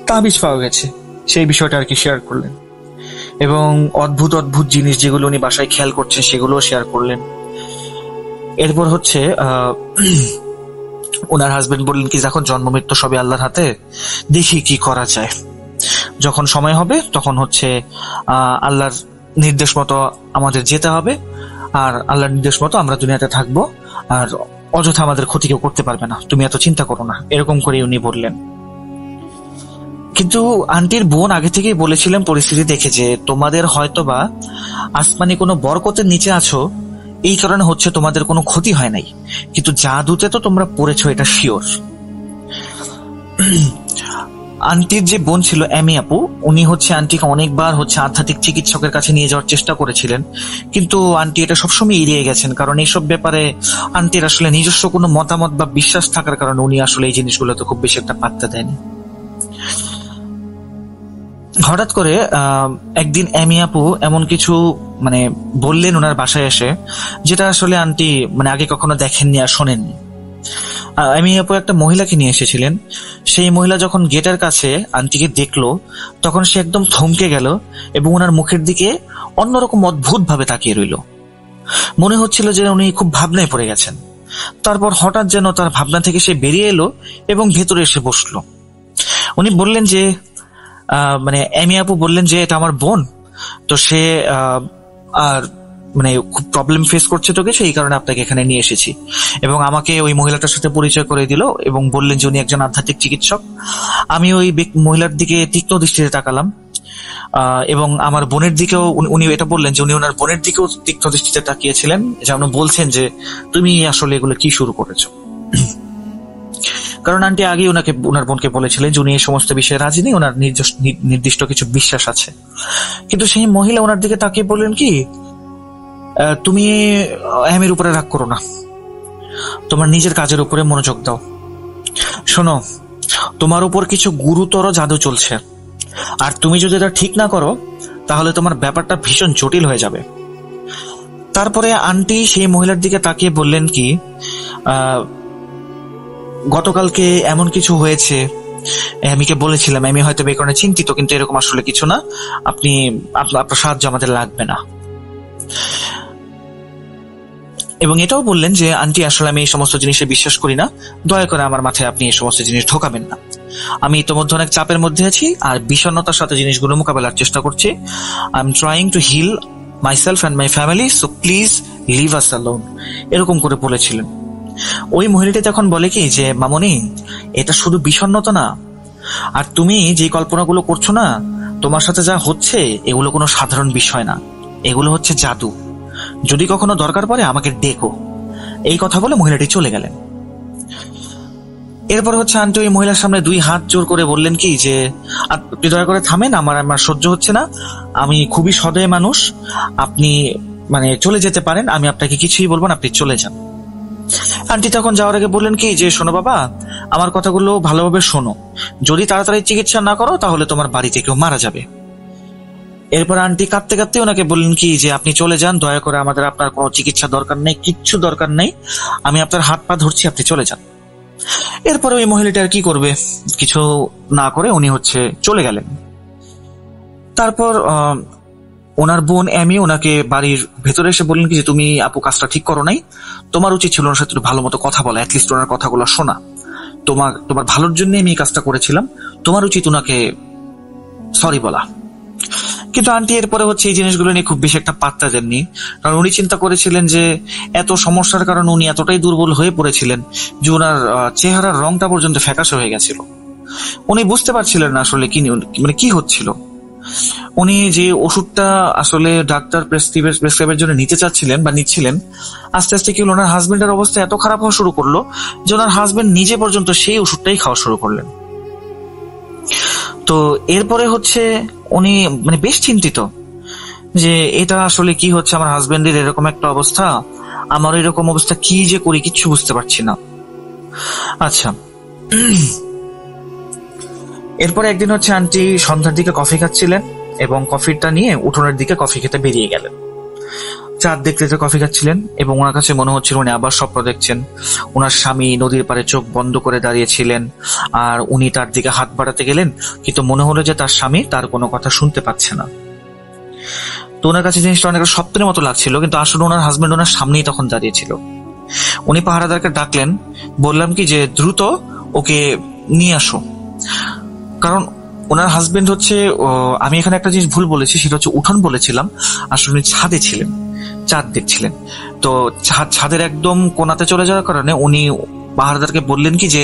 তাবিজ পাওয়া গেছে, সেই বিষয়টা আর কি শেয়ার করলেন, এবং অদ্ভুত অদ্ভুত জিনিস যেগুলো উনি বাসায় খেয়াল করছেন সেগুলোও শেয়ার করলেন। এরপর ওনার হাজবেন্ড বললেন কি যখন জন্ম মৃত্যু সবই আল্লাহর হাতে, দেখি কি করা যায়, যখন সময় হবে তখন আল্লাহর নির্দেশ মতো আমাদের যেতে হবে, আর আল্লাহর নির্দেশ মতো আমরা দুনিয়াতে থাকবো, আর অযথা আমাদের ক্ষতি কেউ করতে পারবে না, তুমি এত চিন্তা করো না, এরকম করে উনি বললেন। কিন্তু আন্টির বোন আগে থেকেই বলেছিলেন পরিস্থিতি দেখে যে তোমাদের হয়তোবা আসমানি কোনো বরকতের নিচে আছো, এই কারণে তোমাদের কোনো ক্ষতি হয় নাই, কিন্তু জাদুতে তো তোমরা পড়েছো, এটা শিওর। আন্টির যে বোন ছিল অ্যামি আপু, উনি আন্টিকে অনেকবার আধ্যাত্মিক চিকিৎসকের কাছে নিয়ে যাওয়ার চেষ্টা করেছিলেন, কিন্তু আন্টি এটা সবসময় এড়িয়ে গেছেন, কারণ এইসব ব্যাপারে আন্টির আসলে নিজস্ব কোনো মতামত বা বিশ্বাস থাকার কারণে উনি আসলে এই জিনিসগুলোতে খুব বেশি একটা পাত্তা দেয়নি। হঠাৎ করে একদিন অ্যামি আপু এমন কিছু বললেন ওনার বাসায় এসে, যেটা আসলে আন্টি আগে কখনো দেখেননি আর শোনেননি। অ্যামি আপু একটা মহিলাকে নিয়ে এসেছিলেন। সেই মহিলা যখন গেটের কাছে আন্টিকে দেখলো তখন সে একদম থমকে গেল এবং ওনার মুখের দিকে অন্যরকম অদ্ভুত ভাবে তাকিয়ে রইল। মনে হচ্ছিল যে উনি খুব ভাবনায় পড়ে গেছেন। তারপর হঠাৎ যেন তার ভাবনা থেকে সে বেরিয়ে এলো এবং ভেতরে এসে বসলো। উনি বললেন যে অ্যামি আপু বললেন যে এটা আমার বোন, তো সে আর খুব প্রবলেম ফেস করছে তোকে, সেই কারণে আপনাকে এখানে নিয়ে এসেছি। এবং আমাকে ওই মহিলাটার সাথে পরিচয় করে দিল এবং বললেন যে উনি একজন আধ্যাত্মিক চিকিৎসক। আমি ওই মহিলার দিকে তীক্ষ্ণ দৃষ্টিতে তাকালাম, এবং আমার বোনের দিকেও উনি এটা বললেন যে উনি ওনার বোনের দিকেও তীক্ষ্ণ দৃষ্টিতে তাকিয়েছিলেন, যেমন বলছেন যে তুমি আসলে এগুলো কি শুরু করেছো। কারণ আন্টি আগেই ওনার বোনকে বলেছিলেন যে উনি এই সমস্ত বিষয়ে রাজি নেই, ওনার নির্দিষ্ট কিছু বিশ্বাস আছে। কিন্তু সেই মহিলা ওনার দিকে তাকিয়ে বললেন কি, তুমি অ্যামির উপরে রাগ করো না, তোমার নিজের কাজের উপরে মনোযোগ দাও। শোনো, তোমার উপর কিছু গুরুতর জাদু চলছে, আর তুমি যদি এটা ঠিক না করো তাহলে তোমার ব্যাপারটা ভীষণ জটিল হয়ে যাবে। তারপরে আন্টি সেই মহিলার দিকে তাকিয়ে বললেন কি, গতকালকে এমন কিছু হয়েছে, অ্যামিকে বলেছিলাম, অ্যামি হয়তো এই কারণে চিন্তিত, কিন্তু এরকম আসলে কিছু না, আপনার সাহায্য আমাদের লাগবে না। এবং এটাও বললেন যে আন্টি আসলে আমি এই সমস্ত জিনিসে বিশ্বাস করি না, দয়া করে আমার মাথায় আপনি এই সমস্ত জিনিস ঢোকাবেন না। আমি ইতিমধ্যে অনেক চাপের মধ্যে আছি আর বিষণ্ণতার সাথে জিনিসগুলো মোকাবেলার চেষ্টা করছি। I am trying to heal myself and my family, so please leave us alone, এরকম করে বলেছিলেন। ওই মহিলাটি তখন বলে কি যে, মামনি, এটা শুধু বিষণ্ণতা না, আর তুমি যে কল্পনাগুলো করছো না, তোমার সাথে যা হচ্ছে এগুলো কোনো সাধারণ বিষয় না, এগুলো হচ্ছে জাদু। যদি কখনো দরকার পড়ে আমাকে ডেকো। এই কথা বলে মহিলাটি চলে গেলেন। এরপর হচ্ছে আন্টি ওই মহিলার সামনে 2 হাত জোর করে বললেন কি যে, আপনি দয়া করে থামেন, আমার সহ্য হচ্ছে না, আমি খুবই সদয় মানুষ, আপনি চলে যেতে পারেন, আমি আপনাকে কিছুই বলবো না, আপনি চলে যান। আন্টি তখন যাওয়ার আগে বললেন কি যে, শোনো বাবা, আমার কথাগুলো ভালোভাবে শোনো, যদি তাড়াতাড়ি চিকিৎসা না করো তাহলে তোমার বাড়িতে কেউ মারা যাবে। এরপর আন্টি কাঁদতে কাঁদতে ওনাকে বললেন কি যে, আপনি চলে যান, দয়া করে, আপনার কোনো চিকিৎসা দরকার নেই, কিচ্ছু দরকার নেই, আমি আপনার হাত পা ধরছি, আপনি চলে যান। এরপরে ওই মহিলাটা আর কি করবে, কিছু না করে উনি চলে গেলেন। তারপর ওনার বোন এমি ওনাকে বাড়ির ভেতরে এসে বললেন কি যে, তুমি আপু কাজটা ঠিক করো নাই, তোমার উচিত ছিল ওনার সাথে ভালো মতো কথা বলা, অ্যাটলিস্ট ওনার কথাগুলো শোনা, তোমার ভালোর জন্য আমি এই কাজটা করেছিলাম, তোমার উচিত ওনাকে সরি বলা। কিন্তু আন্টি এরপরে এই জিনিসগুলো নিয়ে খুব বেশি একটা পাত্তা দেননি, কারণ উনি চিন্তা করেছিলেন যে এত সমস্যার কারণে উনি এতটাই দুর্বল হয়ে পড়েছিলেন যে ওনার চেহারার রংটা পর্যন্ত ফ্যাকাশে হয়ে গেছিল। উনি বুঝতে পারছিলেন না আসলে কি হচ্ছিল। উনি যে ওষুধটা আসলে ডাক্তার প্রেসক্রাইবের জন্য নিতে চাচ্ছিলেন বা নিচ্ছিলেন, আস্তে আস্তে কি ওনার হাজবেন্ডের অবস্থা এত খারাপ হওয়া শুরু করলো যে ওনার হাজবেন্ড নিজে পর্যন্ত সেই ওষুধটাই খাওয়া শুরু করলেন। তো এরপরে উনি বেশ চিন্তিত যে এটা আসলে কি হচ্ছে, আমার হাজবেন্ডের এরকম একটা অবস্থা, আমার এরকম অবস্থা, কি যে করি কিচ্ছু বুঝতে পারছি না। আচ্ছা, এরপরে একদিন আন্টি সন্ধ্যার দিকে কফি খাচ্ছিলেন এবং কফিটা নিয়ে উঠোনের দিকে কফি খেতে বেরিয়ে গেলেন। চাঁদ দেখতে কফি খাচ্ছিলেন এবং ওনার কাছে মনে হচ্ছিল উনি আবার স্বপ্ন দেখছেন। ওনার স্বামী নদীর পাড়ে চোখ বন্ধ করে দাঁড়িয়েছিলেন আর উনি তার দিকে হাত বাড়াতে গেলেন, কিন্তু মনে হলো যে তার স্বামী তার কোনো কথা শুনতে পাচ্ছে না। তো ওনার কাছে জিনিসটা অনেকটা স্বপ্নের মতো লাগছিল, কিন্তু আসলে ওনার হাজবেন্ড ওনার সামনেই তখন দাঁড়িয়েছিল। উনি পাহারাদারকে ডাকলেন, বললাম কি যে, দ্রুত ওকে নিয়ে আসো। কারণ ওনার হাজবেন্ড আমি এখানে একটা জিনিস ভুল বলেছি, সেটা উঠোন বলেছিলাম, আসলে উনি ছাদে ছিলেন, চাঁদ দেখছিলেন। তো ছাদের একদম কোনাতে চলে যাওয়ার কারণে উনি পাহারাদারকে বললেন কি যে,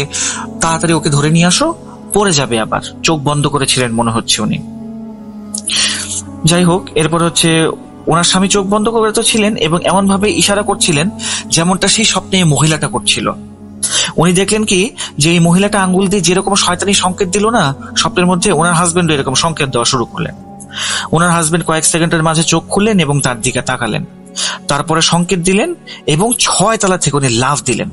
তাড়াতাড়ি ওকে ধরে নিয়ে আসো, পড়ে যাবে আবার। চোখ বন্ধ করেছিলেন মনে হচ্ছে উনি। যাই হোক, এরপর ওনার স্বামী চোখ বন্ধ করে তো ছিলেন এবং এমন ভাবে ইশারা করছিলেন যেমনটা সেই স্বপ্নে মহিলাটা করছিল। উনি দেখলেন কি যে, এই মহিলাটা আঙ্গুল দিয়ে যেরকম শয়তানি সংকেত দিল না স্বপ্নের মধ্যে, ওনার হাজবেন্ড এরকম সংকেত দেওয়া শুরু করলেন। ওনার হাজবেন্ড কয়েক সেকেন্ডের মাঝে চোখ খুললেন এবং তার দিকে তাকালেন, তারপরে সংকেত দিলেন এবং 6 তলা থেকে উনি লাফ দিলেন।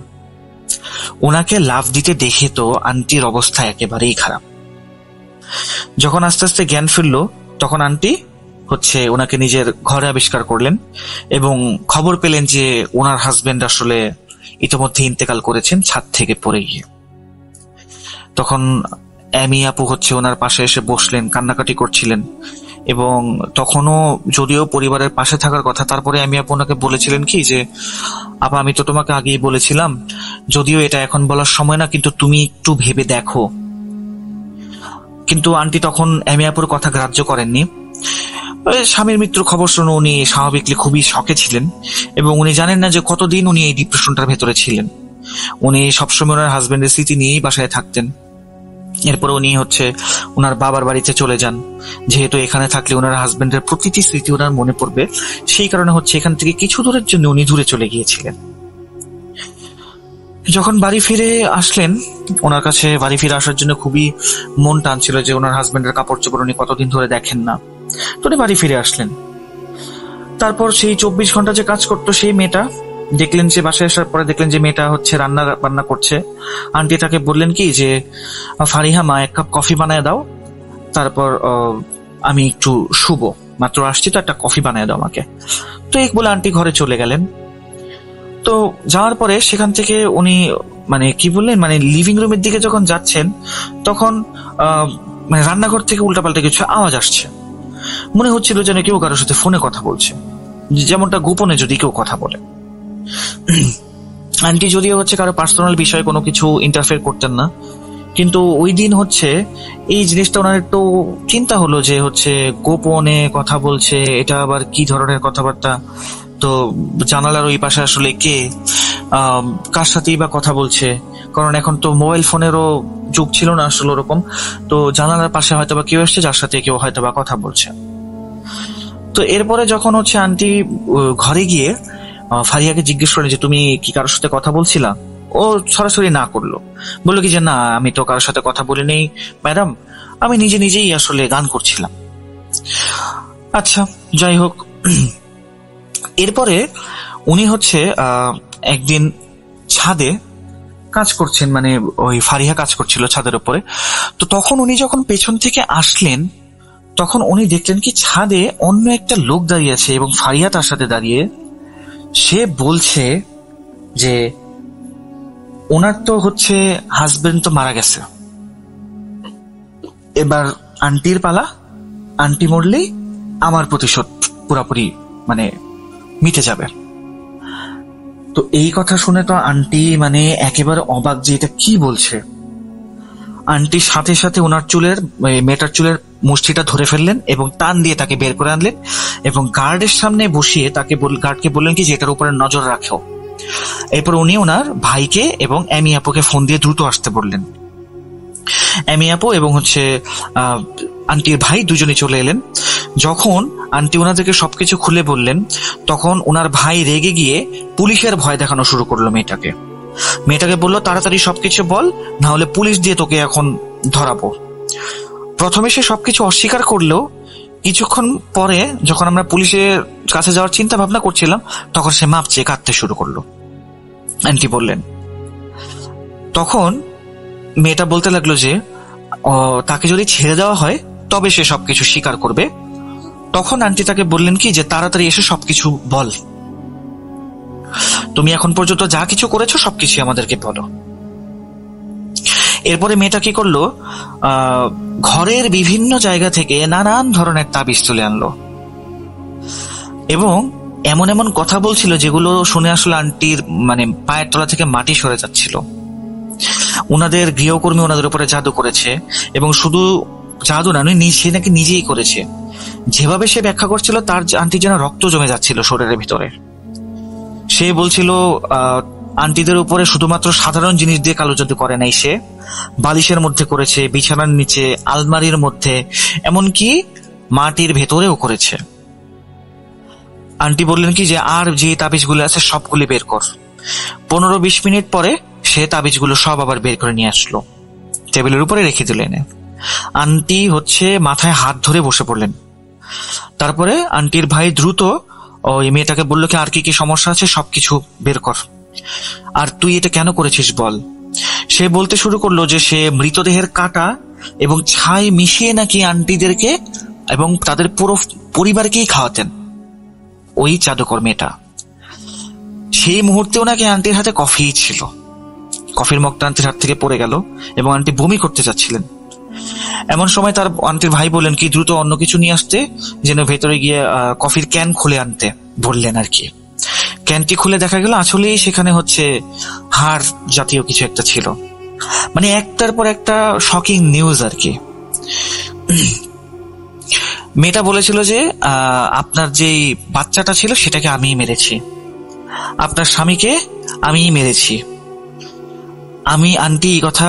ওনাকে লাফ দিতে দেখে তো আন্টির অবস্থা একেবারেই খারাপ। যখন আস্তে আস্তে জ্ঞান ফিরল, তখন আন্টি ওনাকে নিজের ঘরে আবিষ্কার করলেন এবং খবর পেলেন যে ওনার হাজবেন্ড আসলে ইতিমধ্যে ইন্তেকাল করেছেন ছাদ থেকে পড়ে গিয়ে। তখন এমি আপু ওনার পাশে এসে বসলেন, কান্নাকাটি করছিলেন এবং তখনও যদিও পরিবারের পাশে থাকার কথা, তারপরে এমি আপু ওনাকে বলেছিলেন কি যে, আপা আমি তো তোমাকে আগেই বলেছিলাম, যদিও এটা এখন বলার সময় না, কিন্তু তুমি একটু ভেবে দেখো। কিন্তু আন্টি তখন এমি আপুর কথা গ্রাহ্য করেননি। স্বামীর মৃত্যুর খবর শুনে উনি স্বাভাবিকলি খুবই শকে ছিলেন এবং উনি জানেন না যে কতদিন উনি এই ডিপ্রেশনটার ভেতরে ছিলেন। উনি সবসময় ওনার হাজবেন্ডের স্মৃতি নিয়েই বাসায় থাকতেন। এরপরে উনি ওনার বাবার বাড়িতে চলে যান, যেহেতু এখানে থাকলে ওনার হাজবেন্ডের প্রতিটি স্মৃতি ওনার মনে পড়বে, সেই কারণে এখান থেকে কিছু দূরের জন্য উনি দূরে চলে গিয়েছিলেন। যখন বাড়ি ফিরে আসলেন, ওনার কাছে বাড়ি ফিরে আসার জন্য খুবই মন টানছিল যে ওনার হাজবেন্ডের কাপড় চোপড় উনি কতদিন ধরে দেখেন না। তো উনি বাড়ি ফিরে আসলেন। তারপর সেই 24 ঘন্টা যে কাজ করতো সেই মেয়েটা দেখলেন, যে বাসায় আসার পরে দেখলেন যে মেয়েটা রান্না বান্না করছে। আন্টি তাকে বললেন কি যে, ফারিহা মা 1 কাপ কফি বানায় দাও, তারপর আমি একটু শুবো, মাত্র আসছি তো, একটা কফি বানায় দাও আমাকে। তো এই বলে আন্টি ঘরে চলে গেলেন। তো যাওয়ার পরে সেখান থেকে উনি কি বললেন, লিভিং রুমের দিকে যখন যাচ্ছেন, তখন রান্নাঘর থেকে উল্টাপাল্টা কিছু আওয়াজ আসছে। মনে হচ্ছিল যেন কেউ কারোর সাথে ফোনে কথা বলছে, যেমনটা গোপনে যদি কেউ কথা বলে। আন্টি যদিও কারো পার্সোনাল বিষয়ে কোনো কিছু ইন্টারফেয়ার করতেন না, কিন্তু ওই দিন হচ্ছে এই জিনিসটা ওনার একটু চিন্তা হলো যে হচ্ছে গোপনে কথা বলছে, এটা আবার কি ধরনের কথাবার্তা, তো জানালার ওই পাশে আসলে কে, কার সাথেই বা কথা বলছে, কারণ এখন তো মোবাইল ফোনেরও যুগ ছিল না আসলে ওরকম, তো জানালার পাশে হয়তো বা কেউ এসছে যার সাথে কেউ হয়তো বা কথা বলছে। তো এরপরে যখন হচ্ছে আন্টি ঘরে গিয়ে ফারিয়াকে জিজ্ঞেস করলেন যে তুমি কি কারোর সাথে কথা বলছিলা, ও সরাসরি না করলো, বললো কি যে না আমি তো কারোর সাথে কথা বলি নেই ম্যাডাম, আমি নিজেই আসলে গান করছিলাম। আচ্ছা যাই হোক, এরপরে উনি হচ্ছে একদিন ছাদে কাজ করছেন, মানে ওই ফারিয়া কাজ করছিল ছাদের উপরে। তো তখন উনি যখন পেছন থেকে আসলেন তখন উনি দেখলেন কি ছাদে অন্য একটা লোক দাঁড়িয়ে আছে এবং ফারিয়া তার সাথে দাঁড়িয়ে। সে বলছে যে ওনার তো হচ্ছে হাজবেন্ড তো মারা গেছে, এবার আন্টির পালা, আন্টি মরলেই আমার প্রতিশোধ পুরাপুরি মানে মিটে যাবে। তো এই কথা শুনে তো আন্টি মানে একেবারে অবাক যে এটা কি বলছে। আন্টি সাথে সাথে ওনার চুলের, মেয়েটার চুলের মুষ্টিটা ধরে ফেললেন এবং টান দিয়ে তাকে বের করে আনলেন এবং গার্ডের সামনে বসিয়ে তাকে গার্ডকে বললেন কি যে এটার উপরে নজর রাখো। এরপর উনি ওনার ভাইকে এবং এমি আপুকে ফোন দিয়ে দ্রুত আসতে বললেন। এমি আপু এবং হচ্ছে আন্টির ভাই দুজনে চলে এলেন। যখন আন্টি ওনাদেরকে সবকিছু খুলে বললেন তখন ওনার ভাই রেগে গিয়ে পুলিশের ভয় দেখানো শুরু করলো মেয়েটাকে বললো তাড়াতাড়ি সবকিছু বল, না হলে পুলিশ দিয়ে তোকে এখন ধরাবো। প্রথমে সে সবকিছু অস্বীকার করলেও কিছুক্ষণ পরে যখন আমরা পুলিশের কাছে যাওয়ার চিন্তা ভাবনা করছিলাম তখন সে মাপ চেয়ে কাঁদতে শুরু করলো। আন্টি বললেন, তখন মেয়েটা বলতে লাগলো যে তাকে যদি ছেড়ে দেওয়া হয় তবে সে সবকিছু স্বীকার করবে। তখন আন্টি তাকে বললেন কি যে তাড়াতাড়ি এসে সবকিছু বল, তুমি এখন পর্যন্ত যা কিছু করেছো সবকিছু আমাদেরকে বলো। এরপরে মেয়েটা কি করলো, ঘরের বিভিন্ন জায়গা থেকে নানান ধরনের তাবিজ তুলে আনলো এবং এমন এমন কথা বলছিল যেগুলো শুনে আসলে আন্টির মানে পায়ের তলা থেকে মাটি সরে যাচ্ছিল। ওনাদের গৃহকর্মী ওনাদের উপরে জাদু করেছে এবং শুধু জাদু না, সে নাকি নিজেই করেছে। যেভাবে সে ব্যাখ্যা করছিল তার আন্টি যেন রক্ত জমে যাচ্ছিল শরীরের ভিতরে। সে বলছিল আন্টিদের উপরে শুধুমাত্র সাধারণ জিনিস দিয়ে কালো জাদু করে নাই, সে বালিশের মধ্যে করেছে, বিছানার নিচে, আলমারির মধ্যে, এমনকি মাটির ভেতরেও করেছে। আন্টি বললেন কি যে আর যে তাবিজগুলো আছে সবগুলি বের কর। 15-20 মিনিট পরে সে তাবিজগুলো সব আবার বের করে নিয়ে আসলো, টেবিলের উপরে রেখে দিলেন। আন্টি হচ্ছে মাথায় হাত ধরে বসে পড়লেন। তারপরে আন্টির ভাই দ্রুত ওই মেয়েটাকে বললো কি আর কি কি সমস্যা আছে সবকিছু বের কর, আর তুই এটা কেন করেছিস বল। সে বলতে শুরু করলো যে সে মৃতদেহের কাটা এবং ছাই মিশিয়ে নাকি আন্টিদেরকে এবং তাদের পুরো পরিবারকেই খাওয়াতেন ওই জাদুকর মেয়েটা। সেই মুহূর্তেও নাকি আন্টির হাতে কফি ছিল, কফির মগটা আন্টির হাত থেকে পড়ে গেল এবং আন্টি বমি করতে চাচ্ছিলেন। এমন সময় তার আন্টির ভাই বললেন কি দ্রুত অন্য কিছু নিয়ে আসতে, যেন ভেতরে গিয়ে কফির ক্যান খুলে আনতে বললেন আর কি। ক্যানটি খুলে দেখা গেল আসলেই সেখানে হচ্ছে হাড় জাতীয় কিছু একটা ছিল। মানে একটার পর একটা শকিং নিউজ আর কি। মেয়েটা বলেছিল যে আপনার যেই বাচ্চাটা ছিল সেটাকে আমিই মেরেছি, আপনার স্বামীকে আমিই মেরেছি। আমি আন্টি এই কথা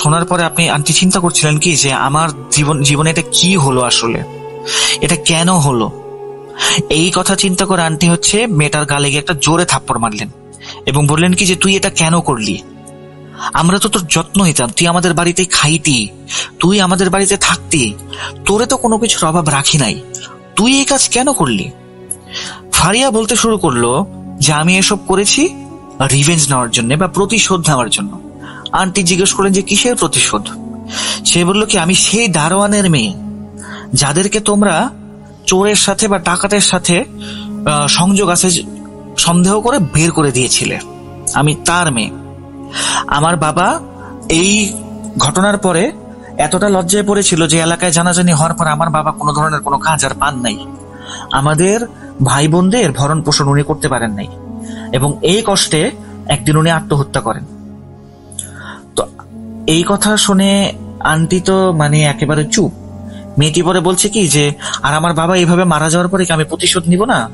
শোনার পরে আন্টি চিন্তা করছিলেন কি যে আমার জীবনে এটা কি হলো, আসলে এটা কেন হলো। এই কথা চিন্তা করে আন্টি হচ্ছে মেয়েটার গালে গিয়ে একটা জোরে থাপ্পড় মারলেন এবং বললেন কি যে তুই এটা কেন করলি, আমরা তো তোর যত্ন নিতাম, তুই আমাদের বাড়িতে খাইতি, তুই আমাদের বাড়িতে থাকতি, তোরে তো কোনো কিছুর অভাব রাখি নাই, তুই এই কাজ কেন করলি। ফারিয়া বলতে শুরু করলো যে আমি এসব করেছি রিভেঞ্জ নেওয়ার জন্য বা প্রতিশোধ নেওয়ার জন্য। আন্টি জিজ্ঞেস করলেন যে কিসের প্রতিশোধ। সে বলল কি আমি সেই দারোয়ানের মেয়ে যাদেরকে তোমরা চোরের সাথে বা ডাকাতের সাথে সংযোগ আছে সন্দেহ করে বের করে দিয়েছিলে, আমি তার মেয়ে। আমার বাবা এই ঘটনার পরে এতটা লজ্জায় পড়েছিল যে এলাকায় জানাজানি হওয়ার পর আমার বাবা কোনো ধরনের কোনো কাজ আর পান নাই, আমাদের ভাই বোনদের ভরণ পোষণ উনি করতে পারেন নাই এবং এই কষ্টে একদিন উনি আত্মহত্যা করেন। তো এই কথা শুনে আন্টি তো মানে একেবারে চুপ। মেয়েটি পরে বলছে কি যে, আর আমার বাবা এইভাবে মারা যাওয়ার পরে কি আমি প্রতিশোধ নিব না?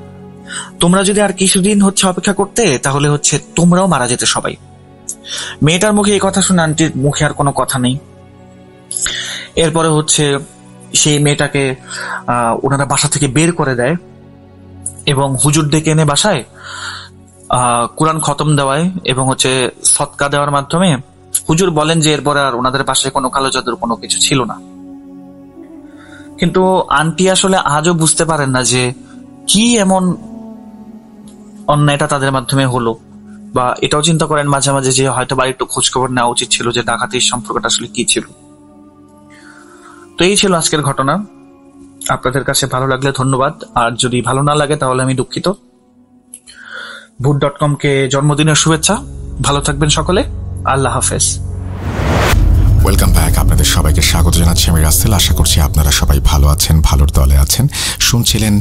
তোমরা যদি আর কিছুদিন অপেক্ষা করতে, তাহলে তোমরাও মারা যেতে সবাই। মেয়েটার মুখে এই কথা শুনে আন্টির মুখে আর কোনো কথা নেই। এরপরে সেই মেয়েটাকে ওনারা বাসা থেকে বের করে দেয় এবং হুজুর ডেকে এনে বাসায় কোরআন খতম দেওয়ায় এবং সদকা দেওয়ার মাধ্যমে হুজুর বলেন যে এরপরে আর ওনাদের বাসায় কোনো কালো জাদুর কোনো কিছু ছিল না। কিন্তু আন্টি আসলে আজও বুঝতে পারেন না যে কি এমন অন্যায়টা তাদের মাধ্যমে হলো, বা এটাও চিন্তা করেন মাঝে মাঝে যে হয়তো বাড়ির একটু খোঁজখবর নেওয়া উচিত ছিল যে ডাকাতির সম্পর্কটা আসলে কি ছিল। তো এই ছিল আজকের ঘটনা। আপনাদের কাছে ভালো লাগলে ধন্যবাদ, আর যদি ভালো না লাগে তাহলে আমি দুঃখিত। ভূত.com কে জন্মদিনের শুভেচ্ছা। ভালো থাকবেন সকলে। আল্লাহ হাফেজ। Welcome back. আপনাদের সবাইকে স্বাগত জানাচ্ছি আমি রাসেল। আশা করছি আপনারা সবাই ভালো আছেন, ভালোর দলে আছেন। শুনছিলেন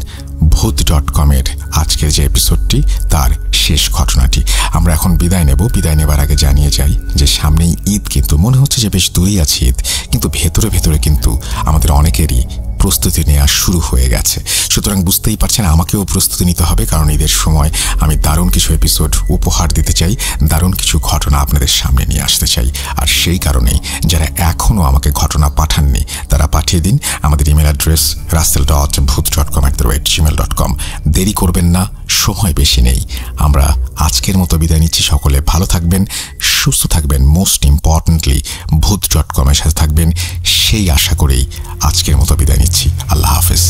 ভূত.com এর আজকের যে এপিসোডটি, তার শেষ ঘটনাটি। আমরা এখন বিদায় নেব। বিদায় নেবার আগে জানিয়ে যাই যে সামনেই ঈদ, কিন্তু মনে হচ্ছে যে বেশ দূরেই আছে ঈদ, কিন্তু ভেতরে ভেতরে কিন্তু আমাদের অনেকেরই প্রস্তুতি নেওয়া শুরু হয়ে গেছে। সুতরাং বুঝতেই পারছেন আমাকেও প্রস্তুতি নিতে হবে, কারণ ঈদের সময় আমি দারুণ কিছু এপিসোড উপহার দিতে চাই, দারুণ কিছু ঘটনা আপনাদের সামনে নিয়ে আসতে চাই। আর সেই কারণেই যারা এখনও আমাকে ঘটনা পাঠাননি তারা পাঠিয়ে দিন। আমাদের ইমেল অ্যাড্রেস rasel.bhoot.com@gmail.com। দেরি করবেন না, সময় বেশি নেই। আমরা আজকের মতো বিদায় নিচ্ছি। সকলে ভালো থাকবেন, সুস্থ থাকবেন, মোস্ট ইম্পর্টেন্টলি ভূত.com এর সাথে থাকবেন, সেই আশা করেই আজকের মতো বিদায় নিচ্ছি। আল্লাহ হাফেজ।